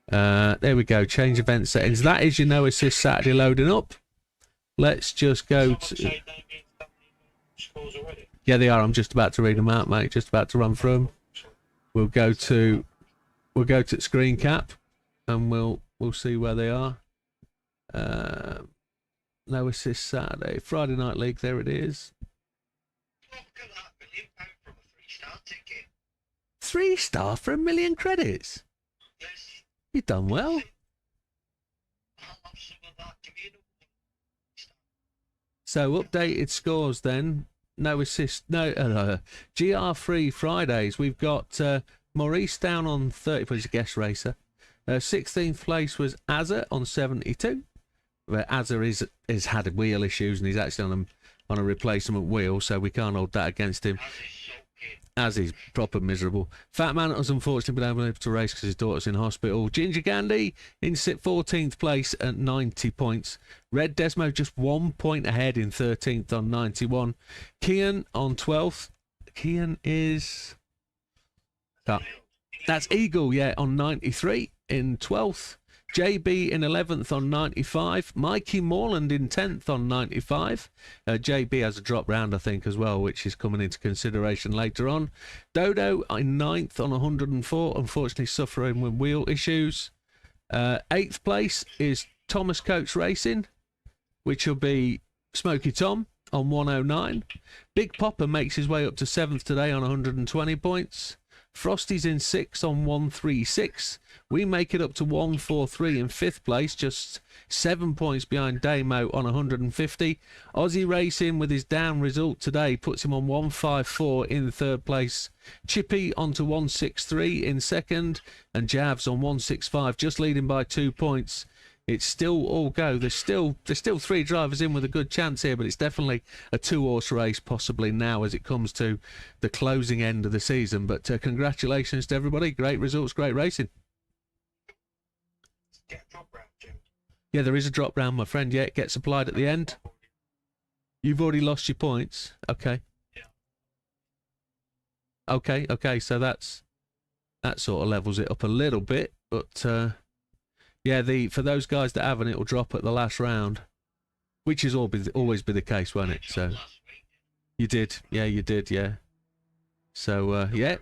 There we go. Change event settings. That is your No Assist Saturday loading up. Let's just go to... Yeah, they are. I'm just about to read them out, mate. Just about to run through them. We'll go to screen cap, and we'll see where they are. No Assist Saturday. Friday Night League. There it is. Look at that, £1 million from a 3-star ticket. 3-star for 1 million credits. Yes. You've done well. I'll have some of that. Give me another 3-star. So updated scores then. No Assist. No. Gr3 Fridays. We've got Maurice down on 30 points. A guest racer. 16th place was Azza on 72. Where Azza is had wheel issues, and he's actually on a replacement wheel, so we can't hold that against him. As he's proper miserable. Fat Man has unfortunately been able to race because his daughter's in hospital. Ginger Gandhi in 14th place at 90 points. Red Desmo just 1 point ahead in 13th on 91. Kian on 12th. Kian is... that's Eagle, yeah, on 93 in 12th. JB in 11th on 95. Mikey Morland in 10th on 95. JB has a drop round, I think, as well, which is coming into consideration later on. Dodo in 9th on 104, unfortunately suffering with wheel issues. 8th place is Thomas Coates Racing, which will be Smoky Tom on 109. Big Popper makes his way up to 7th today on 120 points. Frosty's in 6th on 136. We make it up to 143 in 5th place, just 7 points behind Damo on 150. Aussie Racing, with his down result today, puts him on 154 in 3rd place. Chippy onto 163 in 2nd, and Javs on 165, just leading by 2 points. It's still all go. There's still 3 drivers in with a good chance here, but it's definitely a 2-horse race possibly now as it comes to the closing end of the season. But congratulations to everybody. Great results, great racing. Get a drop round, Jim. Yeah, there is a drop round, my friend. Yeah, it gets applied at the end. You've already lost your points. Okay. Yeah. Okay. So that sort of levels it up a little bit, but yeah, for those guys that haven't, it'll drop at the last round, which is always be the case, won't it? So you did, yeah. So yeah.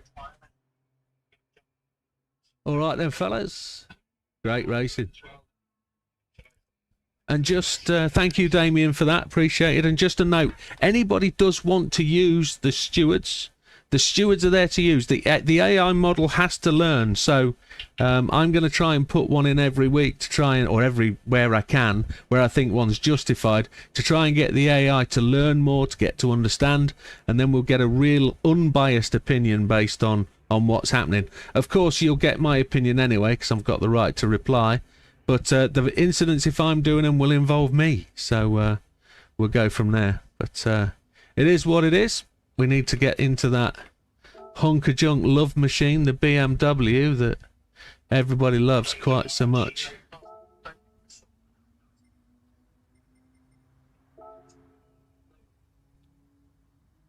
All right then, fellas. Great racing. And just thank you, Damien, for that. Appreciate it. And just a note: anybody does want to use the stewards. The stewards are there to use. The AI model has to learn. So I'm going to try and put one in every week to try and, or everywhere I can, where I think one's justified, to try and get the AI to learn more, to get to understand, and then we'll get a real unbiased opinion based on what's happening. Of course, you'll get my opinion anyway, because I've got the right to reply. But the incidents, if I'm doing them, will involve me. So we'll go from there. But it is what it is. We need to get into that hunk of junk love machine, the BMW that everybody loves quite so much.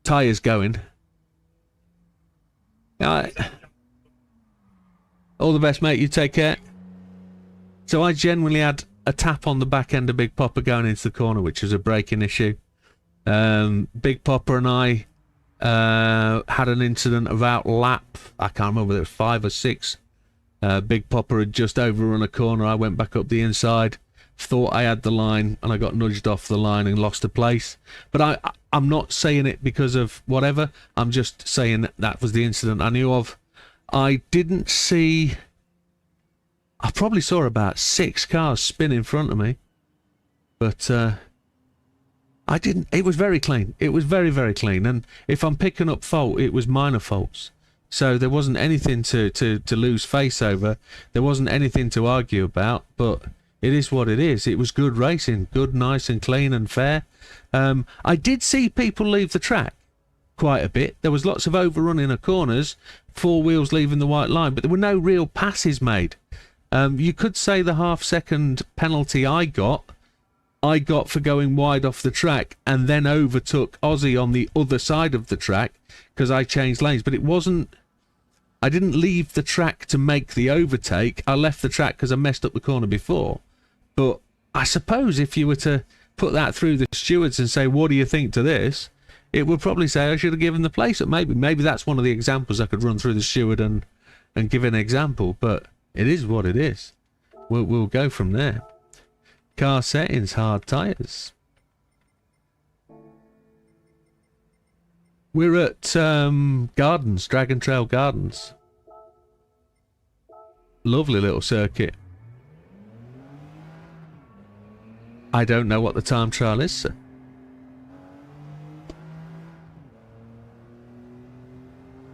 Tyres going. Alright. All the best, mate. You take care. So I genuinely had a tap on the back end of Big Popper going into the corner, which was a braking issue. Big Popper and I had an incident about lap, I can't remember whether it was 5 or 6. Big Popper had just overrun a corner. I went back up the inside, thought I had the line, and I got nudged off the line and lost a place. But I'm not saying it because of whatever. I'm just saying that was the incident I knew of. I didn't see... I probably saw about 6 cars spin in front of me. But I didn't. It was very clean. It was very, very clean. And if I'm picking up fault, it was minor faults. So there wasn't anything to lose face over. There wasn't anything to argue about. But it is what it is. It was good racing. Good, nice and clean and fair. I did see people leave the track quite a bit. There was lots of overrunning of corners. 4 wheels leaving the white line. But there were no real passes made. You could say the half-second penalty I got for going wide off the track and then overtook Aussie on the other side of the track because I changed lanes. But it wasn't... I didn't leave the track to make the overtake. I left the track because I messed up the corner before. But I suppose if you were to put that through the stewards and say, what do you think to this? It would probably say I should have given the place up. Maybe that's one of the examples I could run through the steward and give an example. But it is what it is. We'll go from there. Car settings, hard tyres. We're at Gardens, Dragon Trail Gardens. Lovely little circuit. I don't know what the time trial is, sir.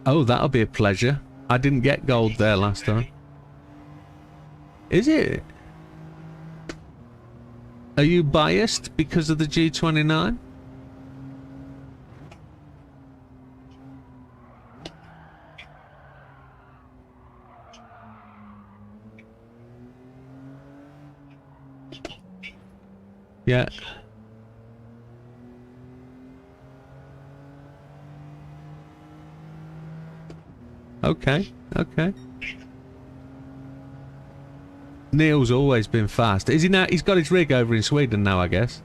Oh, that'll be a pleasure. I didn't get gold there last time. Is it? Are you biased because of the G29? Yeah. Okay, okay. Neil's always been fast. Is he now? He's got his rig over in Sweden now, I guess.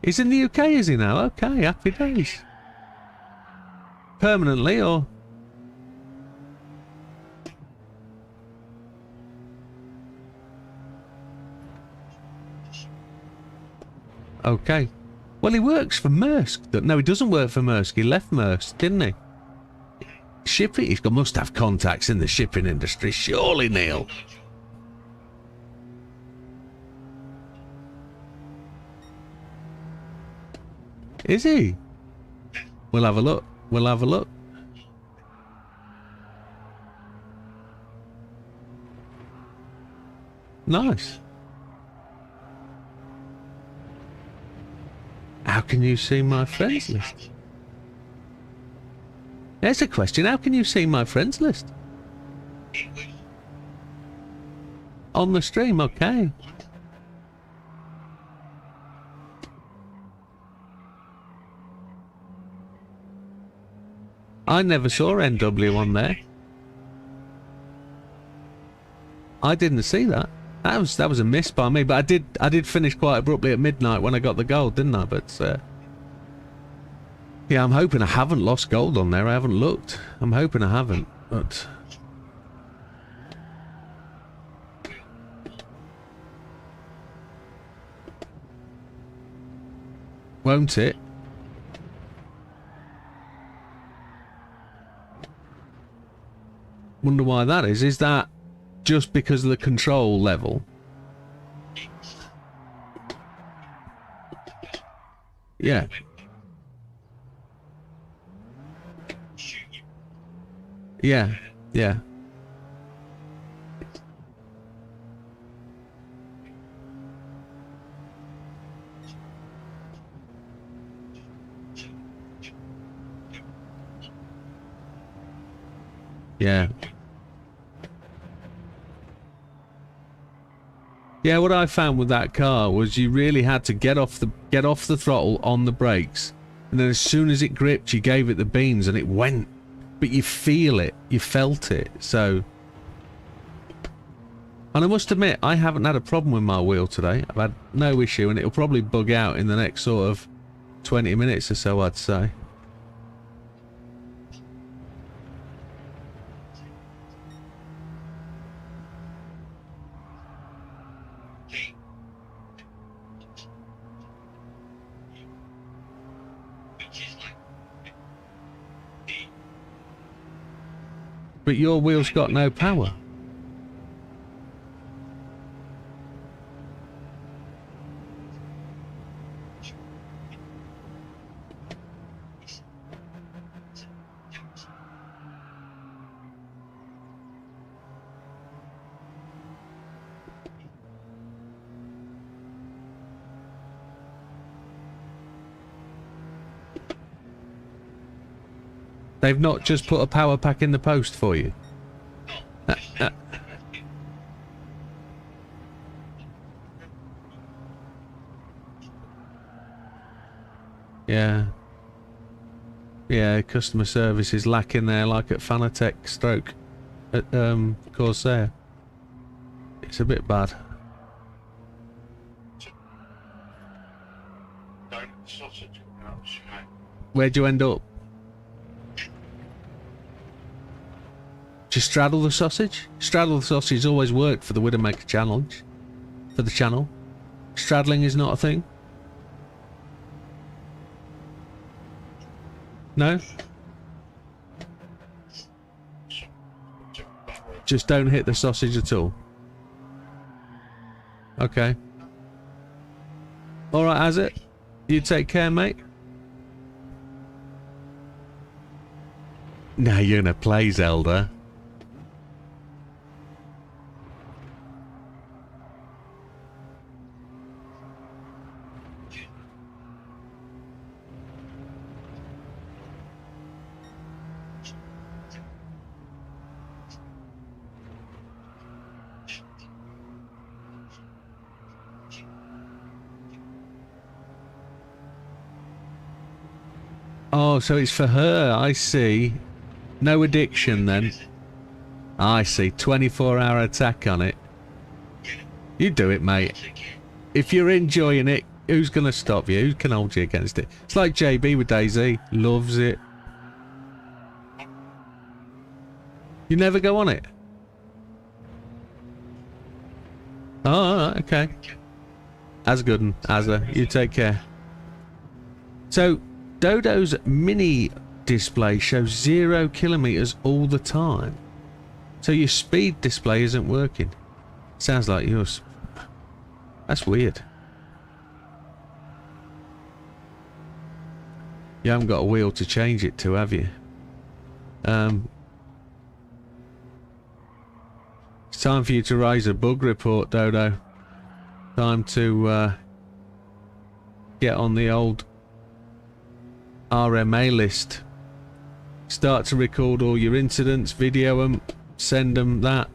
He's in the UK, is he now? Okay, happy days. Permanently, or? Okay. Well, he works for Maersk. No, he doesn't work for Maersk. He left Maersk, didn't he? Shipping. Must have contacts in the shipping industry, surely, Neil. Is he? We'll have a look. We'll have a look. Nice. How can you see my friends list? There's a question. How can you see my friends list? On the stream, okay. I never saw NW on there. I didn't see that. That was a miss by me, but I did finish quite abruptly at midnight when I got the gold, didn't I? But yeah, I'm hoping I haven't lost gold on there. I haven't looked. I'm hoping I haven't, but won't it? Wonder why that is. Is that just because of the control level? Yeah. Yeah. Yeah. Yeah. Yeah, what I found with that car was you really had to get off the throttle on the brakes, and then as soon as it gripped, you gave it the beans and it went. But you feel it, you felt it. So, and I must admit, I haven't had a problem with my wheel today. I've had no issue, and it'll probably bug out in the next sort of 20 minutes or so, I'd say. But your wheel's got no power. They've not just put a power pack in the post for you? Yeah. Yeah, customer service is lacking there, like at Fanatec stroke at Corsair. It's a bit bad. Where'd you end up? Just straddle the sausage? Straddle the sausage always worked for the Widdowmaker challenge. For the channel. Straddling is not a thing? No? Just don't hit the sausage at all. Okay. Alright, has it? You take care, mate. Now you're gonna play Zelda. Oh, so it's for her, I see. No addiction then. I see, 24-hour attack on it. You do it, mate. If you're enjoying it, who's going to stop you? Who can hold you against it? It's like JB with DayZ. Loves it. You never go on it? Oh, alright, okay. As good, Azza. You take care. So Dodo's mini display shows 0 kilometers all the time. So your speed display isn't working. Sounds like yours. That's weird. You haven't got a wheel to change it to, have you? It's time for you to raise a bug report, Dodo. Time to get on the old RMA list. Start to record all your incidents, video them, send them that.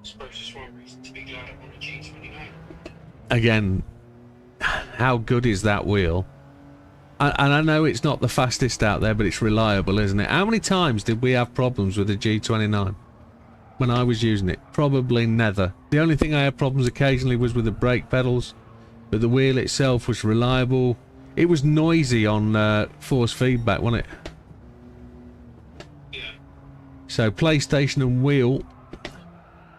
I suppose it's one reason to be glad I'm on a G29. Again, how good is that wheel? And I know it's not the fastest out there, but it's reliable, isn't it? How many times did we have problems with the G29 when I was using it? Probably never. The only thing I had problems occasionally was with the brake pedals, but the wheel itself was reliable. It was noisy on force feedback, wasn't it? Yeah. So PlayStation and wheel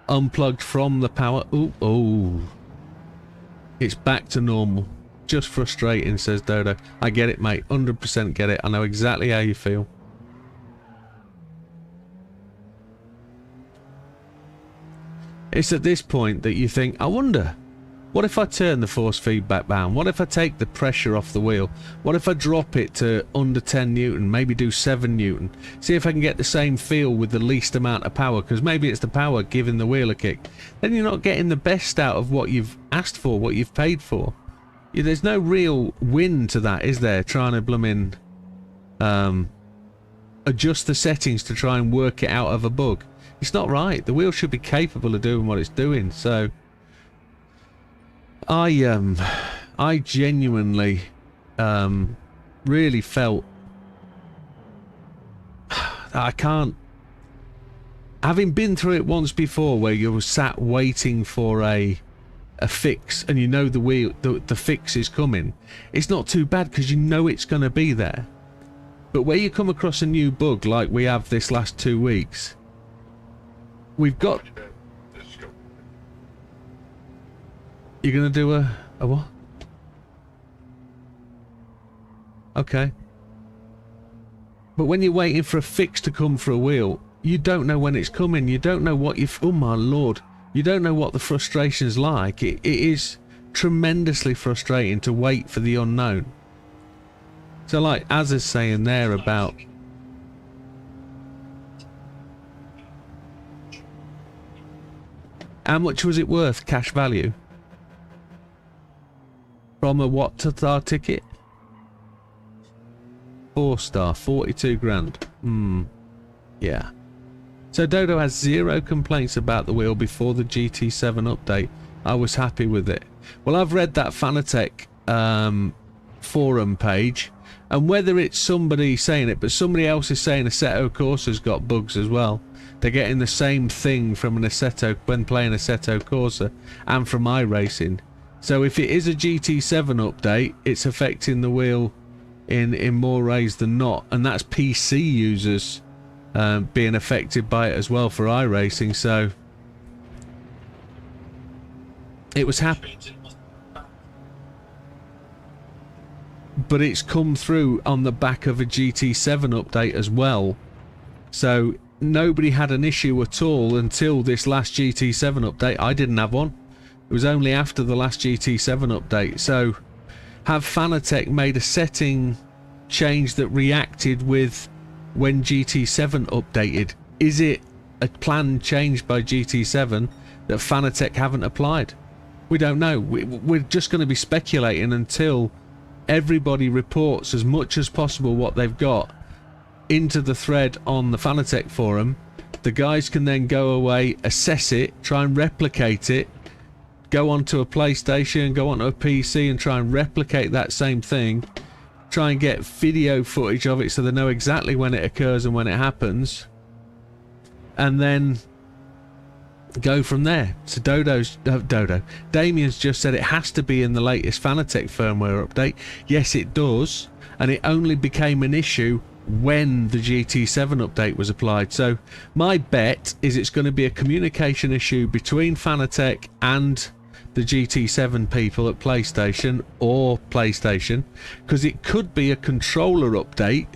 unplugged from the power. Ooh, oh. It's back to normal. Just frustrating, says Dodo. I get it, mate. 100% get it. I know exactly how you feel. It's at this point that you think, I wonder, what if I turn the force feedback down? What if I take the pressure off the wheel? What if I drop it to under 10 Newton, maybe do 7 Newton? See if I can get the same feel with the least amount of power, because maybe it's the power giving the wheel a kick. Then you're not getting the best out of what you've asked for, what you've paid for. There's no real win to that, is there? Trying to blooming adjust the settings to try and work it out of a bug. It's not right. The wheel should be capable of doing what it's doing. So I genuinely really felt I can't, having been through it once before where you were sat waiting for a fix and you know the fix is coming. It's not too bad because you know it's going to be there. But where you come across a new bug like we have this last 2 weeks, we've got... You're going to do a what? Okay. But when you're waiting for a fix to come for a wheel, you don't know when it's coming. You don't know what you've... Oh my lord. You don't know what the frustration's like. It is tremendously frustrating to wait for the unknown. So like Az is saying there about... How much was it worth, cash value? From a what to our ticket? 4-star, 42 grand. Yeah. So Dodo has 0 complaints about the wheel before the GT7 update. I was happy with it. Well, I've read that Fanatec forum page, and whether it's somebody saying it, but somebody else is saying Assetto Corsa's got bugs as well. They're getting the same thing from an Assetto when playing Assetto Corsa and from iRacing. So if it is a GT7 update, it's affecting the wheel in more ways than not, and that's PC users being affected by it as well for iRacing. So it was happy, but it's come through on the back of a GT7 update as well. So nobody had an issue at all until this last GT7 update. I didn't have one. It was only after the last GT7 update. So have Fanatec made a setting change that reacted with when GT7 updated? Is it a plan changed by GT7 that Fanatec haven't applied? We don't know. We're just going to be speculating until everybody reports as much as possible what they've got into the thread on the Fanatec forum. The guys can then go away, assess it, try and replicate it, go onto a PlayStation, go onto a PC and try and replicate that same thing, try and get video footage of it so they know exactly when it occurs and when it happens, and then go from there. So Damien's just said it has to be in the latest Fanatec firmware update. Yes, it does, and it only became an issue when the GT7 update was applied. So my bet is it's going to be a communication issue between Fanatec and the GT7 people at PlayStation, because it could be a controller update,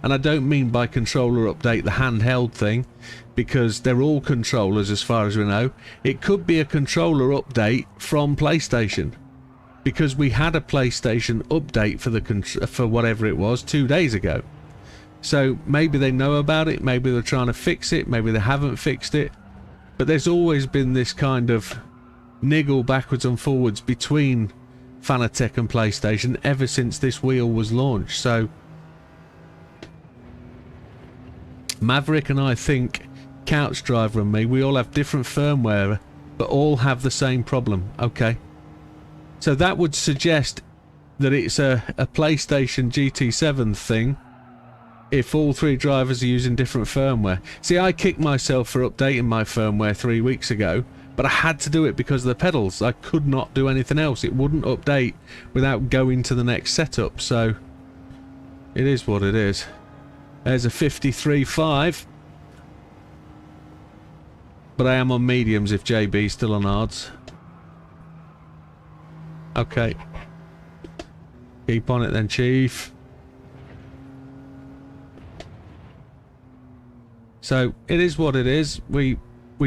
and I don't mean by controller update the handheld thing, because they're all controllers as far as we know. It could be a controller update from PlayStation, because we had a PlayStation update for whatever it was 2 days ago. So maybe they know about it, maybe they're trying to fix it, maybe they haven't fixed it, but there's always been this kind of niggle backwards and forwards between Fanatec and PlayStation ever since this wheel was launched. So Maverick and I think, Couch Driver and me, we all have different firmware but all have the same problem. Okay, so that would suggest that it's a PlayStation GT7 thing if all three drivers are using different firmware. See, I kicked myself for updating my firmware 3 weeks ago, but I had to do it because of the pedals. I could not do anything else. It wouldn't update without going to the next setup, so it is what it is. There's a 53.5, but I am on mediums if JB's still on hards. Okay. Keep on it then, Chief. So it is what it is. We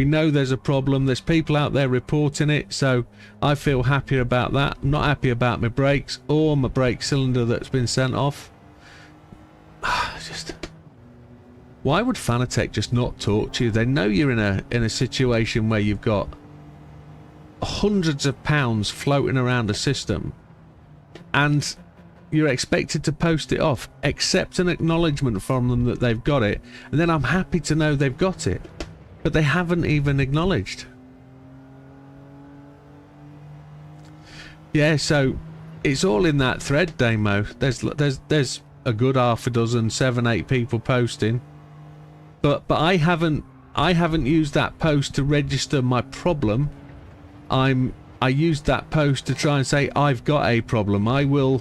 know there's a problem. There's people out there reporting it, so I feel happier about that. I'm not happy about my brakes or my brake cylinder that's been sent off. Just, why would Fanatec just not talk to you? They know you're in a situation where you've got hundreds of pounds floating around a system, and you're expected to post it off, accept an acknowledgement from them that they've got it, and then I'm happy to know they've got it, but they haven't even acknowledged. Yeah, so it's all in that thread, Damo. There's a good half a dozen, 7, 8 people posting, but I haven't used that post to register my problem. I used that post to try and say I've got a problem. I will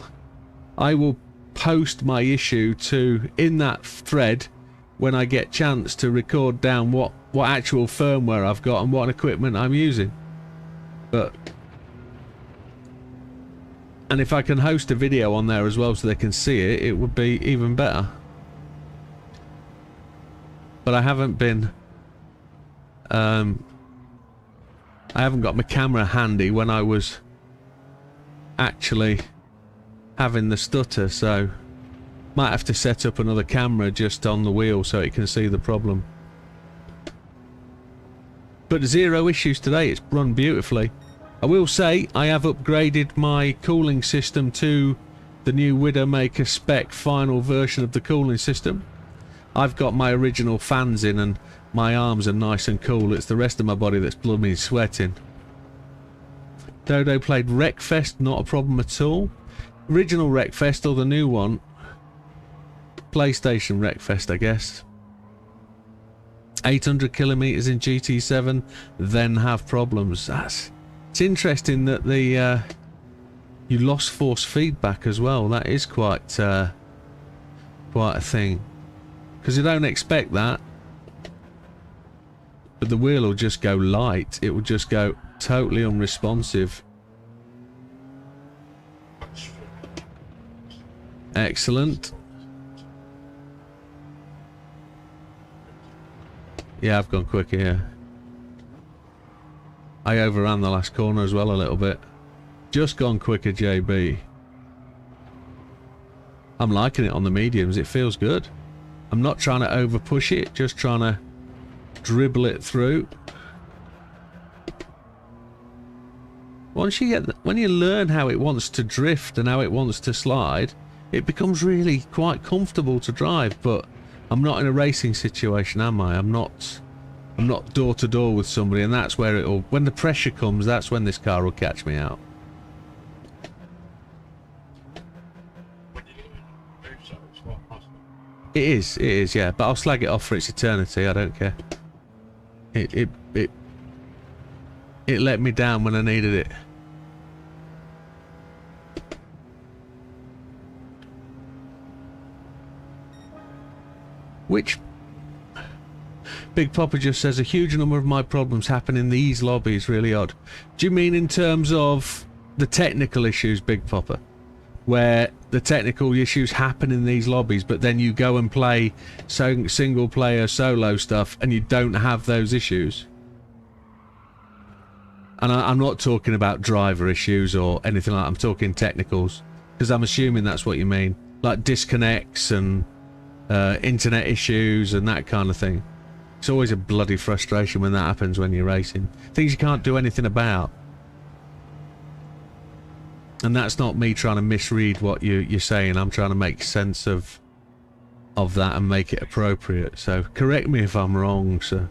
post my issue in that thread when I get chance to record down what actual firmware I've got and what equipment I'm using. And if I can host a video on there as well so they can see it, it would be even better. But I haven't been I haven't got my camera handy when I was actually having the stutter, so might have to set up another camera just on the wheel so it can see the problem. But 0 issues today. It's run beautifully. I will say I have upgraded my cooling system to the new Widdowmaker spec final version of the cooling system. I've got my original fans in and my arms are nice and cool. It's the rest of my body that's blooming sweating. Dodo played Wreckfest, not a problem at all. Original Wreckfest or the new one? PlayStation Wreckfest, I guess. 800 kilometers in GT7, then have problems. It's interesting that you lost force feedback as well. That is quite a thing, because you don't expect that. But the wheel will just go light. It will just go totally unresponsive. Excellent. Yeah, I've gone quicker here. I overran the last corner as well a little bit. Just gone quicker, JB. I'm liking it on the mediums. It feels good. I'm not trying to over push it, just trying to dribble it through. Once you get, when you learn how it wants to drift and how it wants to slide, it becomes really quite comfortable to drive. But I'm not in a racing situation, am I? I'm not door to door with somebody, and that's where it'll, when the pressure comes, that's when this car will catch me out. It is, yeah, but I'll slag it off for its eternity. I don't care. It let me down when I needed it. Which Big Papa just says a huge number of my problems happen in these lobbies. Really odd. Do you mean in terms of the technical issues, Big Papa, where the technical issues happen in these lobbies, but then you go and play single player solo stuff and you don't have those issues? And I'm not talking about driver issues or anything like that. I'm talking technicals, because I'm assuming that's what you mean, like disconnects and internet issues and that kind of thing. It's always a bloody frustration when that happens when you're racing. Things you can't do anything about. And that's not me trying to misread what you're saying. I'm trying to make sense of that and make it appropriate. So correct me if I'm wrong, sir.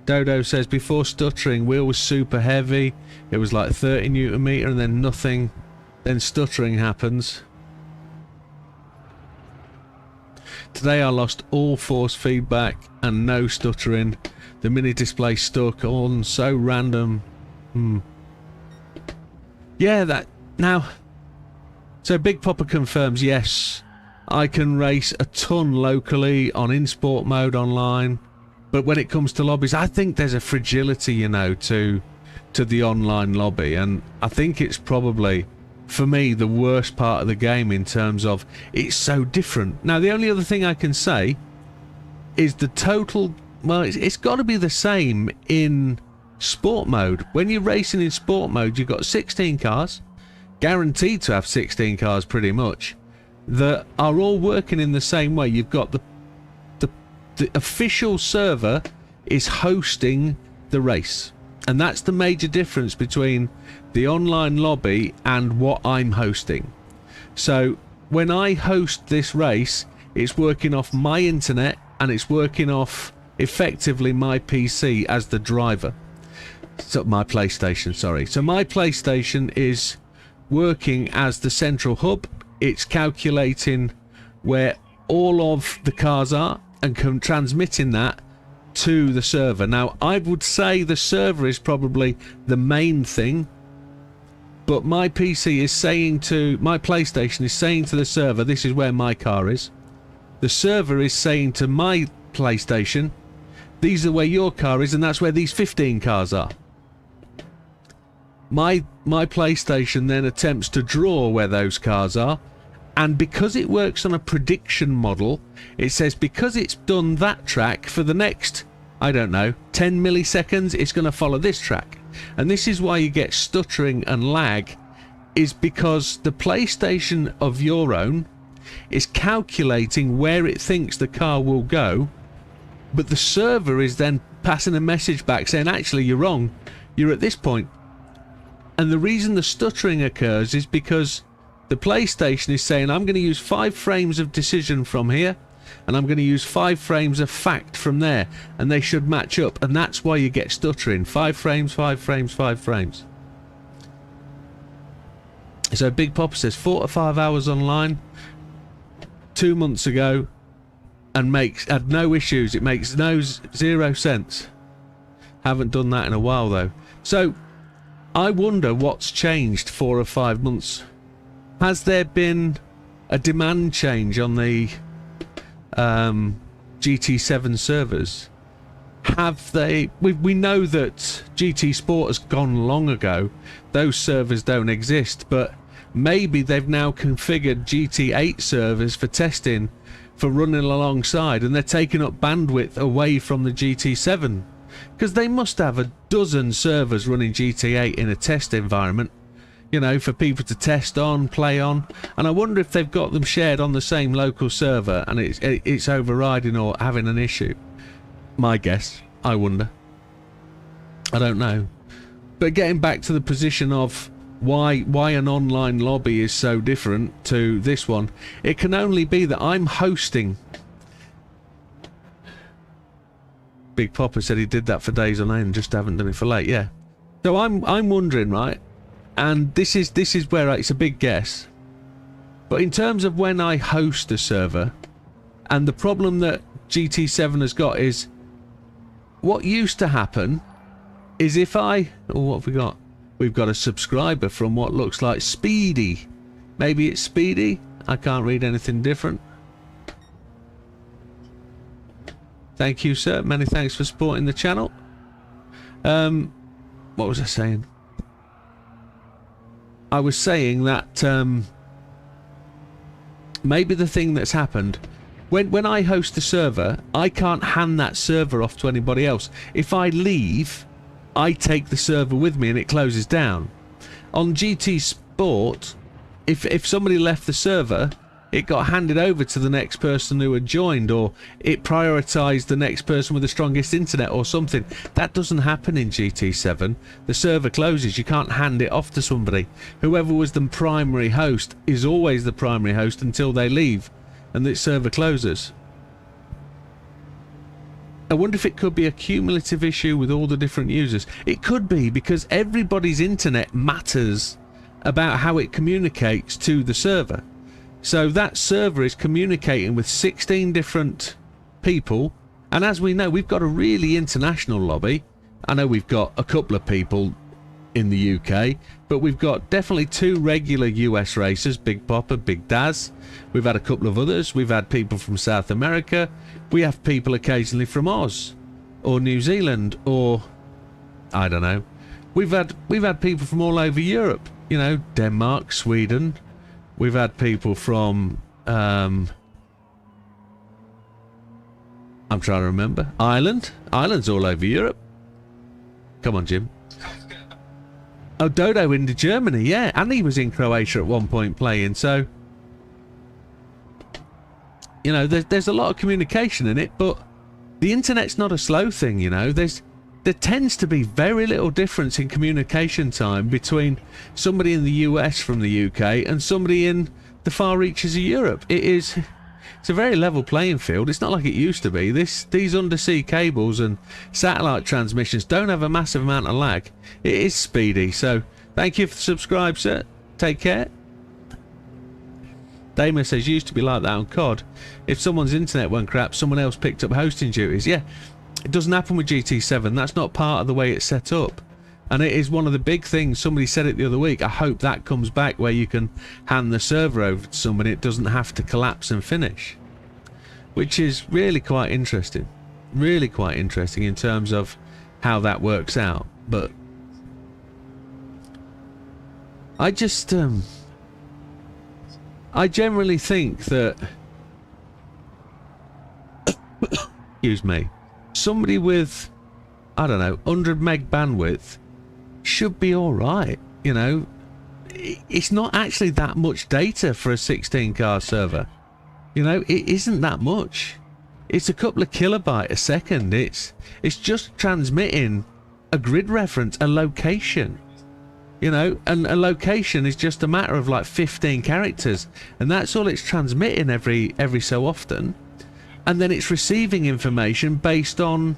Dodo says, before stuttering, wheel was super heavy. It was like 30 Newton meter and then nothing. Then stuttering happens. Today I lost all force feedback and no stuttering. The mini display stuck on so random. Yeah, that now. So Big Papa confirms, yes, I can race a ton locally on in sport mode online, but when it comes to lobbies, I think there's a fragility, you know, to the online lobby, and I think it's probably, for me, the worst part of the game in terms of it's so different. Now, the only other thing I can say is the total. Well, it's got to be the same in sport mode. When you're racing in sport mode, you've got 16 cars, guaranteed to have 16 cars pretty much, that are all working in the same way. You've got the official server is hosting the race, and that's the major difference between the online lobby and what I'm hosting. So when I host this race, it's working off my internet and it's working off effectively my PC as the driver. So my PlayStation, sorry. So my PlayStation is working as the central hub. It's calculating where all of the cars are and transmitting that to the server. Now, I would say the server is probably the main thing, but my PC is saying to my PlayStation is saying to the server, this is where my car is. The server is saying to my PlayStation, these are where your car is, and that's where these 15 cars are. My PlayStation then attempts to draw where those cars are, and because it works on a prediction model, it says because it's done that track for the next, I don't know, 10 milliseconds, it's going to follow this track. And this is why you get stuttering and lag, is because the PlayStation of your own is calculating where it thinks the car will go, but the server is then passing a message back saying, actually, you're wrong, you're at this point. And the reason the stuttering occurs is because the PlayStation is saying, I'm going to use 5 frames of decision from here, and I'm going to use 5 frames of fact from there, and they should match up, and that's why you get stuttering. 5 frames, 5 frames, 5 frames. So Big Papa says 4 to 5 hours online 2 months ago, and had no issues. It makes zero sense. Haven't done that in a while though. So I wonder what's changed 4 or 5 months. Has there been a demand change on the GT7 servers? Have they? We know that GT Sport has gone long ago. Those servers don't exist, but maybe they've now configured GT8 servers for testing, for running alongside, and they're taking up bandwidth away from the GT7, because they must have a dozen servers running GT8 in a test environment, you know, for people to test on, play on. And I wonder if they've got them shared on the same local server and it's overriding or having an issue. My guess. I wonder. I don't know. But getting back to the position of why an online lobby is so different to this one, it can only be that I'm hosting. Big Papa said he did that for days on end, just haven't done it for late. Yeah. So I'm wondering, right? And this is where it's a big guess. But in terms of when I host a server, and the problem that GT7 has got is, what used to happen is if what have we got? We've got a subscriber from what looks like Speedy. Maybe it's Speedy. I can't read anything different. Thank you, sir. Many thanks for supporting the channel. What was I saying? I was saying that maybe the thing that's happened, when I host a server, I can't hand that server off to anybody else. If I leave, I take the server with me and it closes down. On GT Sport, if somebody left the server, it got handed over to the next person who had joined, or it prioritised the next person with the strongest internet or something. That doesn't happen in GT7. The server closes. You can't hand it off to somebody. Whoever was the primary host is always the primary host until they leave and the server closes. I wonder if it could be a cumulative issue with all the different users. It could be, because everybody's internet matters about how it communicates to the server. So that server is communicating with 16 different people, and as we know, we've got a really international lobby. I know we've got a couple of people in the UK, but we've got definitely 2 regular US racers, Big Pop and Big Daz. We've had a couple of others. We've had people from South America. We have people occasionally from Oz or New Zealand, or I don't know. We've had people from all over Europe, you know, Denmark, Sweden. We've had people from, I'm trying to remember, Ireland. Ireland's all over Europe. Come on, Jim. Oh, Dodo into Germany, yeah. And he was in Croatia at one point playing, so... You know, there's a lot of communication in it, but the internet's not a slow thing, you know. There tends to be very little difference in communication time between somebody in the US from the UK and somebody in the far reaches of Europe. It's a very level playing field. It's not like it used to be. These undersea cables and satellite transmissions don't have a massive amount of lag. It is speedy. So thank you for the subscribe, sir. Take care. Damer says, used to be like that on COD. If someone's internet went crap, someone else picked up hosting duties. Yeah. It doesn't happen with GT7. That's not part of the way it's set up. And it is one of the big things. Somebody said it the other week. I hope that comes back where you can hand the server over to somebody. It doesn't have to collapse and finish. Which is really quite interesting. Really quite interesting in terms of how that works out. But I just... I generally think that... Excuse me. Somebody with, I don't know, 100 meg bandwidth should be alright, you know. It's not actually that much data for a 16 car server. You know, it isn't that much. It's a couple of kilobyte a second. It's just transmitting a grid reference, a location. You know, and a location is just a matter of like 15 characters, and that's all it's transmitting every so often. And then it's receiving information based on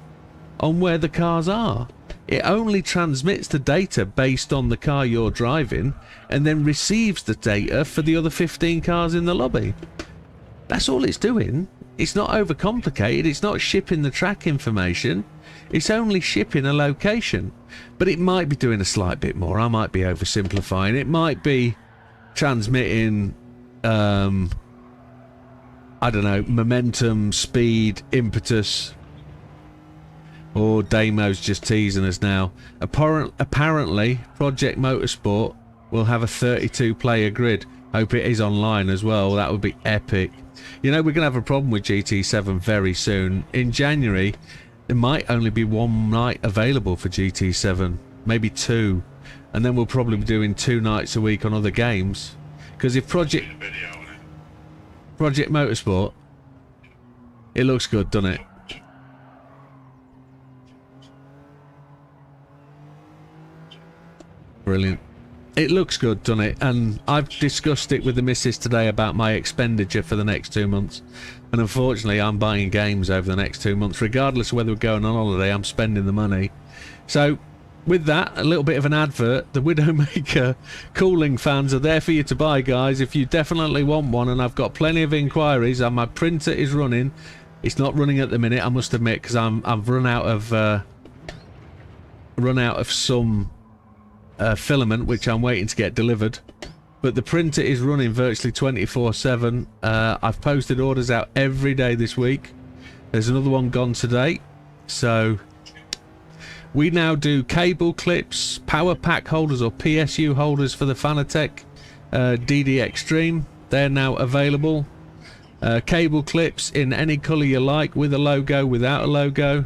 where the cars are. It only transmits the data based on the car you're driving, and then receives the data for the other 15 cars in the lobby. That's all it's doing. It's not overcomplicated. It's not shipping the track information. It's only shipping a location. But it might be doing a slight bit more. I might be oversimplifying. It might be transmitting... I don't know, momentum, speed, impetus, or Damo's just teasing us now. Apparently, Project Motorsport will have a 32-player grid. Hope it is online as well. That would be epic. You know, we're going to have a problem with GT7 very soon. In January, there might only be 1 night available for GT7, maybe 2. And then we'll probably be doing 2 nights a week on other games. Because if Project Motorsport, it looks good, doesn't it? Brilliant. It looks good, doesn't it? And I've discussed it with the missus today about my expenditure for the next 2 months. And unfortunately, I'm buying games over the next 2 months. Regardless of whether we're going on holiday, I'm spending the money. So, with that, a little bit of an advert. The Widdowmaker cooling fans are there for you to buy, guys, if you definitely want one. And I've got plenty of inquiries, and my printer is running. It's not running at the minute, I must admit, because I've run out of some filament, which I'm waiting to get delivered. But the printer is running virtually 24/7. I've posted orders out every day this week. There's another one gone today. So we now do cable clips, power pack holders or PSU holders for the Fanatec DD Extreme. They're now available. Cable clips in any colour you like, with a logo, without a logo.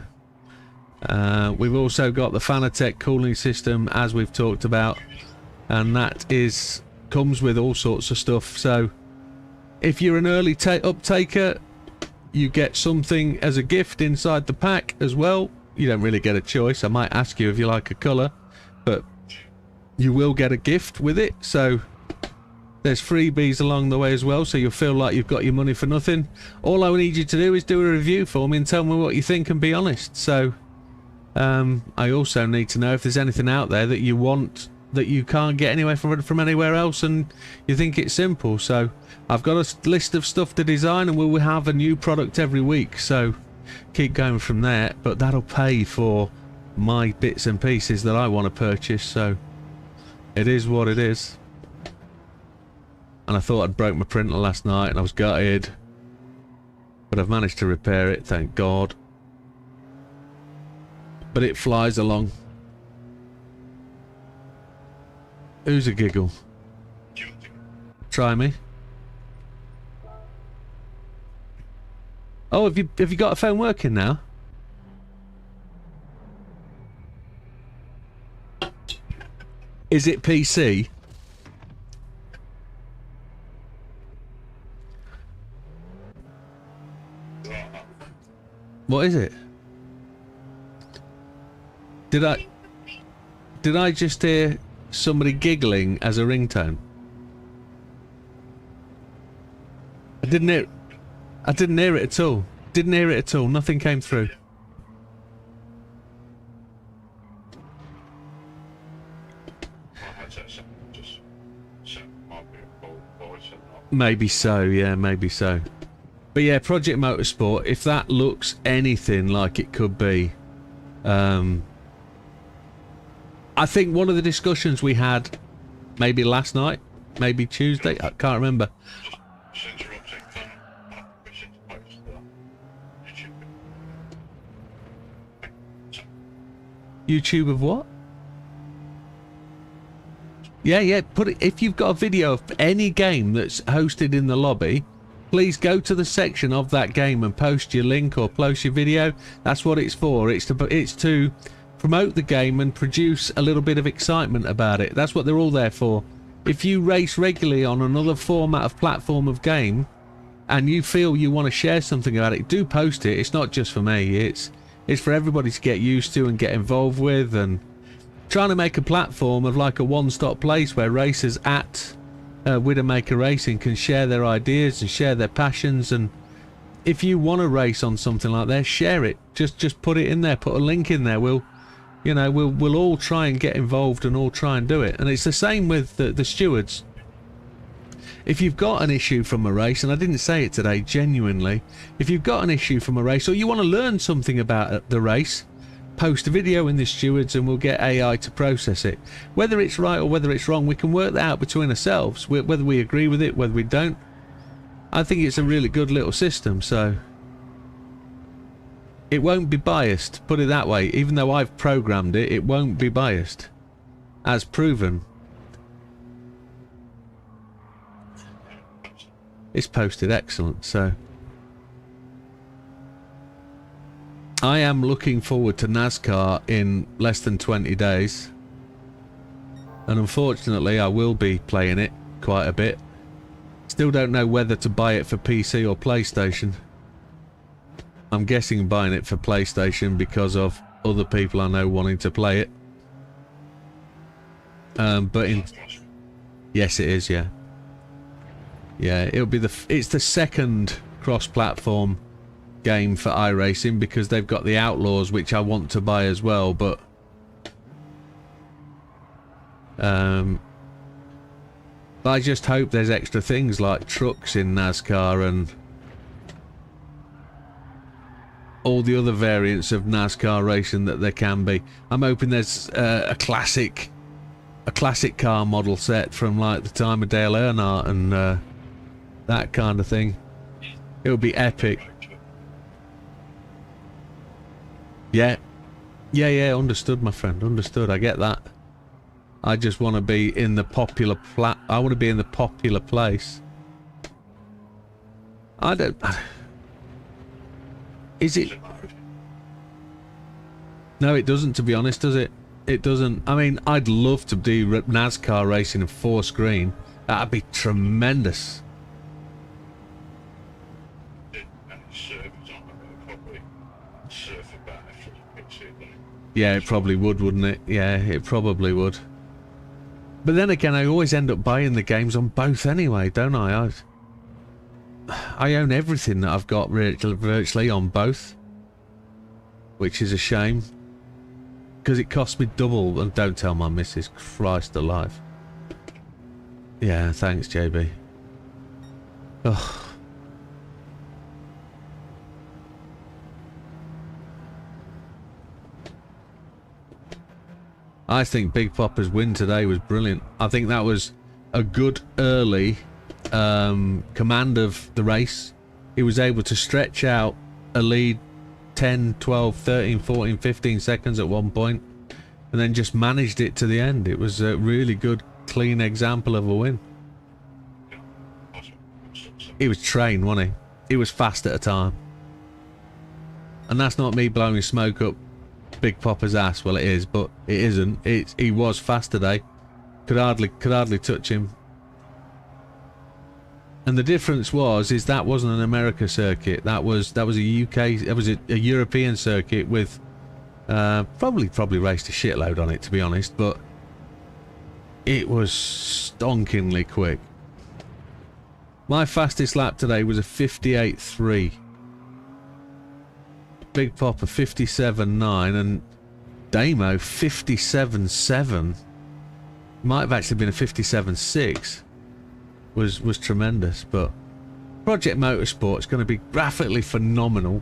We've also got the Fanatec cooling system, as we've talked about, and that comes with all sorts of stuff. So if you're an early uptaker, you get something as a gift inside the pack as well. You don't really get a choice. I might ask you if you like a colour, but you will get a gift with it. So there's freebies along the way as well, so you'll feel like you've got your money for nothing. All I need you to do is do a review for me and tell me what you think and be honest. So I also need to know if there's anything out there that you want that you can't get anywhere from anywhere else and you think it's simple. So I've got a list of stuff to design, and we will have a new product every week, so keep going from there. But that'll pay for my bits and pieces that I want to purchase, so it is what it is. And I thought I'd broke my printer last night and I was gutted, but I've managed to repair it, thank God. But it flies along. Who's a giggle? Try me. Oh, have you got a phone working now? Is it PC? What is it? Did I just hear somebody giggling as a ringtone? I didn't hear it at all. Didn't hear it at all. Nothing came through. Maybe so, yeah, maybe so. But yeah, Project Motorsport, if that looks anything like it could be, I think one of the discussions we had, maybe last night, maybe Tuesday, I can't remember. YouTube of what? Yeah, put it, if you've got a video of any game that's hosted in the lobby, please go to the section of that game and post your link or post your video. That's what it's for. It's to promote the game and produce a little bit of excitement about it. That's what they're all there for. If you race regularly on another format of platform of game and you feel you want to share something about it, do post it. It's not just for me. It's for everybody to get used to and get involved with, and trying to make a platform of like a one-stop place where racers at Widdowmaker Racing can share their ideas and share their passions. And if you want to race on something like that, share it. Just put it in there. Put a link in there. We'll all try and get involved and all try and do it. And it's the same with the stewards. If you've got an issue from a race, and I didn't say it today, genuinely, if you've got an issue from a race or you want to learn something about the race, post a video in the stewards and we'll get AI to process it. Whether it's right or whether it's wrong, we can work that out between ourselves, whether we agree with it, whether we don't. I think it's a really good little system, so it won't be biased, put it that way. Even though I've programmed it, it won't be biased, as proven. It's posted, excellent. So I am looking forward to NASCAR in less than 20 days, and unfortunately I will be playing it quite a bit. Still don't know whether to buy it for PC or PlayStation. I'm guessing buying it for PlayStation because of other people I know wanting to play it. Yes, it is, yeah. Yeah, it'll be it's the second cross-platform game for iRacing because they've got the Outlaws, which I want to buy as well, but I just hope there's extra things like trucks in NASCAR and all the other variants of NASCAR racing that there can be. I'm hoping there's a classic car model set from like the time of Dale Earnhardt and that kind of thing. It would be epic. Yeah. Yeah, understood, my friend, understood. I get that. I just want to be in the popular I want to be in the popular place. I don't... Is it... No, it doesn't, to be honest, does it? It doesn't. I mean, I'd love to do NASCAR racing in 4 screen. That'd be tremendous. Yeah, it probably would, wouldn't it? Yeah, it probably would. But then again, I always end up buying the games on both anyway, don't I? I own everything that I've got virtually on both. Which is a shame. Because it cost me double, and don't tell my missus, Christ alive. Yeah, thanks, JB. Ugh. I think Big Popper's win today was brilliant. I think that was a good early command of the race. He was able to stretch out a lead 10, 12, 13, 14, 15 seconds at one point, and then just managed it to the end. It was a really good, clean example of a win. He was trained, wasn't he? He was fast at a time. And that's not me blowing smoke up Big Popper's ass. Well, it is, but it isn't. He was fast today. Could hardly touch him. And the difference is that wasn't an America circuit. That was a UK. It was a European circuit with probably raced a shitload on it, to be honest. But it was stonkingly quick. My fastest lap today was a 58.3. Big Popper 57.9 and Damo 57.7. Might have actually been a 57.6. Was tremendous. But Project Motorsport is going to be graphically phenomenal.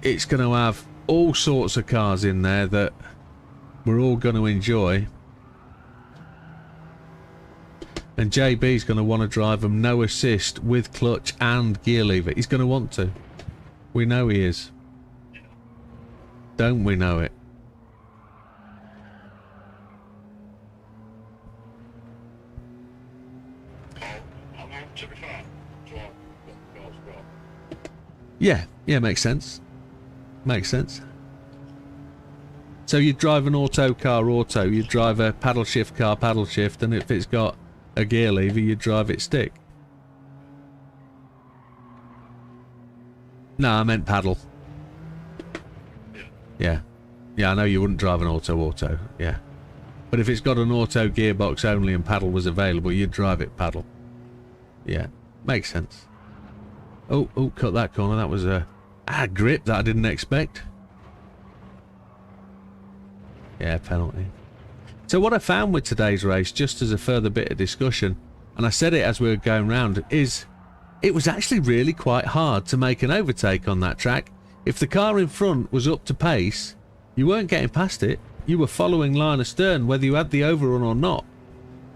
It's going to have all sorts of cars in there that we're all going to enjoy. And JB's going to want to drive them no assist with clutch and gear lever. He's going to want to. We know he is. Don't we know it? Yeah, makes sense. Makes sense. So you'd drive an auto car auto, you'd drive a paddle shift car paddle shift, and if it's got a gear lever, you'd drive it stick. No, I meant paddle. Yeah. Yeah, I know you wouldn't drive an auto, yeah. But if it's got an auto gearbox only and paddle was available, you'd drive it paddle. Yeah, makes sense. Oh, cut that corner. That was a grip that I didn't expect. Yeah, penalty. So what I found with today's race, just as a further bit of discussion, and I said it as we were going round, is it was actually really quite hard to make an overtake on that track. If the car in front was up to pace, you weren't getting past it. You were following line astern, whether you had the overrun or not.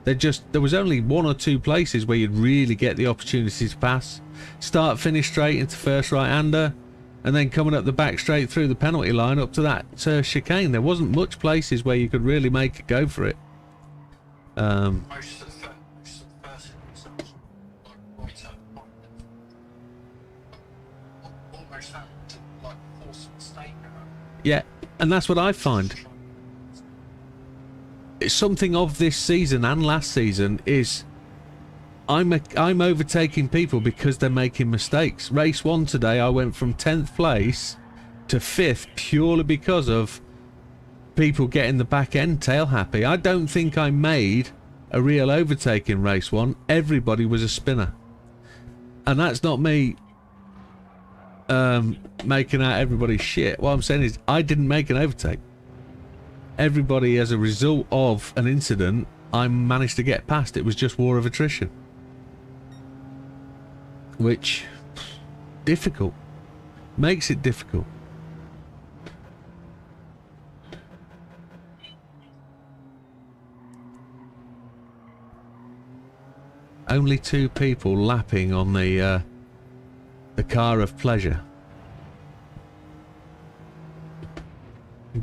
There was only 1 or 2 places where you'd really get the opportunity to pass. Start, finish straight into first right-hander, and then coming up the back straight through the penalty line up to that chicane. There wasn't much places where you could really make it go for it. Most of the first instance, like almost had to like force a mistake. Yeah, and that's what I find. It's something of this season and last season is I'm overtaking people because they're making mistakes. Race 1 today, I went from 10th place to 5th purely because of people getting the back end tail happy. I don't think I made a real overtake in race 1. Everybody was a spinner. And that's not me making out everybody's shit. What I'm saying is I didn't make an overtake. Everybody, as a result of an incident, I managed to get past. It was just war of attrition. Which, difficult. Makes it difficult. Only 2 people lapping on the car of pleasure.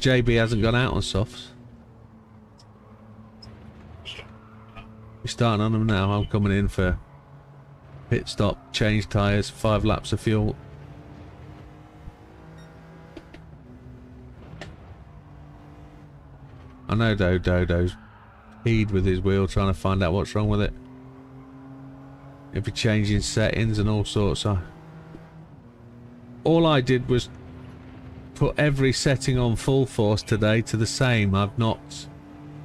JB hasn't gone out on softs. You're starting on them now. I'm coming in for pit stop, change tyres, 5 laps of fuel. I know Dodo's peed with his wheel trying to find out what's wrong with it. If you're changing settings and all sorts of... All I did was put every setting on full force today to the same. I've not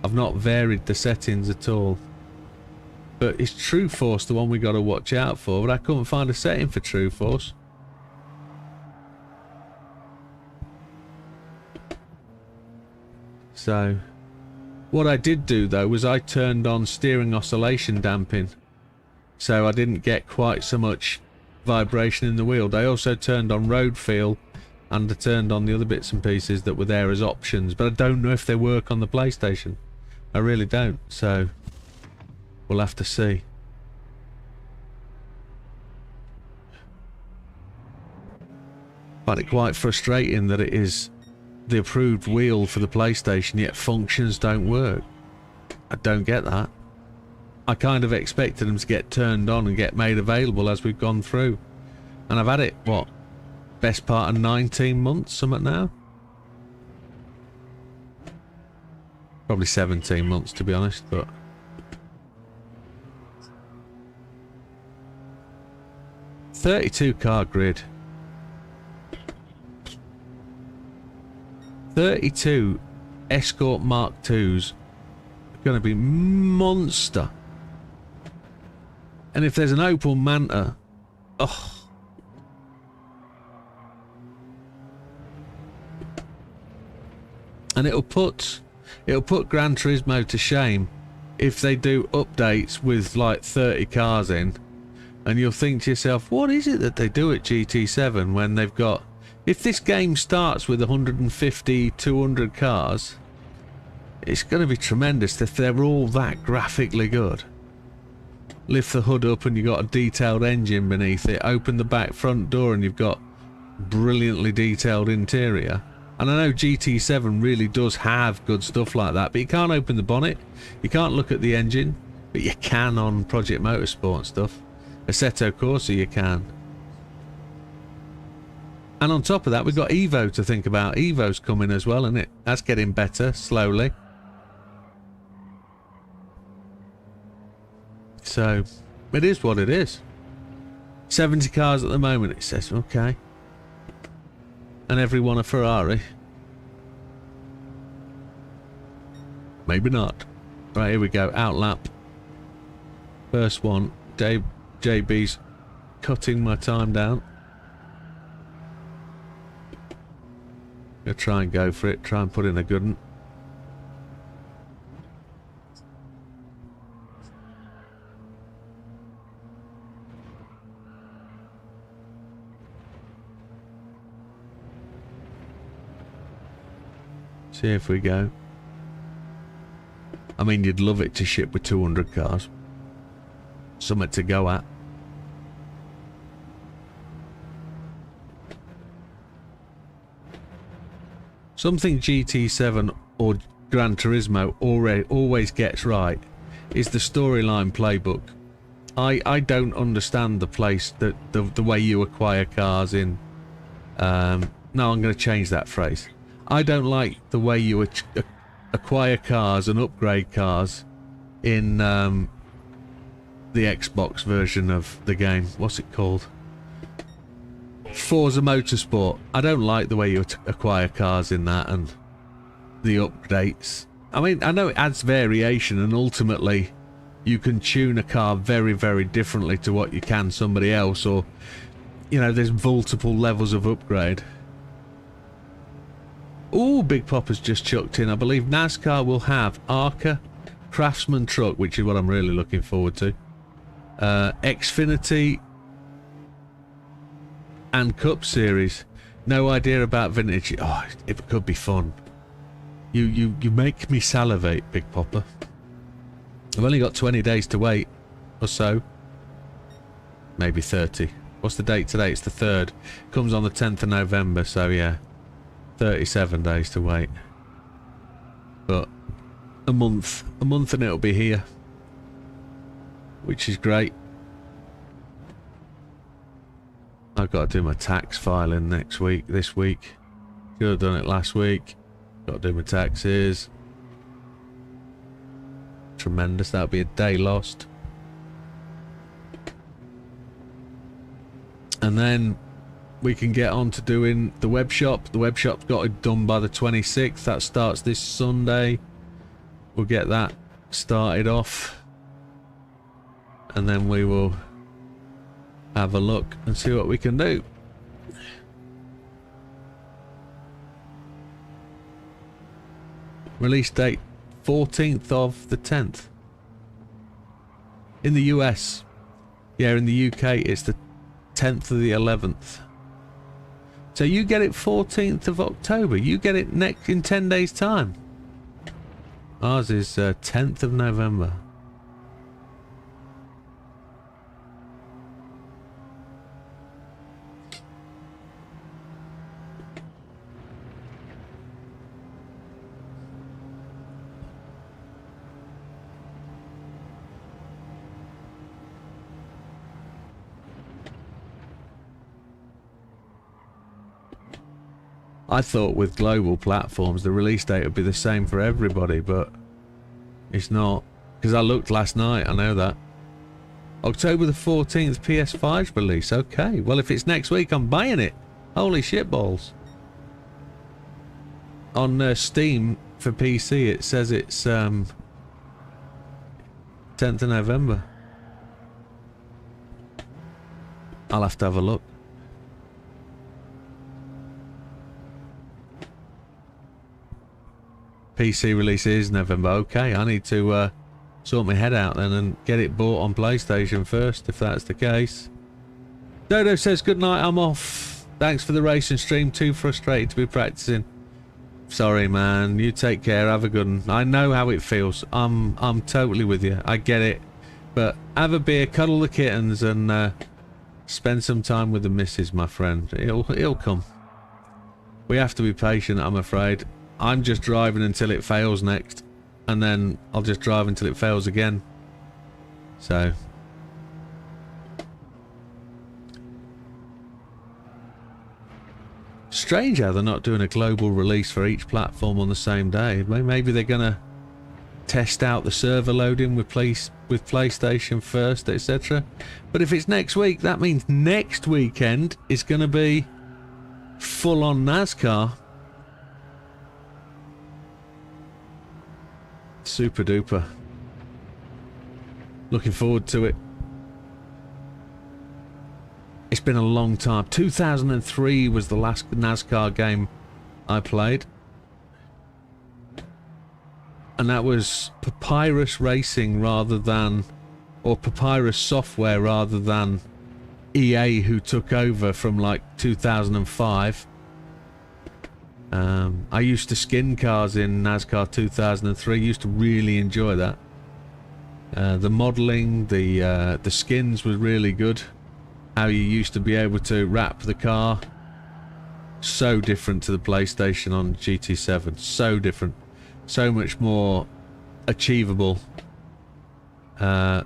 varied the settings at all. But it's True Force the one we got to watch out for, but I couldn't find a setting for True Force. So what I did do though was I turned on steering oscillation damping, so I didn't get quite so much vibration in the wheel. I also turned on road feel, and I turned on the other bits and pieces that were there as options, but I don't know if they work on the PlayStation. I really don't, so we'll have to see. I find it quite frustrating that it is the approved wheel for the PlayStation, yet functions don't work. I don't get that. I kind of expected them to get turned on and get made available as we've gone through. And I've had it, what, best part of 19 months, something now? Probably 17 months to be honest, but... $32 grid. 32 Escort Mark IIs are going to be monster. And if there's an Opel Manta, oh. And it'll put Gran Turismo to shame if they do updates with like 30 cars in, and you'll think to yourself, what is it that they do at GT7 when they've got... If this game starts with 150, 200 cars, it's going to be tremendous if they're all that graphically good. Lift the hood up and you've got a detailed engine beneath it. Open the back front door and you've got brilliantly detailed interior. And I know GT7 really does have good stuff like that, but you can't open the bonnet. You can't look at the engine, but you can on Project Motorsport and stuff. Assetto Corsa you can. And on top of that, we've got Evo to think about. Evo's coming as well, isn't it? That's getting better, slowly. So, it is what it is. 70 cars at the moment, it says. Okay. And every one a Ferrari. Maybe not. Right, here we go. Outlap. First one. JB's cutting my time down. Gonna try and go for it. Try and put in a good one. See if we go. I mean, you'd love it to ship with 200 cars. Something to go at. Something GT7 or Gran Turismo always gets right is the storyline playbook. I don't understand the way you acquire cars in... no, I'm going to change that phrase. I don't like the way you acquire cars and upgrade cars in the Xbox version of the game. What's it called? Forza Motorsport. I don't like the way you acquire cars in that and the updates. I mean, I know it adds variation and ultimately you can tune a car very, very differently to what you can somebody else, or, you know, there's multiple levels of upgrade. Ooh, Big Popper's just chucked in. I believe NASCAR will have ARCA, Craftsman Truck, which is what I'm really looking forward to. Xfinity and Cup Series. No idea about vintage. Oh, it could be fun. You make me salivate, Big Popper. I've only got 20 days to wait, or so. Maybe 30. What's the date today? It's the 3rd. Comes on the 10th of November, so yeah. 37 days to wait. a month and it'll be here, which is great. I've got to do my tax filing this week. Should have done it last week. Got to do my taxes. Tremendous, that'll be a day lost. And then we can get on to doing the web shop. The web shop's got it done by the 26th. That starts this Sunday. We'll get that started off. And then we will have a look and see what we can do. Release date 14th of the 10th. In the US. Yeah, in the UK it's the 10th of the 11th. So you get it 14th of October. You get it next in 10 days time. Ours is 10th of November. I thought with global platforms the release date would be the same for everybody, but it's not. Because I looked last night, I know that. October the 14th PS5's release. Okay, well if it's next week I'm buying it. Holy shitballs. On Steam for PC it says it's 10th of November. I'll have to have a look. PC release is November. Okay, I need to sort my head out then and get it bought on PlayStation first, if that's the case. Dodo says, good night, I'm off. Thanks for the racing stream. Too frustrated to be practicing. Sorry, man. You take care. Have a good one. I know how it feels. I'm totally with you. I get it. But have a beer, cuddle the kittens, and spend some time with the missus, my friend. It'll come. We have to be patient, I'm afraid. I'm just driving until it fails next, and then I'll just drive until it fails again. So strange how they're not doing a global release for each platform on the same day. Maybe they're gonna test out the server loading with PlayStation first, etc. But if it's next week, that means next weekend is gonna be full on NASCAR. Super duper. Looking forward to it. It's been a long time. 2003 was the last NASCAR game I played. And that was Papyrus Racing rather than, or Papyrus Software rather than EA, who took over from like 2005. I used to skin cars in NASCAR 2003. Used to really enjoy that. The modelling, the skins was really good. How you used to be able to wrap the car. So different to the PlayStation on GT7. So different. So much more achievable. You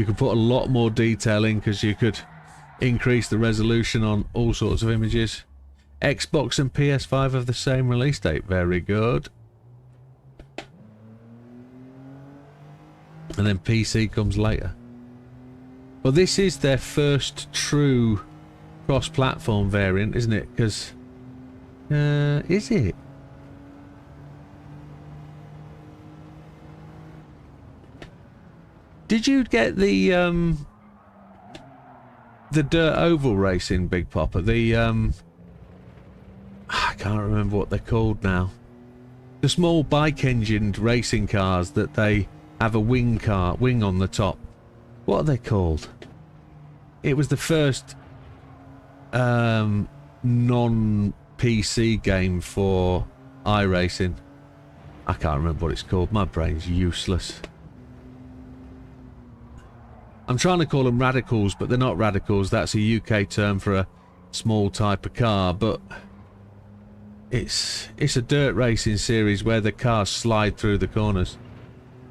could put a lot more detail in because you could increase the resolution on all sorts of images. Xbox and PS5 have the same release date. Very good. And then PC comes later. Well, this is their first true cross-platform variant, isn't it? Because is it? Did you get the dirt oval racing, Big Popper? The I can't remember what they're called now. The small bike-engined racing cars that they have a wing on the top. What are they called? It was the first non-PC game for iRacing. I can't remember what it's called. My brain's useless. I'm trying to call them radicals, but they're not radicals. That's a UK term for a small type of car, but it's a dirt racing series where the cars slide through the corners,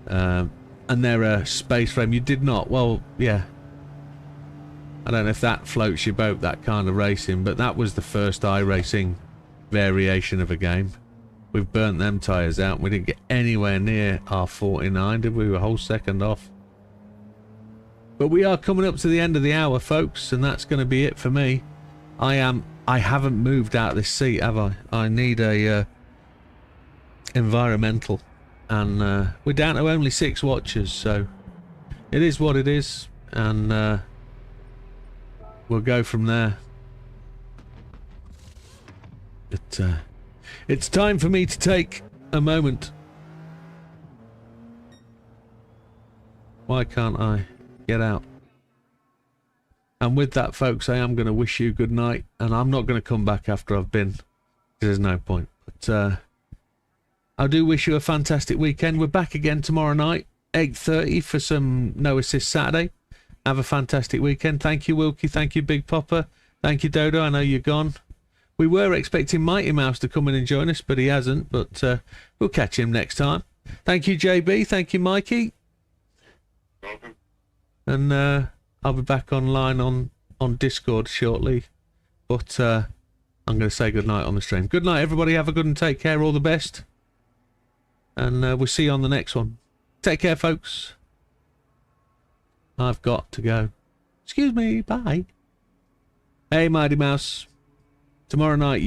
and they're a space frame. You did not, well, yeah, I don't know if that floats your boat, that kind of racing, but that was the first iRacing variation of a game. We've burnt them tyres out and we didn't get anywhere near our 49, did we? We were a whole second off. But we are coming up to the end of the hour, folks, and that's going to be it for me. I haven't moved out of this seat, have I? I need a environmental, and we're down to only 6 watchers, so it is what it is, and we'll go from there. But it's time for me to take a moment. Why can't I get out? And with that, folks, I am going to wish you good night, and I'm not going to come back after I've been, because there's no point. But I do wish you a fantastic weekend. We're back again tomorrow night, 8:30, for some No Assist Saturday. Have a fantastic weekend. Thank you, Wilkie. Thank you, Big Popper. Thank you, Dodo. I know you're gone. We were expecting Mighty Mouse to come in and join us, but he hasn't. But we'll catch him next time. Thank you, JB. Thank you, Mikey. Welcome. And I'll be back online on Discord shortly. But I'm going to say good night on the stream. Good night, everybody. Have a good and take care. All the best. And we'll see you on the next one. Take care, folks. I've got to go. Excuse me. Bye. Hey, Mighty Mouse. Tomorrow night,